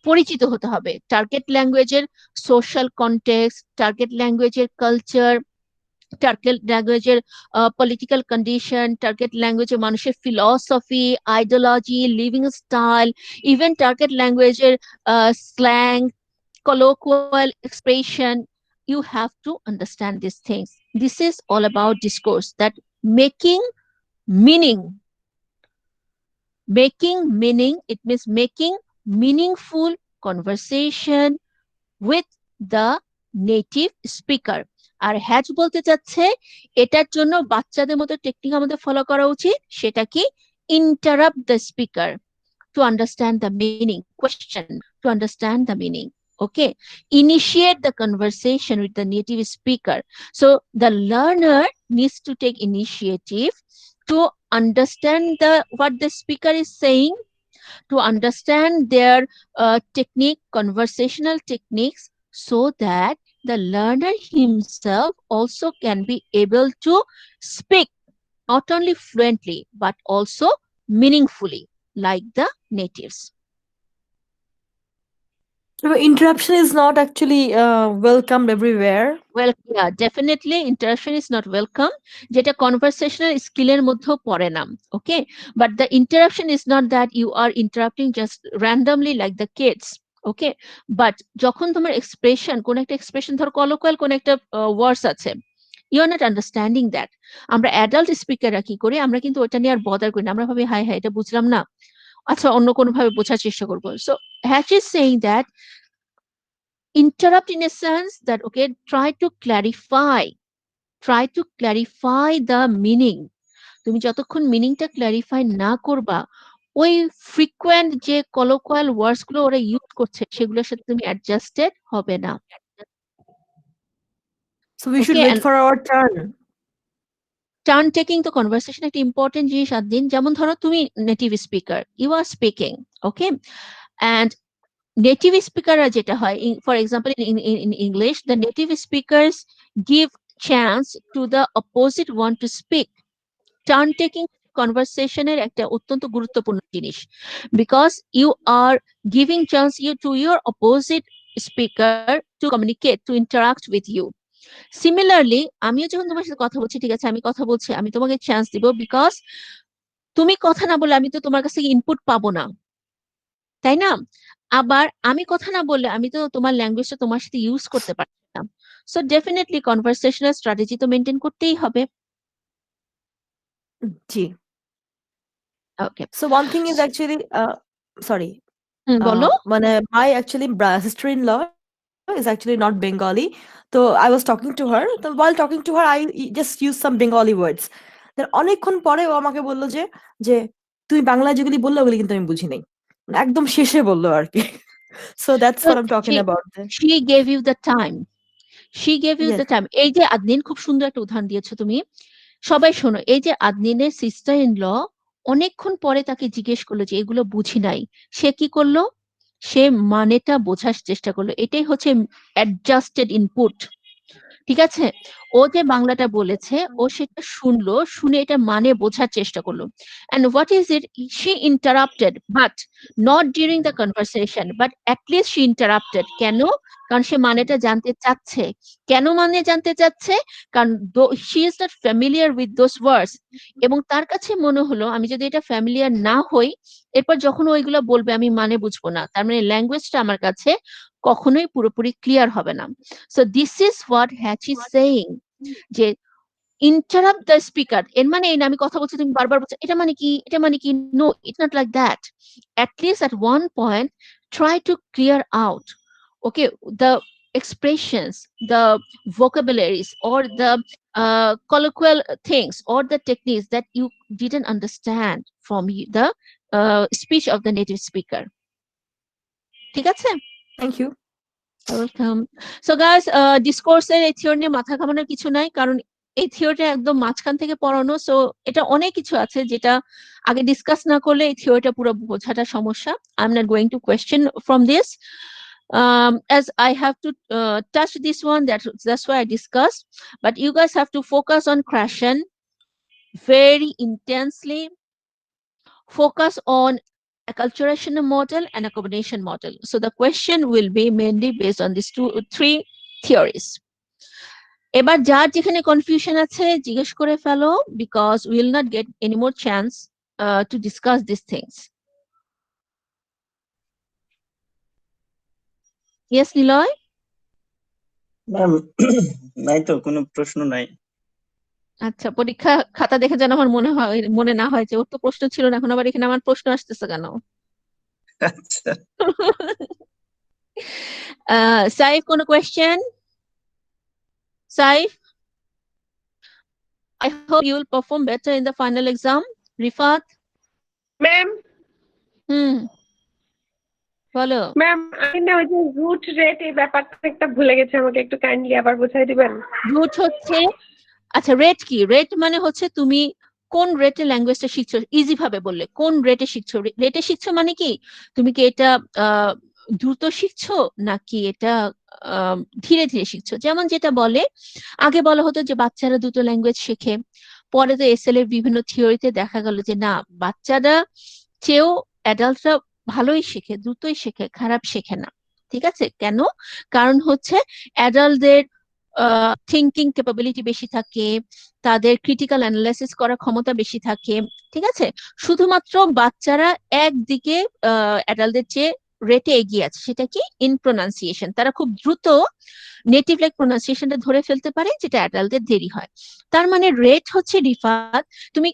পরিচিত হতে হবে। টার্গেট ল্যাঙ্গুয়েজের সোশ্যাল কনটেক্সট, টার্গেট ল্যাঙ্গুয়েজের কালচার, টার্গেট ল্যাঙ্গুয়েজের পলিটিক্যাল কন্ডিশন, টার্গেট ল্যাঙ্গুয়েজের মানুষের philosophy, ideology, living style, even target ল্যাঙ্গুয়েজের slang, colloquial expression. You have to understand these things. This is all about discourse, that making meaning. Making meaning, it means making meaningful conversation with the native speaker. আর Hatch বলতে চাচ্ছে এটার জন্য বাচ্চাদের মতো technique আমাদের follow করা উচিত, সেটা কি interrupt the speaker to understand the meaning, question to understand the meaning. Okay, initiate the conversation with the native speaker. So the learner needs to take initiative to understand what the speaker is saying, to understand their technique, conversational techniques, so that the learner himself also can be able to speak not only fluently but also meaningfully like the natives. So interruption is not actually welcomed everywhere. Well, yeah, definitely interruption is not welcome, যেটা conversational স্কিলের মধ্যেও পড়ে না, okay, but the interruption is not that you are interrupting just randomly like the kids, okay, but যখন তোমার expression, কোন একটা expression, ধর কলোকুয়াল কোন একটা ওয়ার্ডস আছে, you are not understanding that, আমরা অ্যাডাল্ট স্পিকাররা কি করি, আমরা কিন্তু ওটা নিয়ে আর বদার করি না, আমরা ভাবি হাই হাই এটা বুঝলাম না, আচ্ছা অন্য কোনো ভাবে বোঝার চেষ্টা করবো। So Hatch is saying that interrupt in a sense that, okay, try to clarify the meaning. তুমি যতক্ষণ মিনিংটা ক্ল্যারিফাই না করবা, ওই ফ্রিকোয়েন্ট যে কলোকুয়াল ওয়ার্ডস গুলো ওরা ইউজ করছে সেগুলোর সাথে তুমি অ্যাডজাস্টেড হবে না। So we should wait for our turn. Turn taking তো কনভারসেশন একটা ইম্পর্টেন্ট জিনিস। আর দিন যেমন ধরো তুমি native speaker, you are speaking, okay, and native স্পিকাররা যেটা হয়, for example in English, the native speakers give chance to the opposite one to speak. Turn taking কনভারসেশনের একটা অত্যন্ত গুরুত্বপূর্ণ জিনিস, because you are giving chance to your opposite speaker to communicate, to interact with you. Similarly আমিও যখন তোমার সাথে কথা বলছি, ঠিক আছে, আমি কথা বলছি, আমি তোমাকে চান্স দিব, বিকজ তুমি কথা না বলে আমি তো তোমার কাছ থেকে ইনপুট পাবো না, তাই না? আবার আমি কথা না বললে আমি তো তোমার ল্যাঙ্গুয়েজটা তোমার সাথে ইউজ করতে পারছি না। সো ডেফিনেটলি কনভারসেশনাল স্ট্র্যাটেজি তো মেনটেন করতেই হবে। জি। ওকে, So one thing is actually, sorry, বলো। মানে my actually sister-in-law is actually not Bengali. So I was talking to her. So while talking to her, I just used some Bengali words. Then অনেকক্ষণ পরে ও আমাকে বললো যে যে তুমি বাংলায় যেগুলি বললে ওগুলি কিন্তু আমি বুঝি নাই, মানে একদম শেষে বললো আর কি। So that's what I'm talking about. She gave you the time. She gave you Yes. the time. এই যে আদনিন, খুব সুন্দর একটা উদাহরণ দিয়েছো তুমি। সবাই শোনো, এই যে আদনিনের সিস্টার ইন ল অনেকক্ষণ পরে তাকে জিজ্ঞেস করলো যে এগুলো বুঝি নাই, সে কি করলো? সে মানেটা বোঝার চেষ্টা করলো। এটাই হচ্ছে অ্যাডজাস্টেড ইনপুট। ঠিক আছে, ও যে বাংলাটা বলেছে ও সেটা শুনলো, শুনে এটা মানে বোঝার চেষ্টা করলো। and what is it, she interrupted but not during the conversation, but at least she interrupted. কেন? কারণ সে মানেটা জানতে চাচ্ছে। কেন মানে জানতে চাচ্ছে? কারণ she is not familiar with those words, এবং তার কাছে মনে হলো আমি যদি এটা ফ্যামিলিয়ার না হই, এরপর যখন ওইগুলো বলবে আমি মানে বুঝবো না, তার মানে ল্যাঙ্গুয়েজটা আমার কাছে কখনোই পুরোপুরি ক্লিয়ার হবে না। So this is what Hatch is saying, যে interrupt the speaker, এর মানে এই না আমি কথা বলছি তুমি বারবার বলছো এটা মানে কি, এটা মানে কি। No, it's not like that. At least at one point try to clear out, okay, the expressions, the vocabularies, or the colloquial things, or the techniques that you didn't understand from the speech of the native speaker. ঠিক আছে? Thank you. Welcome. So guys, ডিসকোর্সের এই theory নিয়ে মাথা ঘামানোর কিছু নাই, কারণ এই থিওরিটা একদম মাঝখান থেকে পড়ানো। সো এটা অনেক কিছু আছে যেটা আগে ডিসকাস না করলে এই থিওরিটা পুরো বোঝাটা সমস্যা। I am not going to question from this, as I have to touch this one, that's why I discussed. But you guys have to focus on Krashen very intensely. Focus on acculturation model and accommodation model. So the question will be mainly based on these three theories. এবার যার যেখানে confusion আছে জিজ্ঞেস করে ফেলো, because we will not get any more chance to discuss these things. Yes, Niloy? Ma'am নাই তো, কোনো প্রশ্ন নাই। আচ্ছা, পরীক্ষা খাতা দেখে যেন আমার মনে না হয় যে ওর তো প্রশ্ন ছিল না, এখন আবার এখানে আমার প্রশ্ন আসতেছে কেন। আচ্ছা, সাইফ, কোনো question? Saif, I hope you will perform better in the final exam. Rifat? Ma'am বলো। ম্যাম আমি না ওই যে রুট রেট এই ব্যাপারটা একটা ভুলে গেছি, আমাকে একটু কাইন্ডলি আবার বোঝাই দিবেন? রুট হচ্ছে, আচ্ছা রেট কি? রেট মানে হচ্ছে তুমি কোন রেটে ল্যাঙ্গুয়েজটা শিখছো। ইজি ভাবে বললে কোন রেটে শিখছো। রেটে শিখছো মানে কি, তুমি কি এটা দ্রুত শিখছো নাকি এটা ধীরে ধীরে শিখছো। যেমন যেটা বলে, আগে বলা হতো যে বাচ্চারা দুটো ল্যাঙ্গুয়েজ শেখে, পরে তো এসএল এর বিভিন্ন থিওরিতে দেখা গেল যে না, বাচ্চারা চেয়েও অ্যাডাল্টরা ভালোই শেখে, দ্রুতই শেখে, খারাপ শেখে না। ঠিক আছে, কেন? কারণ হচ্ছে অ্যাডাল্টদের থিঙ্কিং ক্যাপাবিলিটি বেশি থাকে, তাদের ক্রিটিক্যাল অ্যানালাইসিস করার ক্ষমতা বেশি থাকে। ঠিক আছে, শুধুমাত্র বাচ্চারা একদিকে অ্যাডাল্টদের চেয়ে রেটে এগিয়ে আছে, সেটা কি, ইন প্রোনাউন্সিয়েশন। তারা খুব দ্রুত নেটিভ লাইক প্রোনাউন্সিয়েশনটা ধরে ফেলতে পারে, যেটা অ্যাডাল্টদের দেরি হয়। তার মানে রেট হচ্ছে রিফাত তুমি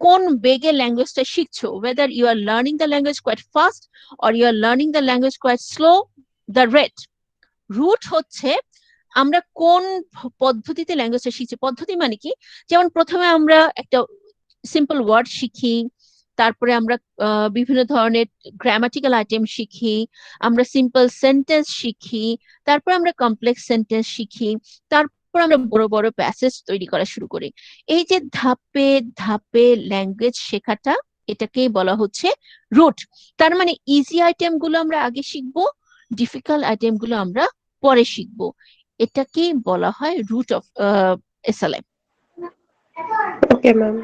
কোন বেগে ল্যাঙ্গুয়েজটা শিখছো, whether you are learning the language quite fast or you are learning the language quite slow, the rate. Route হচ্ছে আমরা কোন পদ্ধতিতে ল্যাঙ্গুয়েজটা শিখছি। পদ্ধতি মানে কি, যেমন প্রথমে আমরা একটা সিম্পল ওয়ার্ড শিখি, তারপরে আমরা বিভিন্ন ধরনের গ্রামাটিক্যাল আইটেম শিখি, আমরা সিম্পল সেন্টেন্স শিখি, তারপর আমরা কমপ্লেক্স সেন্টেন্স শিখি, তারপর আমরা বড় বড় প্যাসেজ তৈরি করা শুরু করি। এই যে ধাপে ধাপে ল্যাঙ্গুয়েজ শেখাটা, এটাকেই বলা হচ্ছে রুট। তার মানে ইজি আইটেম গুলো আমরা আগে শিখবো, ডিফিকাল্ট আইটেম গুলো আমরা পরে শিখবো। এটাকেই বলা হয় route of SLA. Okay, ma'am.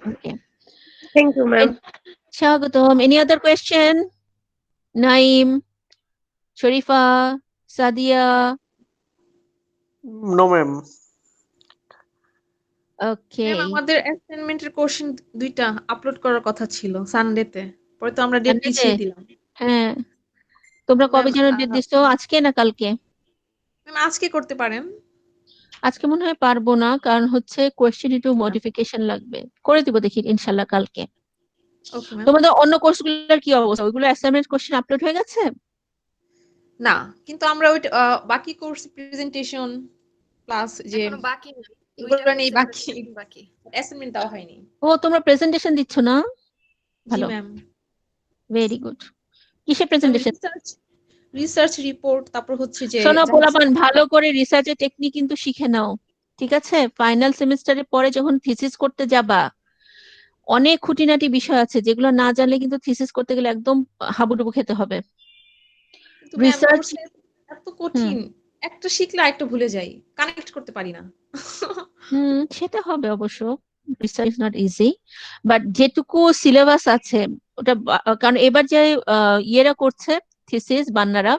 Okay, Thank you, ma'am. স্বাগতম। Any other question? Naim, Sharifa, Sadia? No ma'am. Okay, ma'am আমাদের অ্যাসাইনমেন্টের কোশ্চেন দুইটা আপলোড করার কথা ছিল সানডেতে, পরে তো আমরা ডেট সানডেতে? পিছিয়ে দিলাম। হ্যাঁ, তোমরা কবে ম্যাম যেন ডেট দিছো? আজকে না কালকে? ম্যাম আজকে করতে পারেন। আজকে মনে হয় পারবো না, কারণ হচ্ছে কোয়েশ্চেন একটু মডিফিকেশন লাগবে। করে দিব দেখি ইনশাল্লাহ কালকে। Okay ma'am. তোমাদের অন্য কোর্সগুলোর কি অবস্থা? ওইগুলো অ্যাসাইনমেন্ট কোশ্চেন আপলোড হয়ে গেছে? না, কিন্তু আমরা ওই বাকি কোর্স প্রেজেন্টেশন প্লাস যে এখনো বাকি নেই, এগুলো দুইটা নিয়ে কোর্সের বাকি বাকি। অ্যাসাইনমেন্ট দেওয়া হয়নি। ও, তোমরা প্রেজেন্টেশন দিচ্ছ না? জি ভালো, ম্যাম। Very good. কিসের ম্যাম প্রেজেন্টেশন? রিসার্চ রিপোর্ট, তারপর হচ্ছে যে শোনো পোলাপান, ভালো করে রিসার্চের টেকনিক কিন্তু শিখে নাও, ঠিক আছে? ফাইনাল সেমিস্টারের পরে যখন থিসিস করতে যাবা, অনেক খুঁটিনাটি বিষয় আছে যেগুলো না জানলে কিন্তু থিসিস করতে গেলে একদম হাবুডুবু খেতে হবে। কিন্তু ম্যাম রিসার্চ, কোর্সটা এত কঠিন, একটা শিখলে আরেকটা ভুলে যাই, কানেক্ট করতে পারি না। সেটা হবে অবশ্য। Research is not easy, but যেটুকু সিলেবাস আছে ওটা কারণ এবার যে ইয়েরা করছে thesis বান্নারা,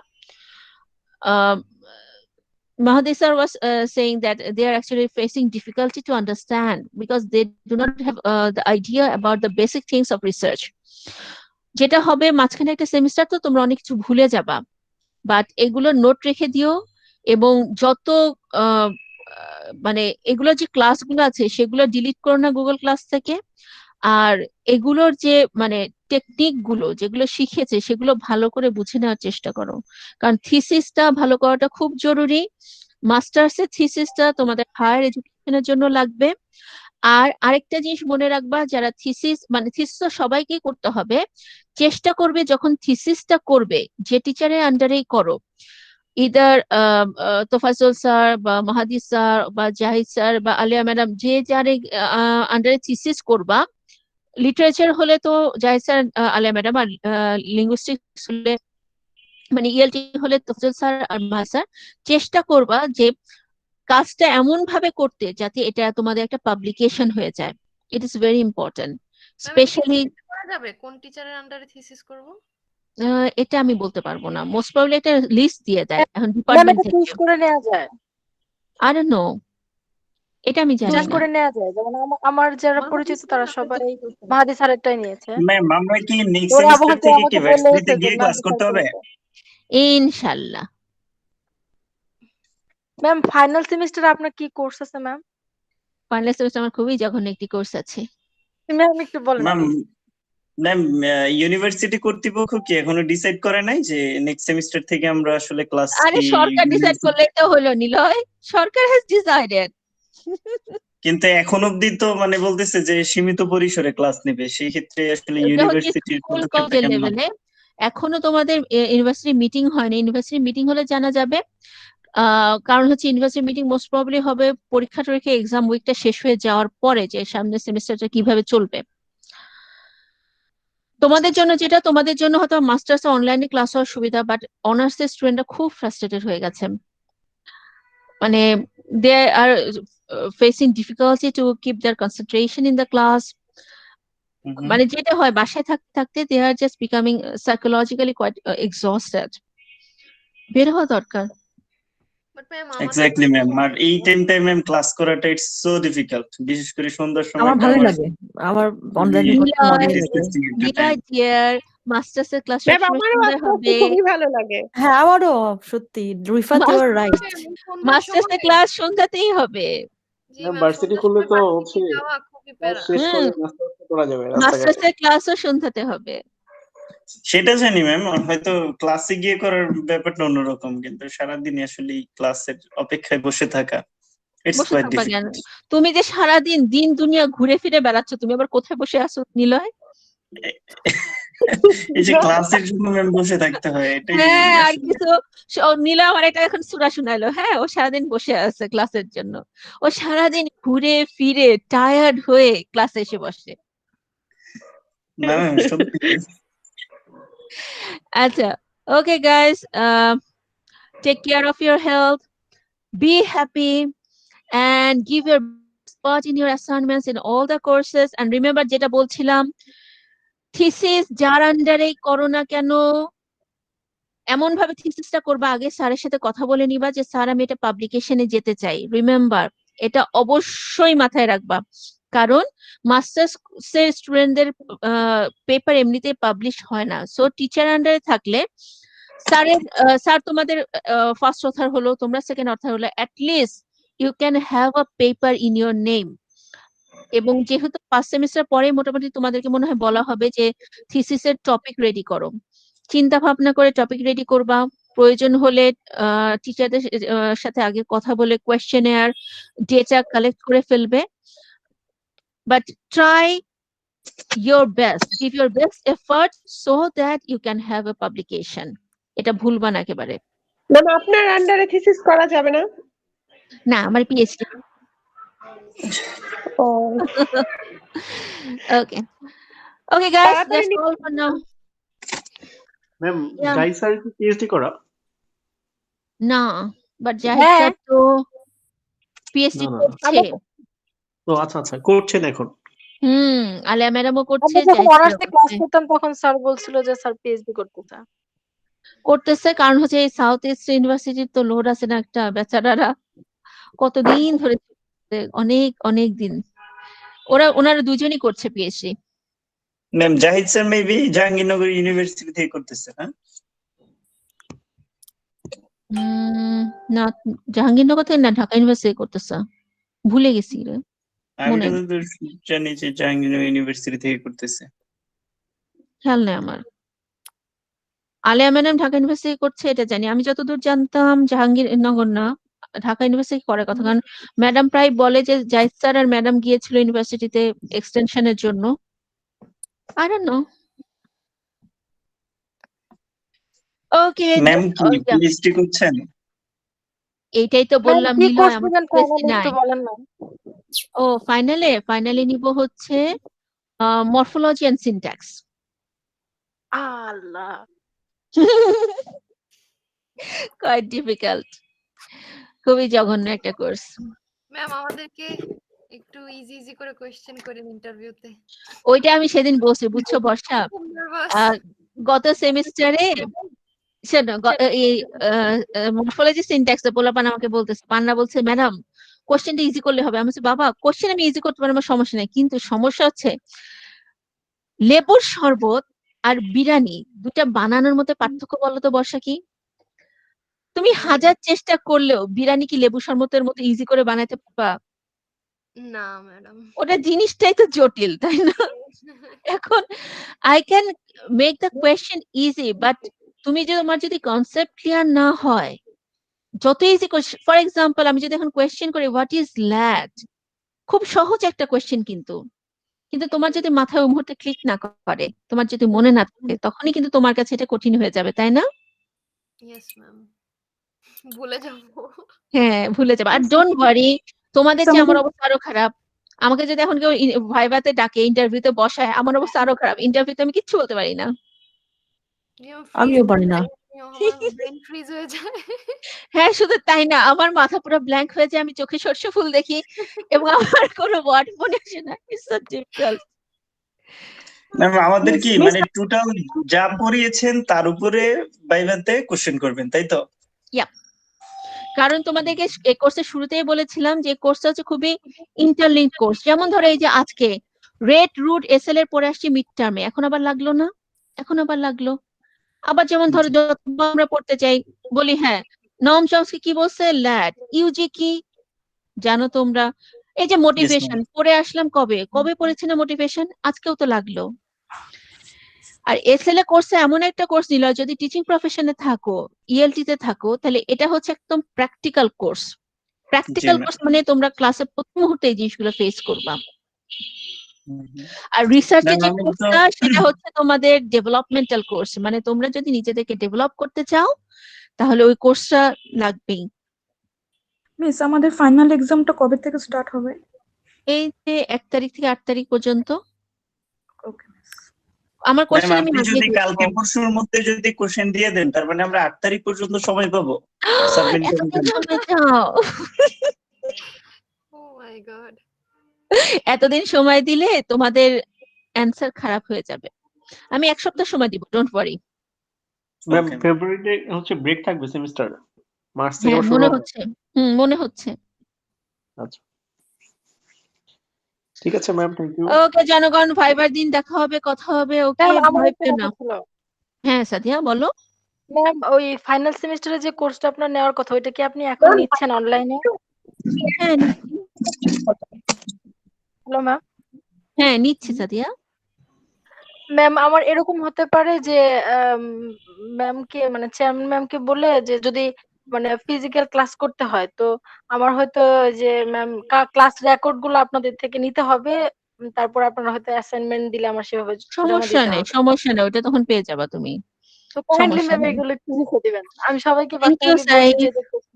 Mahdi sir was saying that they are actually facing difficulty to understand because they do not have the idea about the basic things of research. যেটা হবে মাঝখানে একটা সেমিস্টার, তো তোমরা অনেক কিছু ভুলে যাবা, বাট এগুলো নোট রেখে দিও। এবং যত মানে এগুলো যে ক্লাসগুলো আছে সেগুলো ডিলিট করো না গুগল ক্লাস থেকে। আর এগুলোর যে মানে টেকনিক গুলো যেগুলো শিখেছে সেগুলো ভালো করে বুঝে নেওয়ার চেষ্টা করো, কারণ থিসিসটা ভালো করাটা খুব জরুরি। মাস্টার্সের থিসিসটা তোমাদের হায়ার এডুকেশনের জন্য লাগবে। আর আরেকটা জিনিস মনে রাখবা, যারা থিসিস মানে থিসিস সবাইকেই করতে হবে, চেষ্টা করবে যখন থিসিসটা করবে যে টিচারের আন্ডারেই করো, ইদার তোফাজ্জল স্যার বা মাহাদি স্যার বা জাহিদ স্যার বা আলিয়া ম্যাডাম, যে যার আন্ডারে থিসিস করবা। লিটারেচার হলে তো জাহিদ স্যার, আলিয়া ম্যাডাম, আর লিঙ্গুইস্টিক্স হলে মানে ইএলটি হলে তোফাজ্জল স্যার আর মাহাদি স্যার। চেষ্টা করবা যে কাজটা এমন ভাবে করতে যাতে এটা তোমাদের একটা পাবলিকেশন হয়ে যায়। It is very important, specially. করা যাবে কোন টিচারের আন্ডারে থিসিস করব? এটা আমি বলতে পারবো না, মোস্ট প্রবাবলি একটা লিস্ট দিয়ে দেয় এখন ম্যাম ডিপার্টমেন্ট এটা থেকে। চুজ করে নেওয়া যায়, আই ডোন্ট নো, এটা আমি জানি চুজ না। করে নেওয়া যায়। যেমন আমার যারা পরিচিত তারা সবাই মাহাদি স্যারেরটাই নিয়েছে। ম্যাম আমরা কি নেক্সট ওরা সেমিস্টার থেকে কি আমাকে বলে ভার্সিটিতে গেছে যে গিয়ে ক্লাস মাহাদি করতে স্যার হবে? ইনশাল্লাহ। ম্যাম ফাইনাল সেমিস্টারে আপনার কি কোর্স আছে ম্যাম? ফাইনাল সেমিস্টার আমার খুবই জঘন্য একটি কোর্স আছে। ম্যাম একটু বলেন। ম্যাম ম্যাম ইউনিভার্সিটি কর্তৃপক্ষ কি এখনো ডিসাইড করে নাই যে নেক্সট সেমিস্টার থেকে আমরা আসলে ক্লাস আরে কি? সরকার ডিসাইড করলেই তো হলো নিলয়, সরকার হ্যাজ ডিসাইডেড। কিন্তু এখন অবধি তো মানে বলতেছে যে সীমিত পরিসরে ক্লাস নেবে, সেই ক্ষেত্রে আসলে এটা হচ্ছে ইউনিভার্সিটির স্কুল পদক্ষেপটা কলেজের কেমন? লেভেলে, এখনো তোমাদের ইউনিভার্সিটি মিটিং হয়নি। ইউনিভার্সিটি মিটিং হলে জানা যাবে। কারণ হচ্ছে ইউনিভার্সিটি মিটিং মোস্ট প্রবাবলি হবে পরীক্ষা টরীক্ষা এক্সাম উইকটা শেষ হয়ে যাওয়ার পরে, যে সামনের সেমিস্টারটা কিভাবে চলবে। তোমাদের জন্য যেটা, তোমাদের জন্য হয়তো মাস্টার্স অনলাইনে ক্লাস হওয়ার সুবিধা, বাট অনার্স এর স্টুডেন্টরা খুব ফ্রাস্ট্রেটেড হয়ে গেছে। মানে they are facing difficulty to keep their concentration in the class. মানে যেটা হয় বাসায় থাকতে থাকতে they are just becoming psychologically quite exhausted. বের হওয়া দরকার। Exactly ma'am. আর এই টাইমটাই ম্যাম ক্লাস করাটা ইটস সো ডিফিকাল্ট, বিশেষ করে সন্ধ্যার আমার সময়টা ভালোই আমার লাগে, আমার অনলাইনে করতে মজাই লাগে। ডিয়ার মাস্টার্স এর ক্লাস ম্যাম সবসময় আমারও সন্ধ্যায় আস্তে আস্তে হবে। খুবই ভালো লাগে। হ্যাঁ আমারও সত্যি, Rifat you are right. Masters এর ক্লাস সন্ধ্যাতেই হবে। ভার্সিটি করলে তো হচ্ছে শেষ করে নাস্তা করা যাবে রাস্তাঘাটে। মাস্টার্স এর ক্লাসও সন্ধ্যাতে হবে। সেটা জানি ম্যাম, হয়তো ক্লাসে গিয়ে করার ব্যাপারটা অন্যরকম, কিন্তু সারাদিন আসলে ক্লাসের অপেক্ষায় বসে থাকা ইটস বসে কোয়াইট থাকবা কেন? ডিফিকাল্ট। তুমি যে সারাদিন দিন দুনিয়া ঘুরে ফিরে বেড়াচ্ছ, তুমি আবার কোথায় বসে আছো নিলয়? এই যে ক্লাসের জন্য ম্যাম বসে থাকতে হয়, এটাই হ্যাঁ, আর আসলে। কিছু নিলয় আমার এটা এখন সূরা শোনালো। হ্যাঁ, ও সারাদিন বসে আছে ক্লাসের জন্য, ও সারাদিন ঘুরে ফিরে টায়ার্ড হয়ে ক্লাসে এসে বসে। না ম্যাম সত্যি। আচ্ছা, okay guys, take care of your health, be happy, and give your spot in your assignments in all the courses. And remember যেটা বলছিলাম, থিসিস যার আন্ডারেই করো না কেন, এমন ভাবে থিসিসটা করবা, আগে স্যারের সাথে কথা বলে নিবা যে স্যার আমি এটা পাবলিকেশনে যেতে চাই। রিমেম্বার, এটা অবশ্যই মাথায় রাখবা, কারণ মাস্টার্স এর স্টুডেন্টদের পেপার এমনিতে পাবলিশ হয় না। সো টিচার আন্ডারে থাকলে স্যার তোমাদের ফার্স্ট অথর হলো, তোমরা সেকেন্ড অথর হলো, at least you can have a paper in your name. এবং যেহেতু ফার্স্ট সেমিস্টার পরে মোটামুটি তোমাদেরকে মনে হয় বলা হবে যে থিসিসের টপিক রেডি করো, চিন্তা ভাবনা করে টপিক রেডি করবা। প্রয়োজন হলে টিচারদের সাথে আগে কথা বলে কোয়েশ্চেনেয়ার ডেটা কালেক্ট করে ফেলবে। But try your best, give your best effort so that you can have a publication. এটা ভুলবা না একেবারে। ম্যাম আপনার আন্ডারে থিসিস করা যাবে না? না, আমার পিএইচডি। ও ওকে ওকে গাইস, তাড়াতাড়ি that's all for now. Ma'am Yeah. Zahid sir কি পিএইচডি করা? না, বাট জাহিদ হ্যাঁ। স্যার তো পিএইচডি না না করছে। তো আচ্ছা আচ্ছা করছেন এখন? আলিয়া ম্যাডামও করছে, আমরা যখন জাহিদ অনার্সে স্যারও ক্লাস করছে। করতাম তখন স্যার বলছিল যে স্যার পিএইচডি করতেছে। করতেছে কারণ হচ্ছে এই সাউথ ইস্ট ইউনিভার্সিটির তো লোড আছে না একটা, বেচারারা কতদিন ধরে করছে, অনেক অনেক দিন। ওনারা দুজনই করছে PhD. Ma'am Zahid sir maybe Jahangirnagar university থেকে করতেছে না? না, জাহাঙ্গীরনগর থেকে না, ঢাকা ইউনিভার্সিটি করতেছে, ভুলে গেছি রে, আমি মনে নেই, তো জানি যে জাহাঙ্গীরনগর ইউনিভার্সিটি থেকে করতেছে। খেয়াল নেই আমার। আলিয়া ম্যাডাম ঢাকা ইউনিভার্সিটি করছে এটা জানি, আমি যতদূর জানতাম জাহাঙ্গীরনগর না, ঢাকা ইউনিভার্সিটি করার কথা। কারণ ম্যাডাম প্রায় বলে যে জাহিদ স্যার আর ম্যাডাম গিয়েছিল ইউনিভার্সিটিতে এক্সটেনশনের জন্য। I don't know. Okay, ma'am কি পিএইচডি করছেন? এইটাই তো ম্যাম বললাম, কি নিলয় কোর্স আমার নেবেন পিএইচডি ফাইনালি নাই। একটু বলেন না। ও ফাইনালে নিব হচ্ছে মরফোলজি এন্ড সিনট্যাক্স। আল্লাহ, কোয়াইট ডিফিকাল্ট, খুবই জঘন্য একটা কোর্স। ম্যাম আমাদেরকে একটু ইজি ইজি করে কোশ্চেন করেন ইন্টারভিউতে। ওইটা আমি সেদিন বলছি, বুঝছো বর্ষা, খুব নার্ভাস। গত সেমিস্টারে এই মরফোলজি সিনট্যাক্স পোলাপান আমাকে বলতেছে, পান্না বলছে ম্যাডাম কোশ্চেনটা ইজি করলে হবে। আমি বলছি বাবা কোশ্চেন আমি ইজি করতে পারি, আমার সমস্যা নেই, কিন্তু সমস্যা হচ্ছে লেবুর শরবত আর বিরিয়ানি দুটা বানানোর মধ্যে পার্থক্য বলো তো বর্ষা কি? তুমি হাজার চেষ্টা করলেও বিরিয়ানি কি লেবু শরবতের মতো ইজি করে বানাতে পারবা? না ম্যাডাম। ওটা জিনিসটাই তো জটিল, তাই না? এখন I can make the question easy, but তুমি যদি তোমার যদি কনসেপ্ট ক্লিয়ার না হয়, যত ইজি কোয়েশ্চেন, ফর এক্সাম্পল আমি যদি এখন কোয়েশ্চেন করি হোয়াট ইজ ল্যাড, খুব সহজ একটা কোয়েশ্চেন, কিন্তু তোমার যদি মাথায় ওই মুহূর্তে ক্লিক না করে, তোমার যদি মনে না থাকে, তখনই কিন্তু তোমার কাছে এটা কঠিন হয়ে যাবে, তাই না? ইয়েস ম্যাম, ভুলে যাবো। হ্যাঁ, ভুলে যাবে। আর ডোন্ট ওয়ারি, তোমাদের চেয়ে আমার অবস্থা আরো খারাপ। আমাকে যদি এখন কেউ ভাইভাতে ডাকে, ইন্টারভিউতে বসায়, আমার অবস্থা আরো খারাপ। ইন্টারভিউতে আমি কিচ্ছু বলতে পারি না। আমিও পারি না। আমার ব্রেন ফ্রিজ হয়ে যায়। হ্যাঁ, শুধু তাই না, আমার মাথা পুরো ব্ল্যাঙ্ক হয়ে যায়, আমি চোখে সর্ষে ফুল দেখি এবং আমার কোনো ওয়ার্ড মনে আসে না। It's so difficult. ম্যাম আমাদের কি মানে টোটাল যা পড়িয়েছেন তার উপরে ভাইভাতে কোশ্চেন করবেন, তাই তো? ইয়া, কারণ তোমাদেরকে এই কোর্সের শুরুতেই বলেছিলাম যে কোর্সটা হচ্ছে খুবই ইন্টারলিঙ্ক কোর্স। যেমন ধরো এই যে আজকে রেট রুট এসএল এর পরে আসছি মিড টার্মে, এখন আবার লাগলো না, এখন আবার লাগলো। আবার যেমন ধরো যত আমরা পড়তে চাই, বলি হ্যাঁ নর্ম চমস্কি কি বলছে, ল্যাড ইউজি কি জানো তোমরা? এই যে মোটিভেশন পড়ে আসলাম, কবে কবে পড়েছি না মোটিভেশন, আজকেও তো লাগলো। আর এসএলএ কোর্সে এমন একটা কোর্স নিল, যদি টিচিং প্রফেশনে থাকো, ইএলটি তে থাকো, তাহলে এটা হচ্ছে একদম প্র্যাকটিক্যাল কোর্স। প্র্যাকটিক্যাল কোর্স মানে তোমরা ক্লাসে প্রতি মুহূর্তে এই জিনিসগুলো ফেস করবা। আর রিসার্চের যে কোর্সটা সেটা হচ্ছে তোমাদের ডেভেলপমেন্টাল কোর্স, মানে তোমরা যদি নিজেদেরকে ডেভেলপ করতে চাও তাহলে ওই কোর্সটা লাগবেই। মিস আমাদের ফাইনাল এক্সামটা কবে থেকে স্টার্ট হবে? এই যে 1 তারিখ থেকে 8 তারিখ পর্যন্ত। ওকে মিস। আমার ম্যাম কোশ্চেন আমি আপনি আগে যদি দেখবো। কালকে পরশুর মধ্যে যদি কোশ্চেন দিয়ে দেন তার মানে আমরা 8 তারিখ পর্যন্ত সময় পাবো সাবমিট করার এতদিন জন্য। সময় দাও। ও মাই গড। এতদিন সময় দিলে তোমাদের অ্যান্সার খারাপ হয়ে যাবে। আমি 1 সপ্তাহ সময় দিব, ডোন্ট ওয়ারি। ম্যাম ওকে ফেব্রুয়ারিতে হচ্ছে ব্রেক থাকবে সেমিস্টার, মার্চ থেকে হ্যাঁ আবার শুরু মনে হবে। হচ্ছে, মনে হচ্ছে। আচ্ছা ঠিক আছে ম্যাম, থ্যাংক ইউ। ওকে জনগণ, ভাইবার দিন দেখা হবে, কথা হবে। ওকে, ম্যাম আমার ভয় একটা পেও না। কথা ছিল। হ্যাঁ সাদিয়া বলো। ম্যাম ওই ফাইনাল সেমিস্টারে যে কোর্সটা আপনার নেওয়ার কথা ওইটা কি আপনি এখন নিচ্ছেন অনলাইনে? হ্যাঁ নিচ্ছি। Hello ma'am. হ্যাঁ নিচ্ছি সাদিয়া। ম্যাম আমার এরকম হতে পারে যে ম্যামকে মানে চেয়ারম্যান ম্যামকে বলে যে যদি মানে ফিজিক্যাল ক্লাস করতে হয় তো আমার হয়তো যে ম্যাম ক্লাস রেকর্ড গুলো আপনাদের থেকে নিতে হবে, তারপর আপনারা হয়তো অ্যাসাইনমেন্ট দিলে আমার সেভাবে জমা সমস্যা দিতে নেই, হবে। সমস্যা নেই, ওটা তখন পেয়ে যাবা তুমি। তো কাইন্ডলি সমস্যা ম্যাম নেই। এগুলো একটু লিখে দিবেন, আমি সবাইকে থ্যাংক ইউ পার্সোনালি বলছি সাইফ। যে দেখতেছি।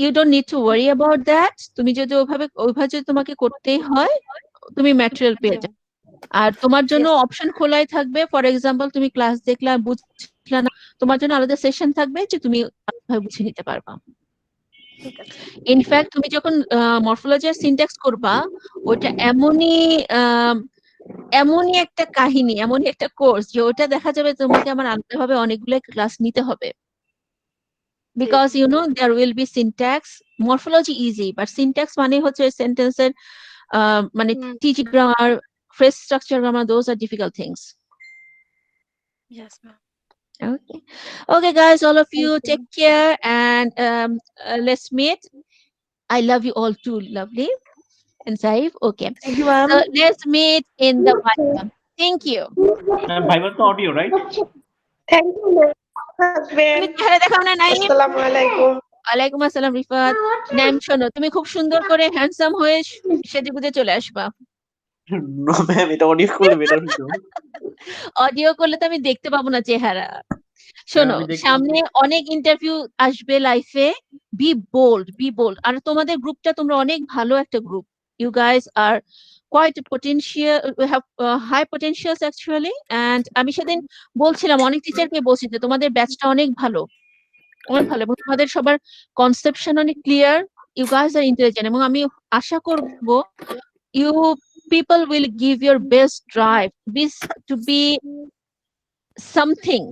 You don't need to worry about that. তুমি যদি ওইভাবে যদি তোমাকে করতেই হয়, তুমি ম্যাটেরিয়াল পেয়ে যাবে। আর তোমার জন্য Yes, অপশন খোলাই থাকবে। ফর এক্সাম্পল তুমি ক্লাস দেখলা, বুঝলা না, তোমার জন্য আলাদা সেশন থাকবে যে তুমি আলাদাভাবে বুঝে নিতে পারবা। ঠিক আছে। ইনফ্যাক্ট তুমি যখন মরফোলজি আর সিনট্যাক্স করবা, ওটা এমনই একটা কাহিনী, এমনই একটা কোর্স যে ওটা দেখা যাবে তোমাকে আমার আলাদাভাবে অনেকগুলো ক্লাস নিতে হবে। জি বিকজ জি। You know there will be syntax, morphology easy, but syntax মানে হচ্ছে সেন্টেন্সের মানে hmm, TG grammar, phrase structure grammar, those are difficult things. yes ma'am. Okay. Okay, guys, all of you Thank you. take care and let's meet. I love you all too, lovely. And Saif, okay. Thank you ma'am. So let's meet in the Viva. Thank you. Ma'am ভাইবার তো audio right? Thank you থাকবেন। তুমি চেহারা দেখাও না নাইম। আসসালামু আলাইকুম। ওয়ালাইকুম আসসালাম রিফাত। নাইম শোনো, তুমি খুব সুন্দর করে হ্যান্ডসাম হয়ে সেজেগুজে চলে আসবা। নো ম্যাম, এটা অডিও করলে বেটার হতো। অডিও করলে তো আমি দেখতে পাবো না চেহারা। ম্যাম শোনো, আমি দেখলাম সামনে অনেক ইন্টারভিউ আসবে লাইফে। Be bold, be bold. আর তোমাদের গ্রুপটা, তোমরা অনেক ভালো একটা গ্রুপ। You guys are quite potential, we have high potentials actually. And আমি সেদিন বলছিলাম, অনেক টিচারকে বলছি যে তোমাদের ব্যাচটা অনেক ভালো, অনেক ভালো, এবং তোমাদের সবার কনসেপশন অনেক clear. You guys are intelligent, এবং আমি আশা করব you people will give your best drive to be something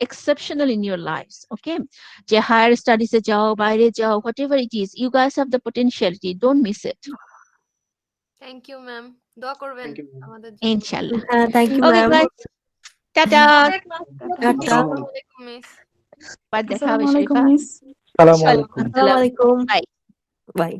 exceptional in your lives, okay? যে higher studies এ যাও, বাইরে যাও, whatever it is, you guys have the potentiality, don't miss it. Thank you ma'am, দোয়া করবেন thank you ma'am. আমাদের জন্য। Inshallah. হ্যাঁ thank you Okay ma'am. guys, টাটা। টাটা। আসসালামু আলাইকুম। ওয়ালাইকুম মিস। আবার দেখা হবে আসসালামু আলাইকুম শরীফা। মিস। সালাম আলাইকুম। ওয়ালাইকুম আসসালামু আসসালাম। আলাইকুম। বাই। বাই।